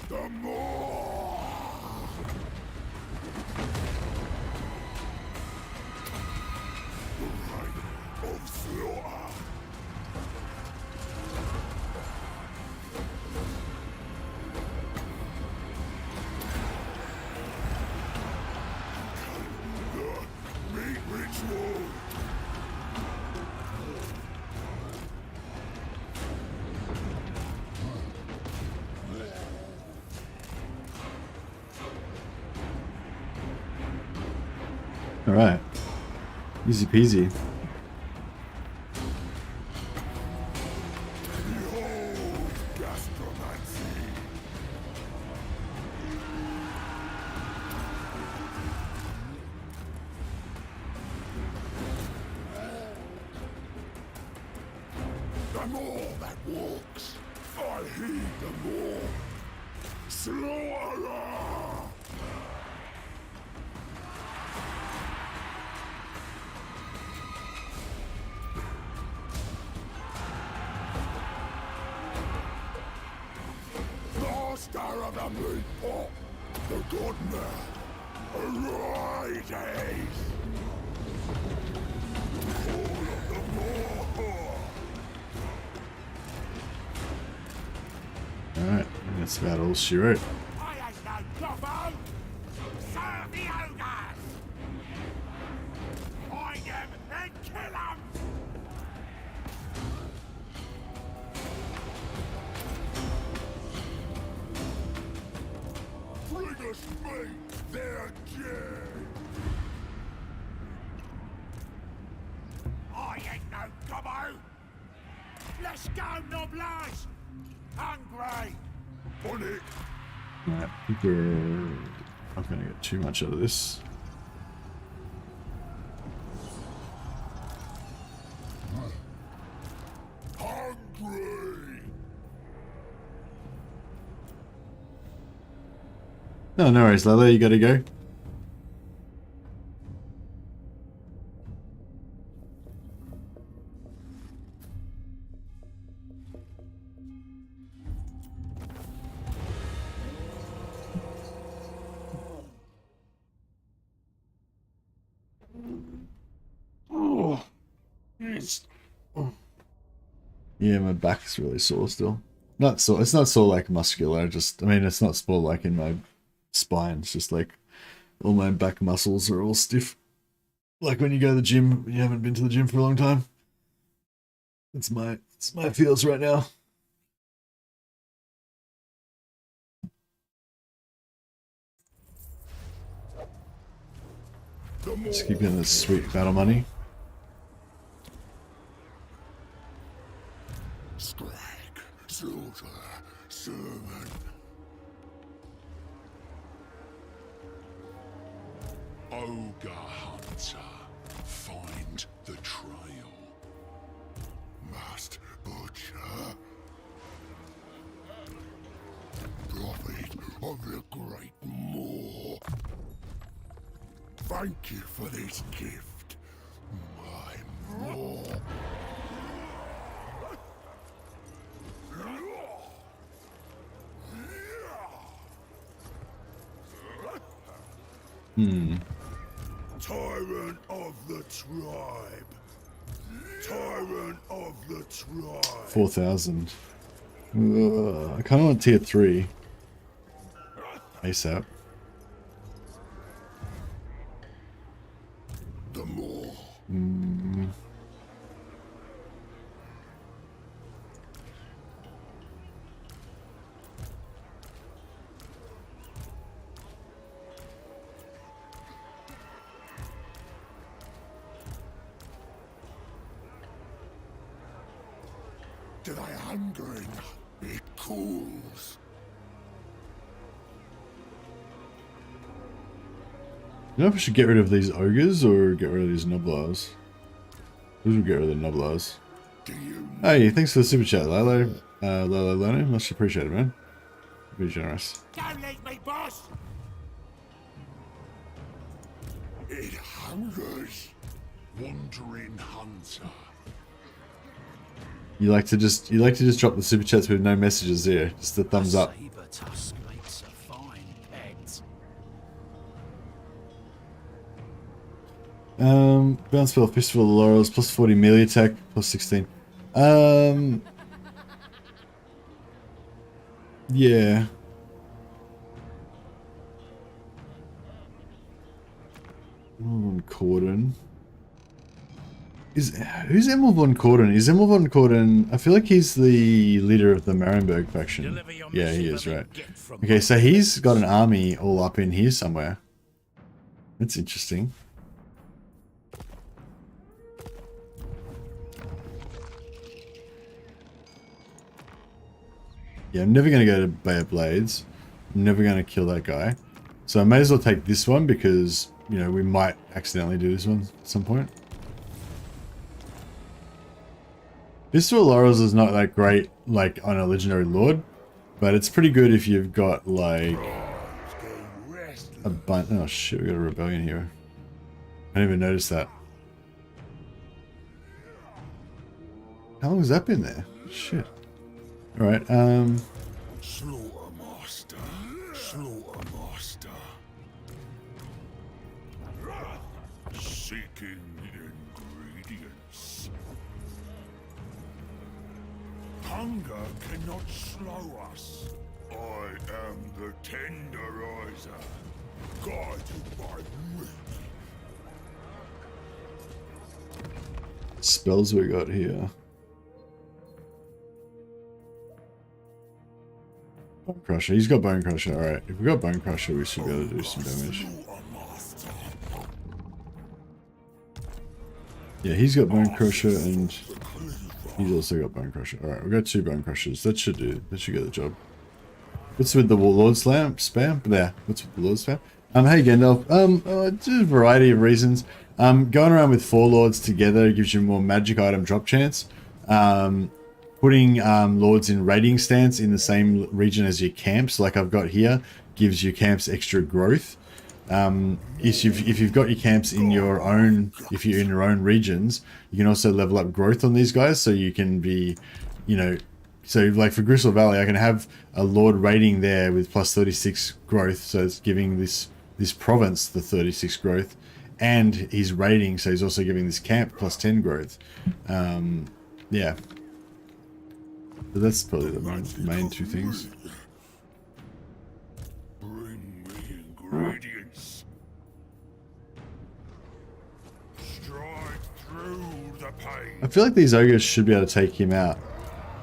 The more! The right of slaughter! The meat ritual! Alright. Easy peasy. Behold gastromancy! The more that walks, I heed the more. Slaughterer! Master of the meat pot, the good man, arises! All of the more! Alright, that's about all she wrote. Let's go, noblage! Hungry! On it! Alright, I think we're not going to get too much out of this. Hungry! No, no worries, Lala, you gotta go. Yeah, my back is really sore still. Not sore. It's not sore like muscular. I mean, it's not sore like in my spine. It's just like all my back muscles are all stiff. Like when you go to the gym, when you haven't been to the gym for a long time. It's my feels right now. Just keep getting this sweet battle money. Scrag, slaughter, servant. Ogre hunter, find the trail. Must butcher. Prophet of the great moor. Thank you for this gift, my moor. Tyrant of the tribe. Tyrant of the tribe. 4,000. I kind of want tier 3. ASAP. The more. To thy hungering, it cools. You know if I should get rid of these ogres or get rid of these noblars? Who will get rid of the noblars? Do you Hey, thanks for the super chat, Lalo. Lalo Lano, much appreciated, man. Be generous. Don't leave me, boss! It hungers. Wandering hunter. You like to just drop the super chats with no messages there, just the thumbs up. Saber tusk makes a fine pet. Bounce spell, Fistful of Laurels, plus 40 melee attack, plus 16. Yeah. Corden. Who's Emil von Corden? Is Emil von Corden... I feel like he's the leader of the Marienburg faction. Yeah, he is, right. Okay, so he's got an army all up in here somewhere. That's interesting. Yeah, I'm never going to go to Bay of Blades. I'm never going to kill that guy. So I may as well take this one because, you know, we might accidentally do this one at some point. Fistful of Laurels is not that great, like, on a Legendary Lord, but it's pretty good if you've got, like, a bunch... Oh shit, we got a rebellion here. I didn't even notice that. How long has that been there? Shit. Alright, Slaughtermaster. Slaughtermaster. Seeking ingredients. Hunger cannot slow us. I am the tenderizer, guided by me. spells we got here. Bone Crusher. He's got Bone Crusher. Alright, if we got Bone Crusher, we should be able to do some damage. Yeah, he's got Bone Crusher and... He's also got Bone Crusher. Alright, we've got 2 Bone Crushers. That should get the job. What's with the Lord spam? There. What's with the Lord spam? Hey Gandalf. Just a variety of reasons. Going around with 4 Lords together gives you more magic item drop chance. Putting Lords in raiding stance in the same region as your camps, like I've got here, gives your camps extra growth. If you've got your camps in your own, if you're in your own regions, you can also level up growth on these guys, so you can be, you know, so like for Gristle Valley, I can have a Lord raiding there with plus 36 growth, so it's giving this province the 36 growth, and he's raiding, so he's also giving this camp plus 10 growth. Yeah. So that's probably the main 2 things. Bring me ingredients. Stride through the pain. I feel like these ogres should be able to take him out.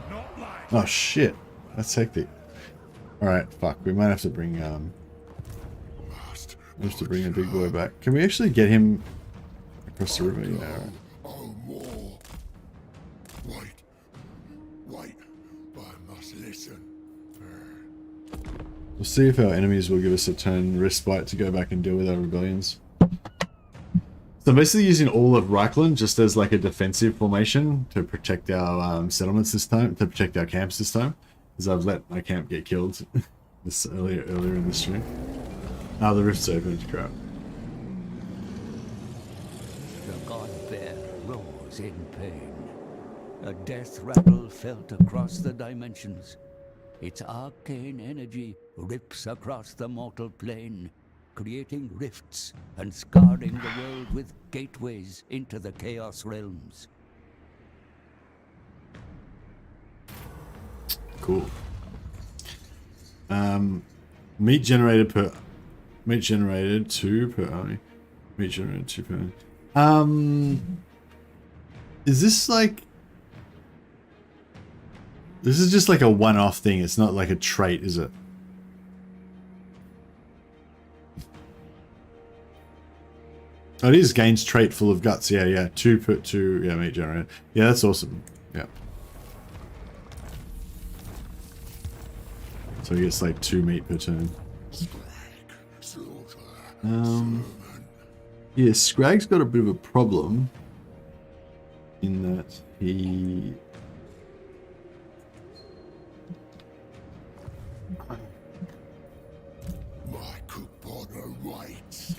Not like Oh shit, that's hectic. Alright, fuck, we might have to bring a big boy back. Can we actually get him across the river? Yeah, alright. Oh, more. Wait. I must listen. We'll see if our enemies will give us a turn respite to go back and deal with our rebellions. So I'm basically using all of Reichland just as like a defensive formation to protect our settlements this time, to protect our camps this time, because I've let my camp get killed this earlier in the stream. Ah, the rift's open. Crap. The god-bear roars in pain. A death rattle felt across the dimensions. Its arcane energy rips across the mortal plane, creating rifts and scarring the world with gateways into the Chaos Realms. Cool. Meat generated 2 per army. Meat generated 2 per army. Is this like... This is just like a one-off thing. It's not like a trait, is it? Oh, it is gains trait full of guts. Yeah. 2 per 2. Yeah, meat generated. Yeah, that's awesome. Yeah. So he gets like 2 meat per turn. Yeah, Scrag's got a bit of a problem in that he... My cook partner waits.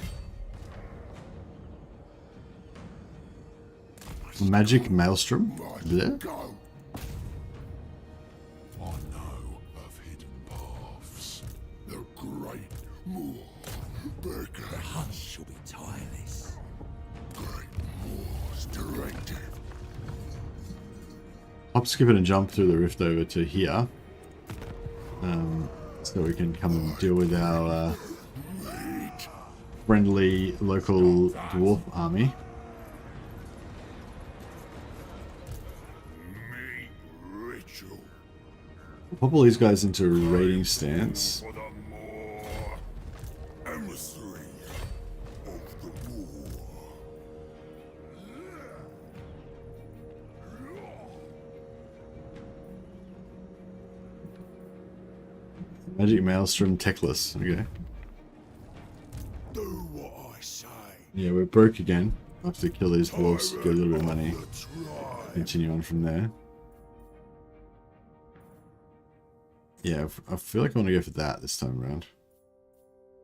Magic Maelstrom? There? Go. I know of hidden paths. The great moor beckons. Hunt shall be tireless. Great moor's directive. Hop, skip it and jump through the rift over to here. So we can come and deal with our friendly local dwarf army. Meat ritual Pop all these guys into raiding stance. for the moor. Emissary of the moor. Magic Maelstrom Techless. Okay. Do what I say. Yeah, we're broke again. I'll have to kill these dwarves, get a little bit of money, Let's try. continue on from there. Yeah, I feel like I want to go for that this time around.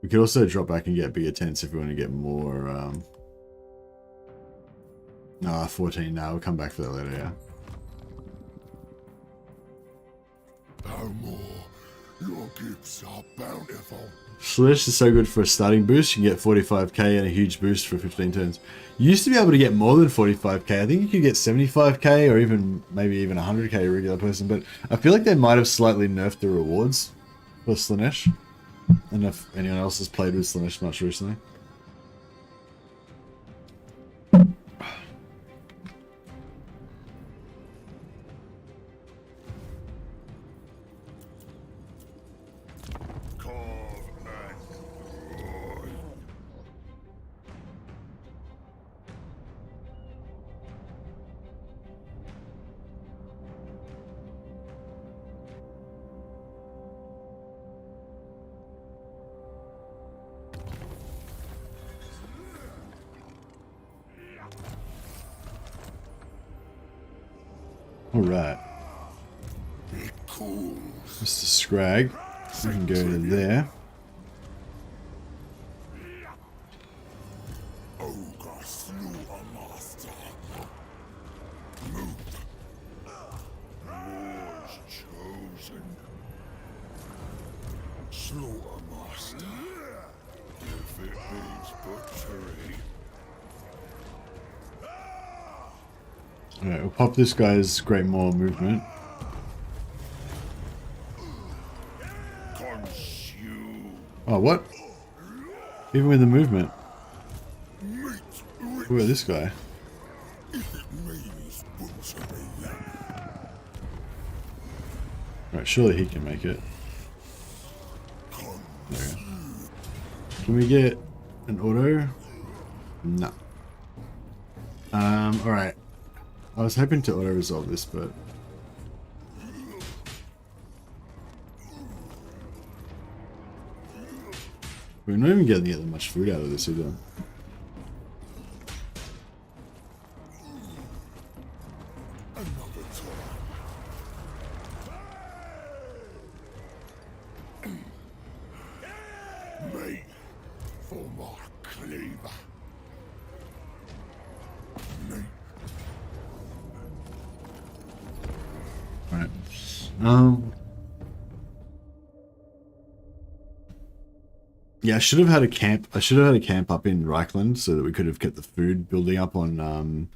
We could also drop back and get bigger tents if we want to get more, no, 14 now. We'll come back for that later, yeah. No more. Your gifts are bountiful. Slash is so good for a starting boost. You can get 45k and a huge boost for 15 turns. You used to be able to get more than 45k. I think you could get 75k or even maybe even 100k a regular person. But I feel like they might have slightly nerfed the rewards for Slanesh. I don't know if anyone else has played with Slanesh much recently. Alright. It cools. Mr. Scrag. We can go to there. Ogre slew a master. Move. War's chosen. Slew a master. If it means butchery. Alright, we'll pop this guy's Great Maw movement. Consume. Oh, what? Even with the movement. Meat What about this guy? if it means butchery. Right, surely he can make it. There we go. Can we get an auto? No. Alright. I was hoping to auto resolve this, but we're not even getting that much food out of this either. Another time. Mate for my cleaver. Mate. Alright. Yeah, I should have had a camp. I should have had a camp up in Reichland so that we could have kept the food building up on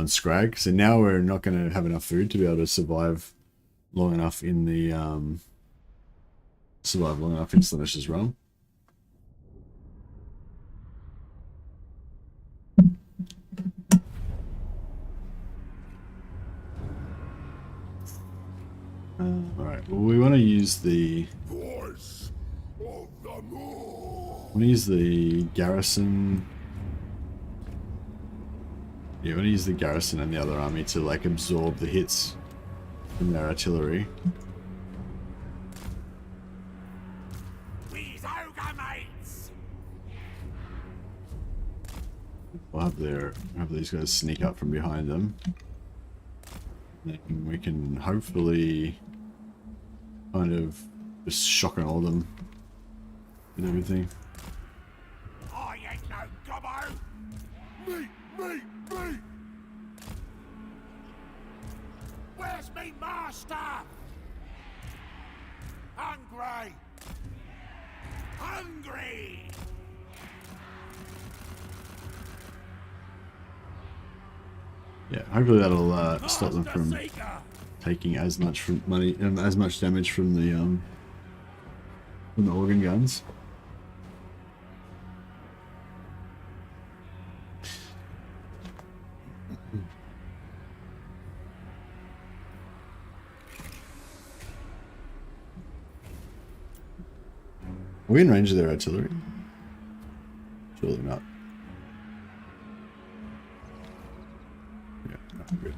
Scrag. So now we're not going to have enough food to be able to survive long enough in the Slanish's realm. Alright, well, we want to use the Voice of the Moon. want to use the garrison. Yeah, we want to use the garrison and the other army to like absorb the hits from their artillery. These ogre mates. We'll have these guys sneak up from behind them. Then we can hopefully kind of just shock and all them and everything. I ain't no gobbo. Me. Where's me master? Hungry. Yeah, hopefully that'll stop them from taking as much as much damage from the organ guns. Are we in range of their artillery? Surely not. Yeah, no, good.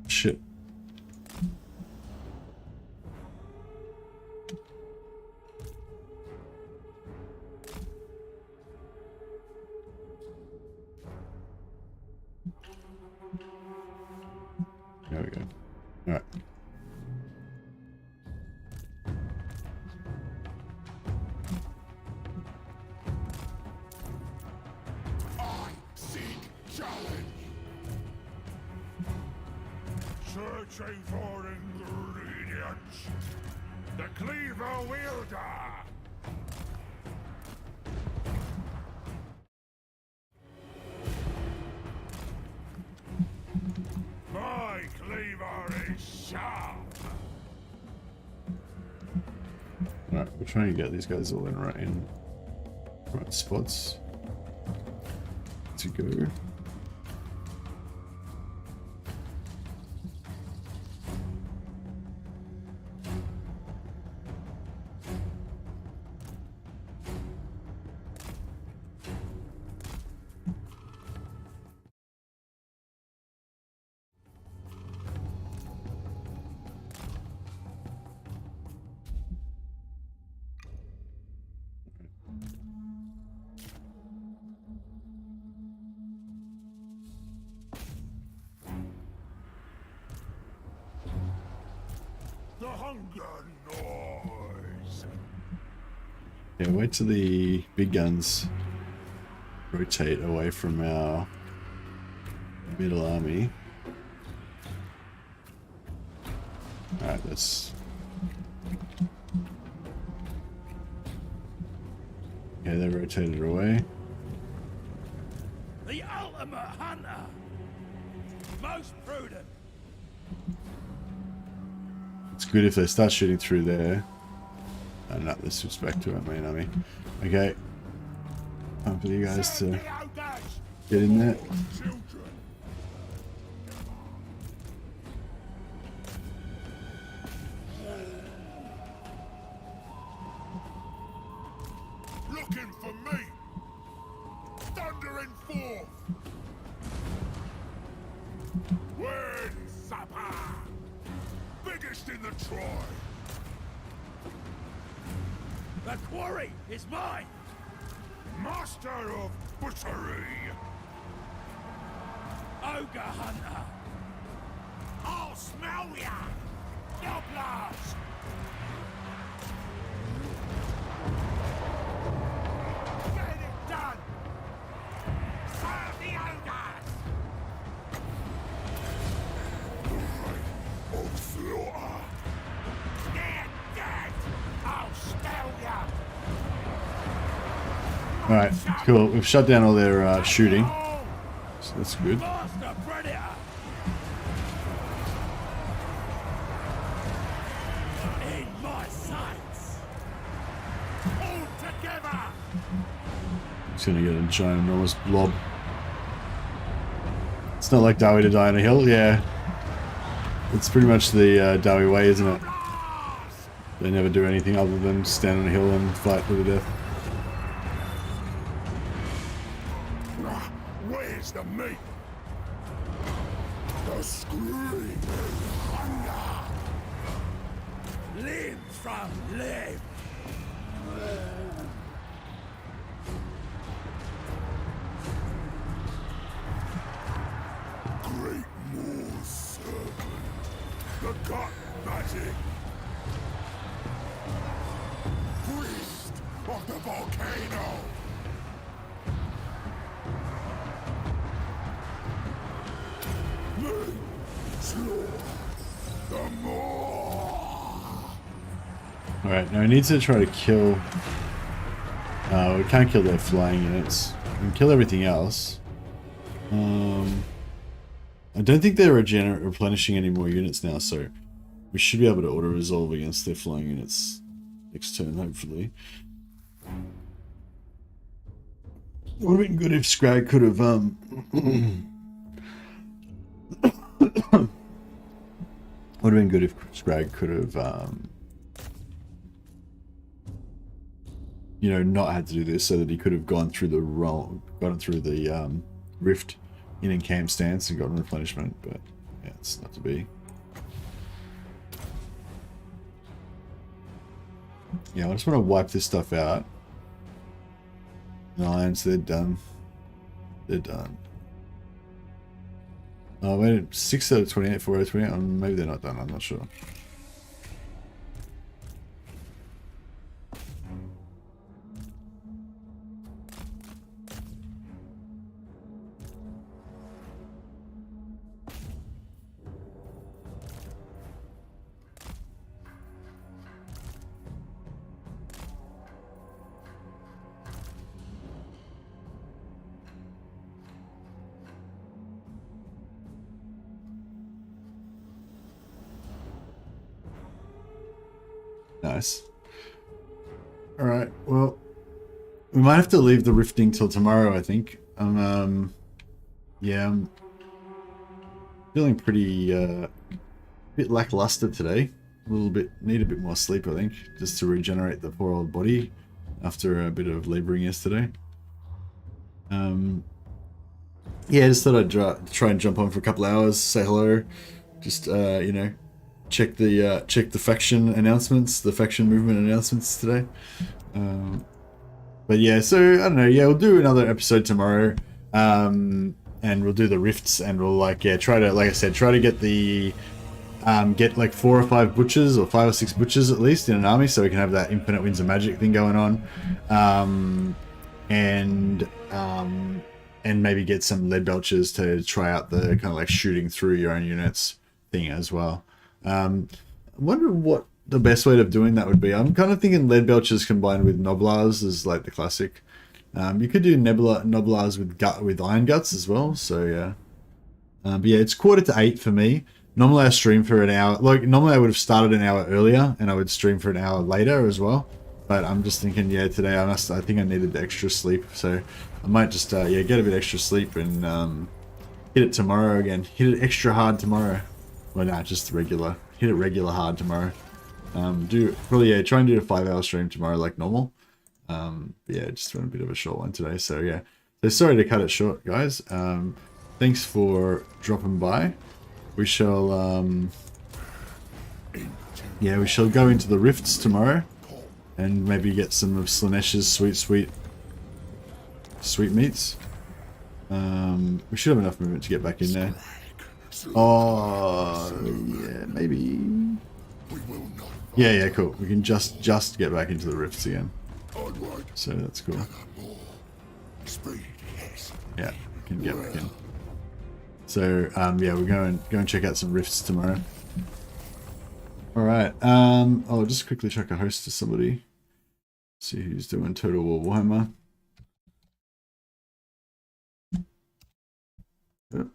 Shit. There we go. Alright. I seek challenge. Searching for ingredients. The cleaver wielder. My cleaver is sharp. Alright, we're trying to get these guys all in right spots to go. hunger noise. Yeah, wait till the big guns rotate away from our middle army. Alright, let's... Okay, they rotated away. The ultimate hunter. Most prudent. It's good if they start shooting through there. Oh no, this switches back to our main army. Okay. Time for you guys to The Ogres, get in there. children. Looking for me. Thundering forth. Win supper. Biggest in the Troy. The quarry is mine. Master of butchery. Ogre hunter. I'll smell ya. Gobblers. Get it done. Serve the ogres. Of slaughter. Get dead. I'll spell ya. Alright, cool. We've shut down all their shooting. So that's good. Master predator. In my sights. All together. It's gonna get a giant enormous blob. It's not like Dawi to die on a hill, yeah. It's pretty much the Dawi way, isn't it? They never do anything other than stand on a hill and fight to the death. Where's the meat? The screaming hunger. Limb from limb. Great Moor serpent. The gut magic. Priest of the volcano. Me, slaughter the more. Alright, now we need to try to kill... we can't kill their flying units. We can kill everything else. I don't think they're replenishing any more units now, so we should be able to auto-resolve against their flying units next turn, hopefully. Would have been good if Scrag could have, would have been good if Scrag could have, you know, not had to do this, so that he could have gone through the rift in camp stance and gotten replenishment, but yeah, it's not to be. Yeah, I just want to wipe this stuff out. Lions, they're done. They're done. Oh, wait, 6 out of 28, 4 out of 28. Maybe they're not done, I'm not sure. Nice. Alright, well, we might have to leave the rifting till tomorrow, I think. Yeah, I'm feeling pretty, bit lackluster today. A little bit, need a bit more sleep, I think, just to regenerate the poor old body after a bit of laboring yesterday. Yeah, just thought I'd try and jump on for a couple hours, say hello, just, you know, check the faction announcements, the faction movement announcements today. But yeah, so I don't know. Yeah, we'll do another episode tomorrow, and we'll do the rifts, and we'll try to, like I said, try to get the get like 4 or 5 butchers, or 5 or 6 butchers at least in an army, so we can have that infinite winds of magic thing going on, and maybe get some lead belchers to try out the kind of like shooting through your own units thing as well. I wonder what the best way of doing that would be. I'm kind of thinking lead belchers combined with noblars is like the classic. You could do noblars with iron guts as well, so yeah. But yeah, it's 7:45 for me. Normally I stream for an hour. Like normally I would have started an hour earlier and I would stream for an hour later as well. But I'm just thinking, yeah, today I think I needed the extra sleep, so I might just yeah, get a bit extra sleep and hit it tomorrow again. Hit it extra hard tomorrow. Well, nah, just regular. Hit it regular hard tomorrow. Try and do a 5-hour stream tomorrow like normal. Yeah, just doing a bit of a short one today. So yeah, so sorry to cut it short, guys. Thanks for dropping by. We shall yeah, we shall go into the rifts tomorrow and maybe get some of Slanesh's sweet meats. We should have enough movement to get back in there. Oh yeah, maybe. Yeah, cool. We can just get back into the rifts again. So that's cool. Yeah, we can get back in. So yeah, we're going to check out some rifts tomorrow. All right. I'll just quickly check a host to somebody. See who's doing Total War Warhammer. Yep.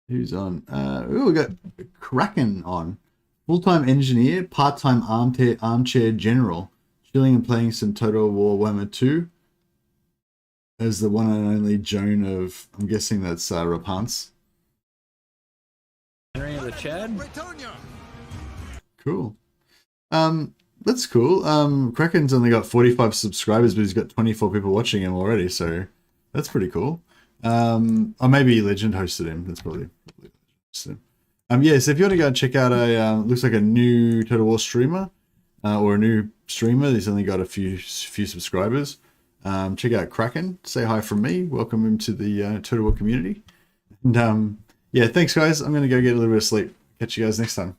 Who's on? Oh, we got Kraken on. Full-time engineer, part-time armchair general. Chilling and playing some Total War Warhammer 2 as the one and only Joan of, I'm guessing that's Rapance. Henry of the Chad? Bretonnia! Cool. That's cool. Kraken's only got 45 subscribers, but he's got 24 people watching him already, so that's pretty cool. Or maybe Legend hosted him. That's probably hosted him. Yeah, so if you want to go and check out looks like a new Total War streamer, or a new streamer, he's only got a few subscribers. Check out Kraken. Say hi from me. Welcome him to the Total War community. And yeah, thanks guys. I'm going to go get a little bit of sleep. Catch you guys next time.